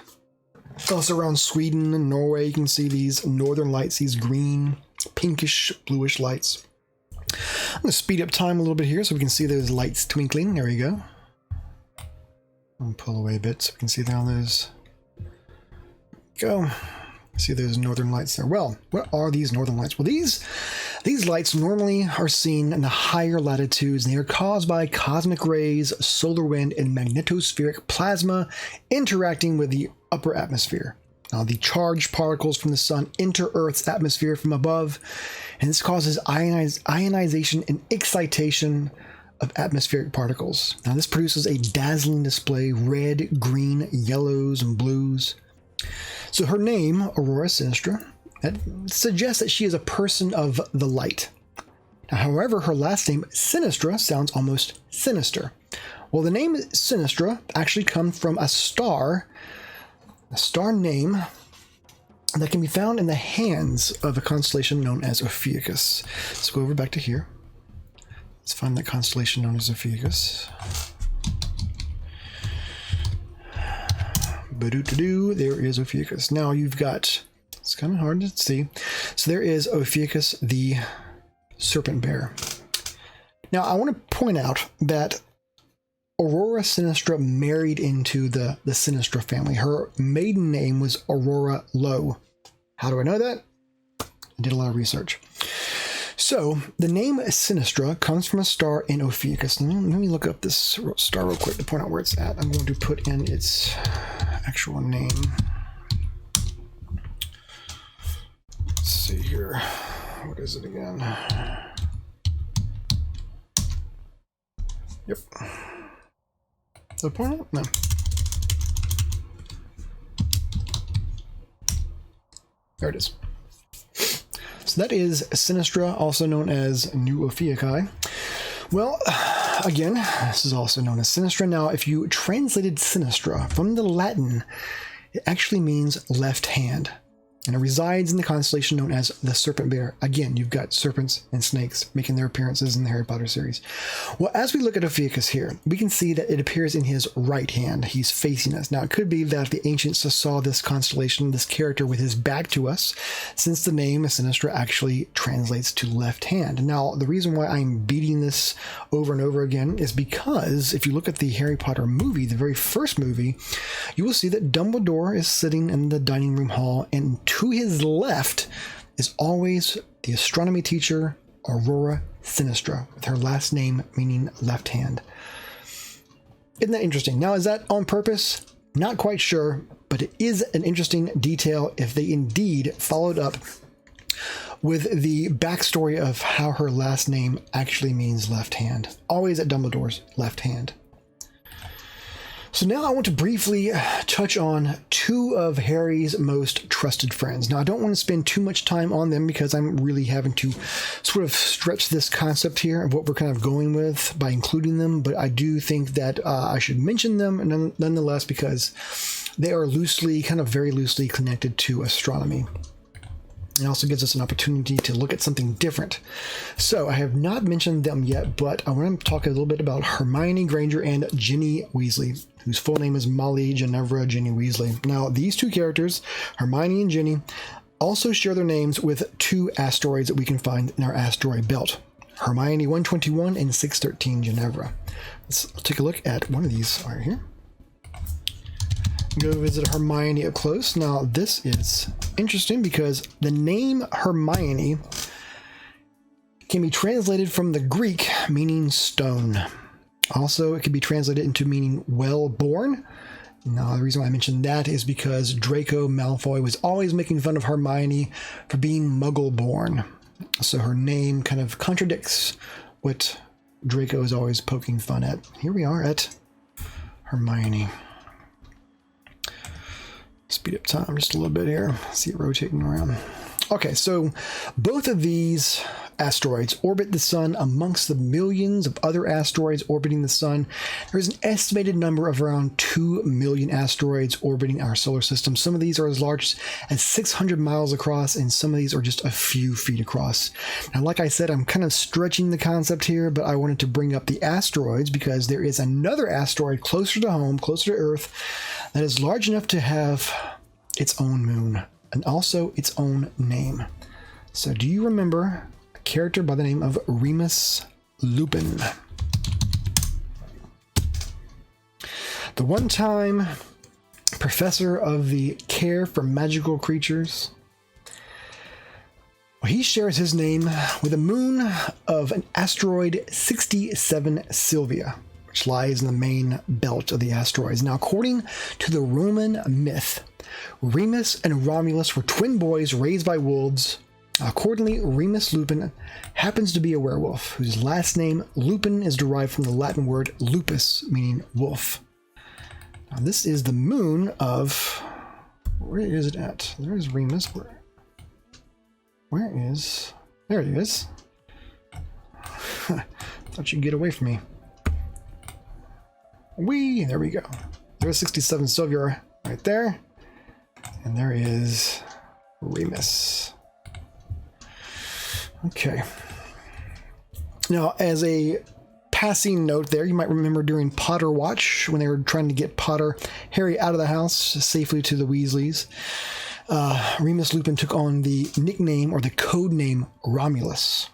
Also around Sweden and Norway, you can see these Northern Lights, these green, pinkish, bluish lights. I'm going to speed up time a little bit here so we can see those lights twinkling. There we go. I'm going to pull away a bit so we can see all those. Go. See those Northern Lights there. Well, what are these Northern Lights? Well, these lights normally are seen in the higher latitudes, and they are caused by cosmic rays, solar wind, and magnetospheric plasma interacting with the upper atmosphere. Now, the charged particles from the sun enter Earth's atmosphere from above, and this causes ionization and excitation of atmospheric particles. Now, this produces a dazzling display, red, green, yellows, and blues. So her name, Aurora Sinistra, that suggests that she is a person of the light. Now, however, her last name, Sinistra, sounds almost sinister. Well, the name Sinistra actually comes from a star name that can be found in the hands of a constellation known as Ophiuchus. Let's go over back to here. Let's find that constellation known as Ophiuchus. There is Ophiuchus. Now you've got, it's kind of hard to see. So there is Ophiuchus, the serpent bear. Now I want to point out that Aurora Sinistra married into the Sinistra family. Her maiden name was Aurora Lowe. How do I know that? I did a lot of research. So the name Sinistra comes from a star in Ophiuchus. Let me look up this star real quick to point out where it's at. I'm going to put in its actual name. Let's see here. What is it again? Yep. Did I point out? No. There it is. So that is Sinistra, also known as New Ophiuchi. Well, again, this is also known as Sinistra. Now, if you translated Sinistra from the Latin, it actually means left hand. And it resides in the constellation known as the Serpent Bear. Again, you've got serpents and snakes making their appearances in the Harry Potter series. Well, as we look at Ophiuchus here, we can see that it appears in his right hand. He's facing us. Now, it could be that the ancients saw this constellation, this character with his back to us, since the name Sinistra actually translates to left hand. Now, the reason why I'm beating this over and over again is because if you look at the Harry Potter movie, the very first movie, you will see that Dumbledore is sitting in the dining room hall, and to his left is always the astronomy teacher, Aurora Sinistra, with her last name meaning left hand. Isn't that interesting? Now, is that on purpose? Not quite sure, but it is an interesting detail if they indeed followed up with the backstory of how her last name actually means left hand. Always at Dumbledore's left hand. So now I want to briefly touch on two of Harry's most trusted friends. Now, I don't want to spend too much time on them because I'm really having to sort of stretch this concept here of what we're kind of going with by including them, but I do think that I should mention them nonetheless because they are very loosely connected to astronomy. It also gives us an opportunity to look at something different. So I have not mentioned them yet, but I want to talk a little bit about Hermione Granger and Ginny Weasley, whose full name is Molly Ginevra Ginny Weasley. Now, these two characters, Hermione and Ginny, also share their names with two asteroids that we can find in our asteroid belt. Hermione 121 and 613 Ginevra. Let's take a look at one of these right here. Go visit Hermione up close. Now, this is interesting because the name Hermione can be translated from the Greek meaning stone. Also, it can be translated into meaning well-born. Now, the reason why I mentioned that is because Draco Malfoy was always making fun of Hermione for being muggle-born. So her name kind of contradicts what Draco is always poking fun at. Here we are at Hermione. Speed up time just a little bit here. See it rotating around. Okay, so both of these asteroids orbit the sun amongst the millions of other asteroids orbiting the sun. There's an estimated number of around 2 million asteroids orbiting our solar system. Some of these are as large as 600 miles across, and some of these are just a few feet across. Now, like I said, I'm kind of stretching the concept here, but I wanted to bring up the asteroids because there is another asteroid closer to home, closer to Earth, that is large enough to have its own moon and also its own name. So do you remember a character by the name of Remus Lupin? The one-time professor of the care for magical creatures. Well, he shares his name with a moon of an asteroid 67 Sylvia, which lies in the main belt of the asteroids. Now, according to the Roman myth, Remus and Romulus were twin boys raised by wolves. Accordingly, Remus Lupin happens to be a werewolf, whose last name, Lupin, is derived from the Latin word lupus, meaning wolf. Now, this is the moon of... Where is it at? There is Remus. Where is... There he is. Thought you'd get away from me. There we go. There's 67 Sylvia right there. And there is Remus. Okay. Now, as a passing note there, you might remember during Potter Watch, when they were trying to get Harry out of the house safely to the Weasleys, Remus Lupin took on the nickname or the code name Romulus.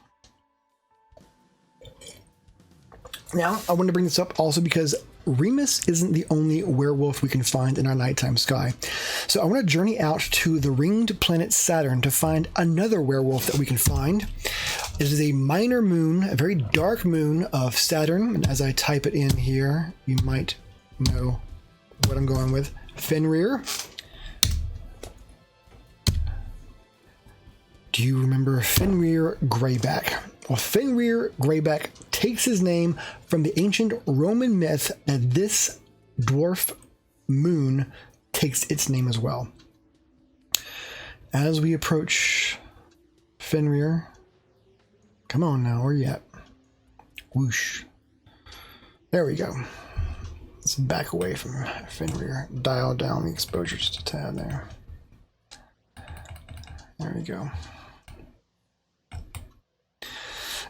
Now, I want to bring this up also because Remus isn't the only werewolf we can find in our nighttime sky. So I want to journey out to the ringed planet Saturn to find another werewolf that we can find. It is a minor moon, a very dark moon of Saturn. And as I type it in here, you might know what I'm going with. Fenrir. Do you remember Fenrir Greyback? Well, Fenrir Greyback takes his name from the ancient Roman myth that this dwarf moon takes its name as well. As we approach Fenrir, come on now, where you at? Whoosh. There we go. Let's back away from Fenrir. Dial down the exposure just a tad there. There we go.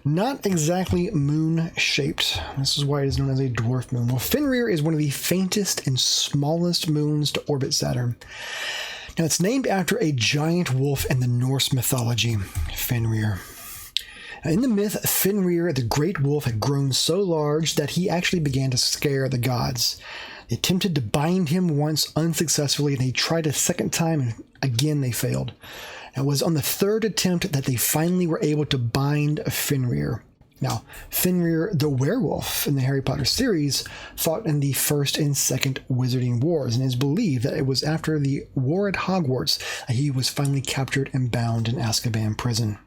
Not exactly moon-shaped. This is why it is known as a dwarf moon. Well, Fenrir is one of the faintest and smallest moons to orbit Saturn. Now, it's named after a giant wolf in the Norse mythology, Fenrir. Now, in the myth, Fenrir, the great wolf, had grown so large that he actually began to scare the gods. They attempted to bind him once unsuccessfully, and they tried a second time, and again they failed. It was on the third attempt that they finally were able to bind Fenrir. Now, Fenrir the werewolf in the Harry Potter series fought in the First and Second Wizarding Wars, and it is believed that it was after the war at Hogwarts that he was finally captured and bound in Azkaban prison.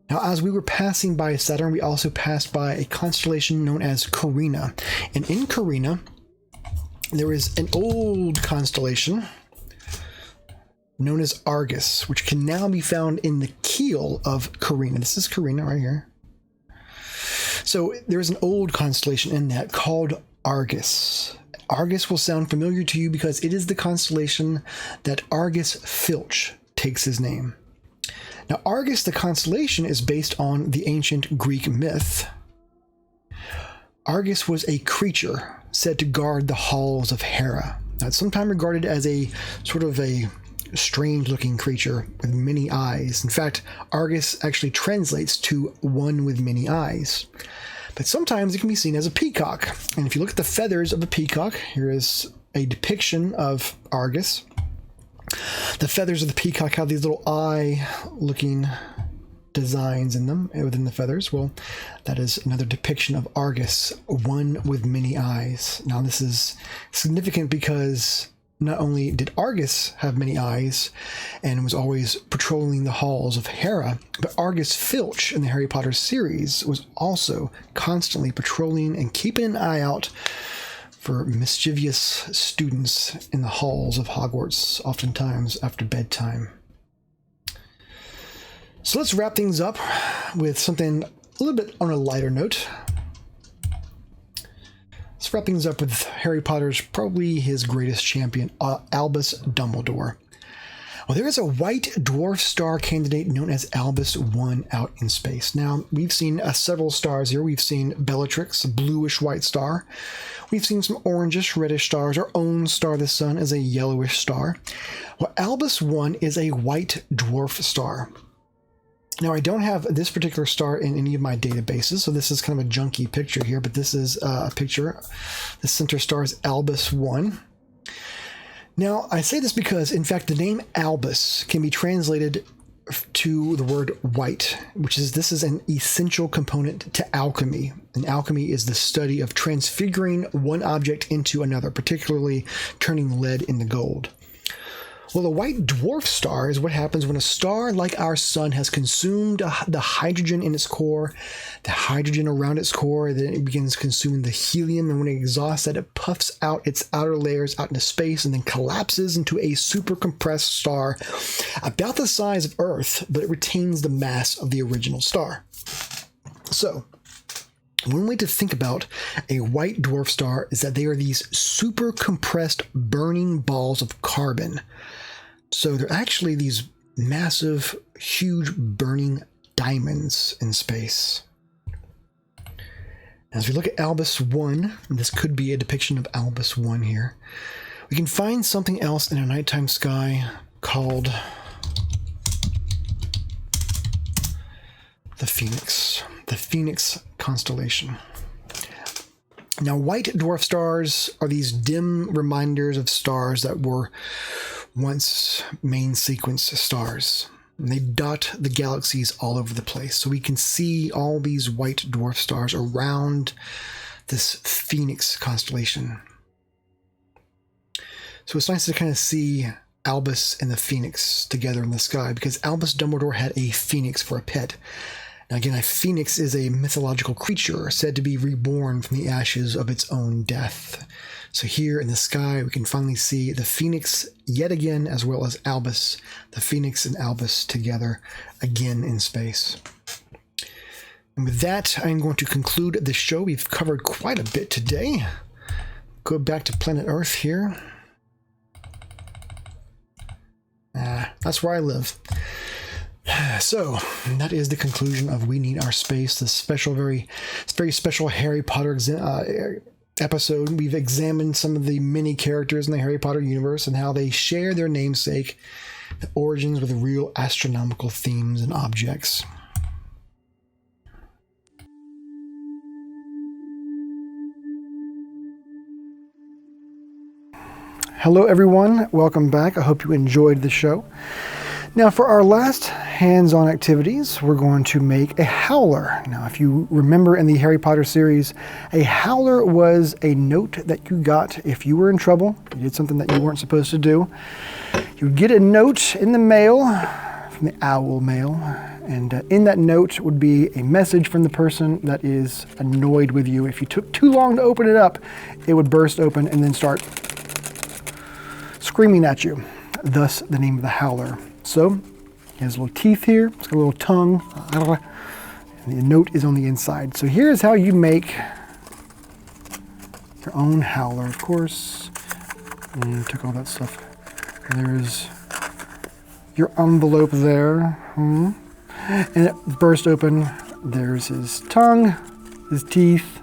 Now, as we were passing by Saturn, we also passed by a constellation known as Carina. And in Carina, there is an old constellation known as Argus, which can now be found in the keel of Carina. This is Carina right here. So there's an old constellation in that called Argus. Argus will sound familiar to you because it is the constellation that Argus Filch takes his name. Now, Argus, the constellation, is based on the ancient Greek myth. Argus was a creature said to guard the halls of Hera. Now, it's sometimes regarded as a sort of a strange-looking creature with many eyes. In fact, Argus actually translates to one with many eyes. But sometimes it can be seen as a peacock. And if you look at the feathers of a peacock, here is a depiction of Argus. The feathers of the peacock have these little eye-looking designs in them within the feathers. Well, that is another depiction of Argus, one with many eyes. Now, this is significant because not only did Argus have many eyes and was always patrolling the halls of Hera, but Argus Filch in the Harry Potter series was also constantly patrolling and keeping an eye out for mischievous students in the halls of Hogwarts, oftentimes after bedtime. So let's wrap things up with something a little bit on a lighter note. Let's wrap things up with Harry Potter's probably his greatest champion, Albus Dumbledore. Well, there is a white dwarf star candidate known as Albus 1 out in space. Now, we've seen several stars here. We've seen Bellatrix, a bluish white star. We've seen some orangish, reddish stars. Our own star, the sun, is a yellowish star. Well, Albus 1 is a white dwarf star. Now, I don't have this particular star in any of my databases, so this is kind of a junky picture here, but this is a picture. The center star is Albus 1. Now, I say this because, in fact, the name Albus can be translated to the word white, this is an essential component to alchemy. And alchemy is the study of transfiguring one object into another, particularly turning lead into gold. Well, a white dwarf star is what happens when a star like our sun has consumed the hydrogen in its core, the hydrogen around its core, then it begins consuming the helium, and when it exhausts that, it puffs out its outer layers out into space and then collapses into a super compressed star about the size of Earth, but it retains the mass of the original star. So, one way to think about a white dwarf star is that they are these super compressed burning balls of carbon. So they're actually these massive, huge burning diamonds in space. As we look at Albus 1, and this could be a depiction of Albus 1 here, we can find something else in a nighttime sky called the Phoenix constellation. Now, white dwarf stars are these dim reminders of stars that were once main sequence stars. And they dot the galaxies all over the place. So we can see all these white dwarf stars around this Phoenix constellation. So it's nice to kind of see Albus and the Phoenix together in the sky, because Albus Dumbledore had a phoenix for a pet. Now again, a phoenix is a mythological creature said to be reborn from the ashes of its own death. So here in the sky, we can finally see the phoenix yet again, as well as Albus, the phoenix and Albus together again in space. And with that, I'm going to conclude the show. We've covered quite a bit today. Go back to planet Earth here. That's where I live. So, that is the conclusion of We Need Our Space, this special, very special Harry Potter episode. We've examined some of the many characters in the Harry Potter universe and how they share their namesake, the origins with real astronomical themes and objects. Hello everyone, welcome back. I hope you enjoyed the show. Now for our last hands-on activities, we're going to make a howler. Now if you remember in the Harry Potter series, a howler was a note that you got if you were in trouble, you did something that you weren't supposed to do. You'd get a note in the mail, from the owl mail, and in that note would be a message from the person that is annoyed with you. If you took too long to open it up, it would burst open and then start screaming at you, thus the name of the howler. So, it has little teeth here, it's got a little tongue, and the note is on the inside. So here's how you make your own howler, of course. And took all that stuff. There's your envelope there. And it burst open. There's his tongue, his teeth,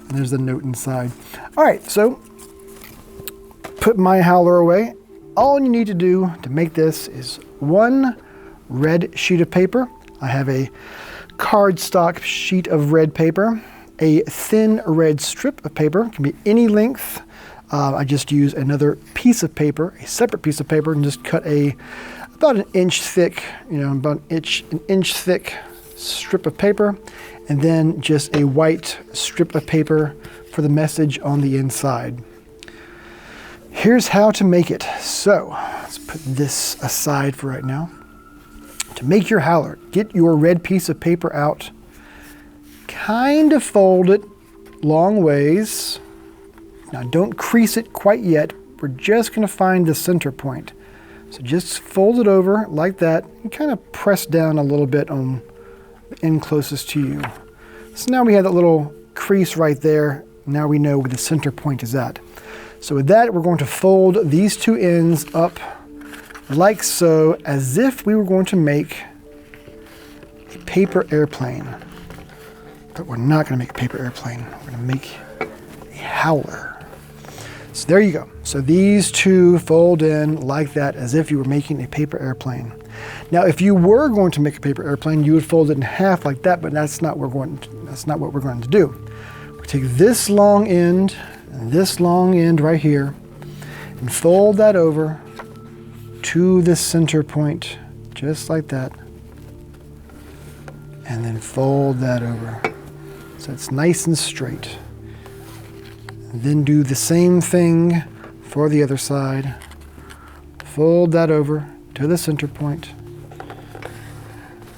and there's the note inside. All right, so put my howler away. All you need to do to make this is one red sheet of paper. I have a cardstock sheet of red paper, a thin red strip of paper, it can be any length. I just use another piece of paper, a separate piece of paper, and just cut about an inch thick, about an inch thick strip of paper, and then just a white strip of paper for the message on the inside. Here's how to make it. So let's put this aside for right now. To make your howler, get your red piece of paper out, kind of fold it long ways. Now don't crease it quite yet. We're just going to find the center point. So just fold it over like that and kind of press down a little bit on the end closest to you. So now we have that little crease right there. Now we know where the center point is at. So with that, we're going to fold these two ends up like so, as if we were going to make a paper airplane. But we're not going to make a paper airplane. We're going to make a howler. So there you go. So these two fold in like that, as if you were making a paper airplane. Now, if you were going to make a paper airplane, you would fold it in half like that, but that's not what we're going to do. We take this long end and this long end right here and fold that over to the center point, just like that. And then fold that over so it's nice and straight. And then do the same thing for the other side. Fold that over to the center point.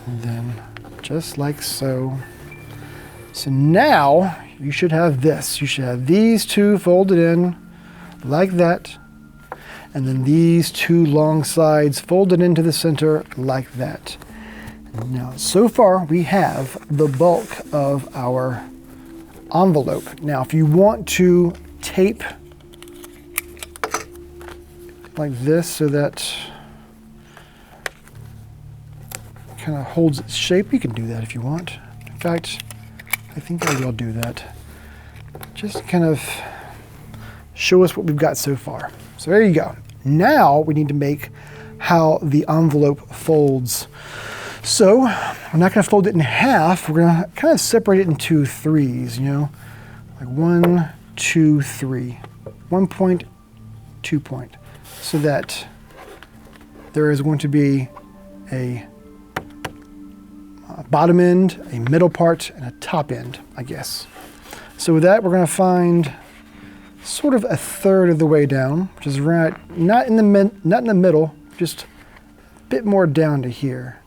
And then just like so. So now you should have this. You should have these two folded in like that. And then these two long sides folded into the center like that. Now, so far we have the bulk of our envelope. Now, if you want to tape like this so that it kind of holds its shape, you can do that if you want. In fact, I think I will do that. Just kind of show us what we've got so far. So there you go. Now we need to make how the envelope folds. So we're not going to fold it in half. We're going to kind of separate it into threes, like 1, 2, 3. 1 point, 2 point. So that there is going to be a bottom end, a middle part, and a top end, I guess. So with that, we're going to find sort of a third of the way down, which is right, not in the middle, just a bit more down to here.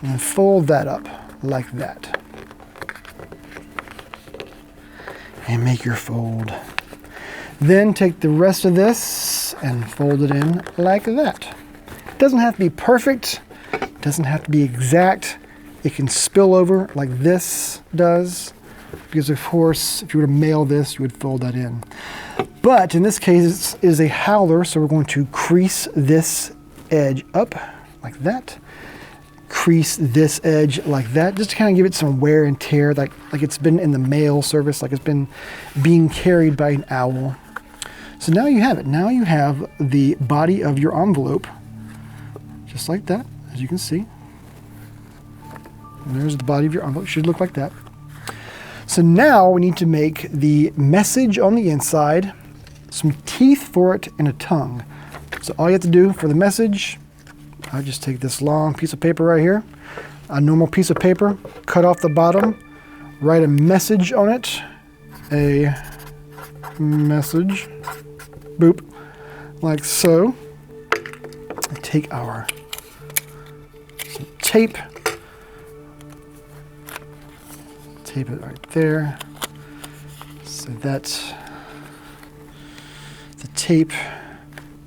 And then fold that up like that. And make your fold. Then take the rest of this and fold it in like that. It doesn't have to be perfect. It doesn't have to be exact. It can spill over like this does. Because of course, if you were to mail this, you would fold that in. But in this case, it is a howler, so we're going to crease this edge up like that. Crease this edge like that, just to kind of give it some wear and tear, like it's been in the mail service, like it's been being carried by an owl. So now you have it. Now you have the body of your envelope, just like that, as you can see. And there's the body of your envelope. It should look like that. So now we need to make the message on the inside, some teeth for it, and a tongue. So all you have to do for the message, I just take this long piece of paper right here, a normal piece of paper, cut off the bottom, write a message on it, a message, boop, like so. Take our tape, tape it right there, so that the tape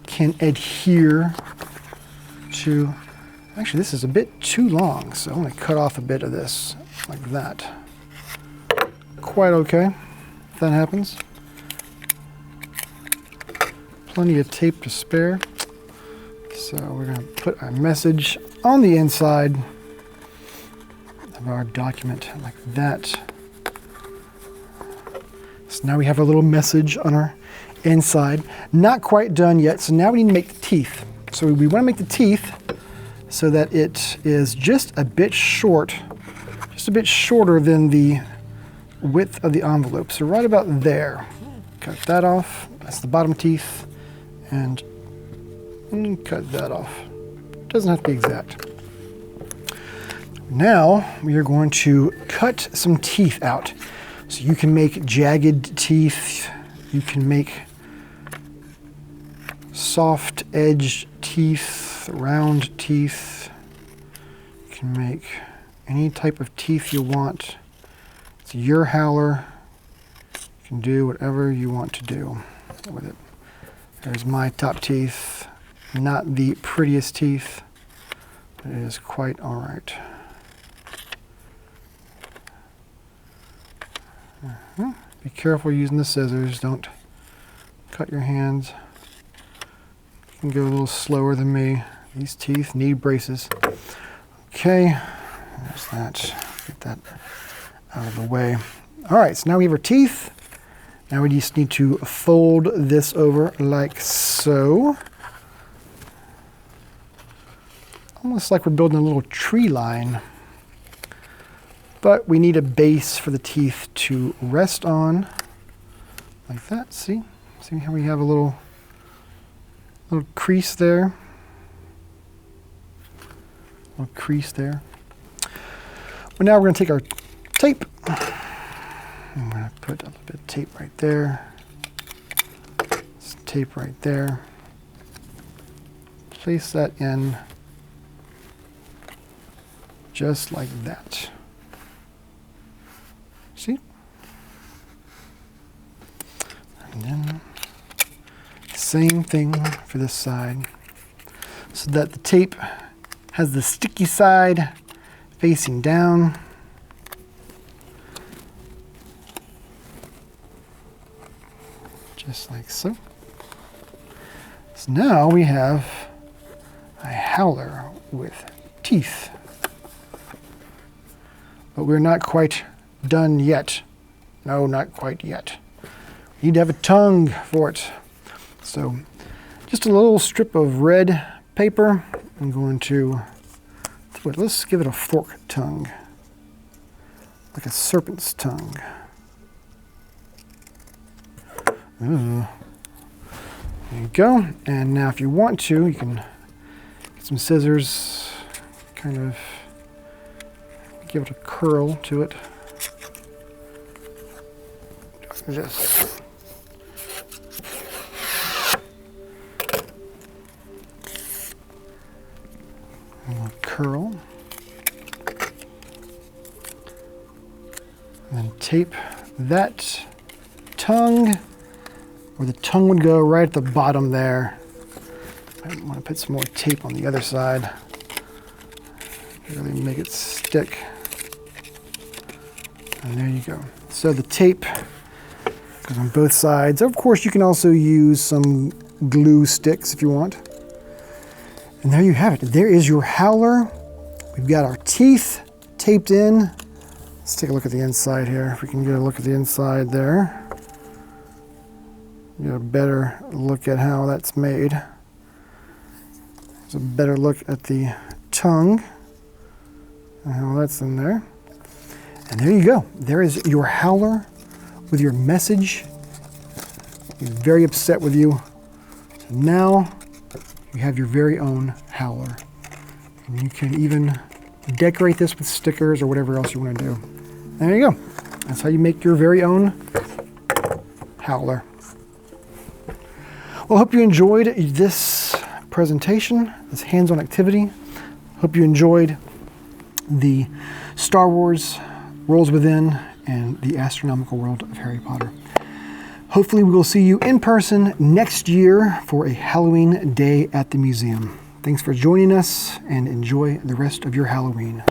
can adhere to, actually this is a bit too long, so I'm going to cut off a bit of this, like that. Quite okay, if that happens. Plenty of tape to spare. So we're going to put our message on the inside of our document like that. So now we have a little message on our inside. Not quite done yet, so now we need to make the teeth. So we want to make the teeth so that it is just a bit short, just a bit shorter than the width of the envelope. So right about there. Cut that off. That's the bottom teeth. And cut that off. Doesn't have to be exact. Now we are going to cut some teeth out. So you can make jagged teeth. You can make soft edged teeth, round teeth. You can make any type of teeth you want. It's your howler. You can do whatever you want to do with it. There's my top teeth. Not the prettiest teeth, but it is quite all right. Be careful using the scissors. Don't cut your hands. You can go a little slower than me. These teeth need braces. Okay, there's that. Get that out of the way. All right, so now we have our teeth. Now we just need to fold this over like so. Almost like we're building a little tree line. But we need a base for the teeth to rest on, like that. See how we have a little crease there? Little crease there. But now we're going to take our tape. I'm going to put a little bit of tape right there. Some tape right there. Place that in just like that. See? And then same thing for this side, so that the tape has the sticky side facing down. Just like so. So now we have a howler with teeth. But we're not quite done yet. No, not quite yet. We need to have a tongue for it. So just a little strip of red paper. I'm going to, let's give it a fork tongue, like a serpent's tongue. Ooh. There you go. And now if you want to, you can get some scissors, kind of give it a curl to it. Just like this. A little curl. tape that tongue, where the tongue would go, right at the bottom there. I want to put some more tape on the other side. Really make it stick. And there you go. So the tape goes on both sides. Of course, you can also use some glue sticks if you want. And there you have it. There is your Howler. We've got our teeth taped in. Let's take a look at the inside here. If we can get a look at the inside there. Get a better look at how that's made. There's a better look at the tongue and how that's in there. And there you go. There is your Howler with your message. He's very upset with you. So now you have your very own Howler. And you can even decorate this with stickers or whatever else you want to do. There you go. That's how you make your very own Howler. Well, I hope you enjoyed this presentation, this hands-on activity. Hope you enjoyed the Star Wars Worlds Within and the astronomical world of Harry Potter. Hopefully we will see you in person next year for a Halloween day at the museum. Thanks for joining us and enjoy the rest of your Halloween.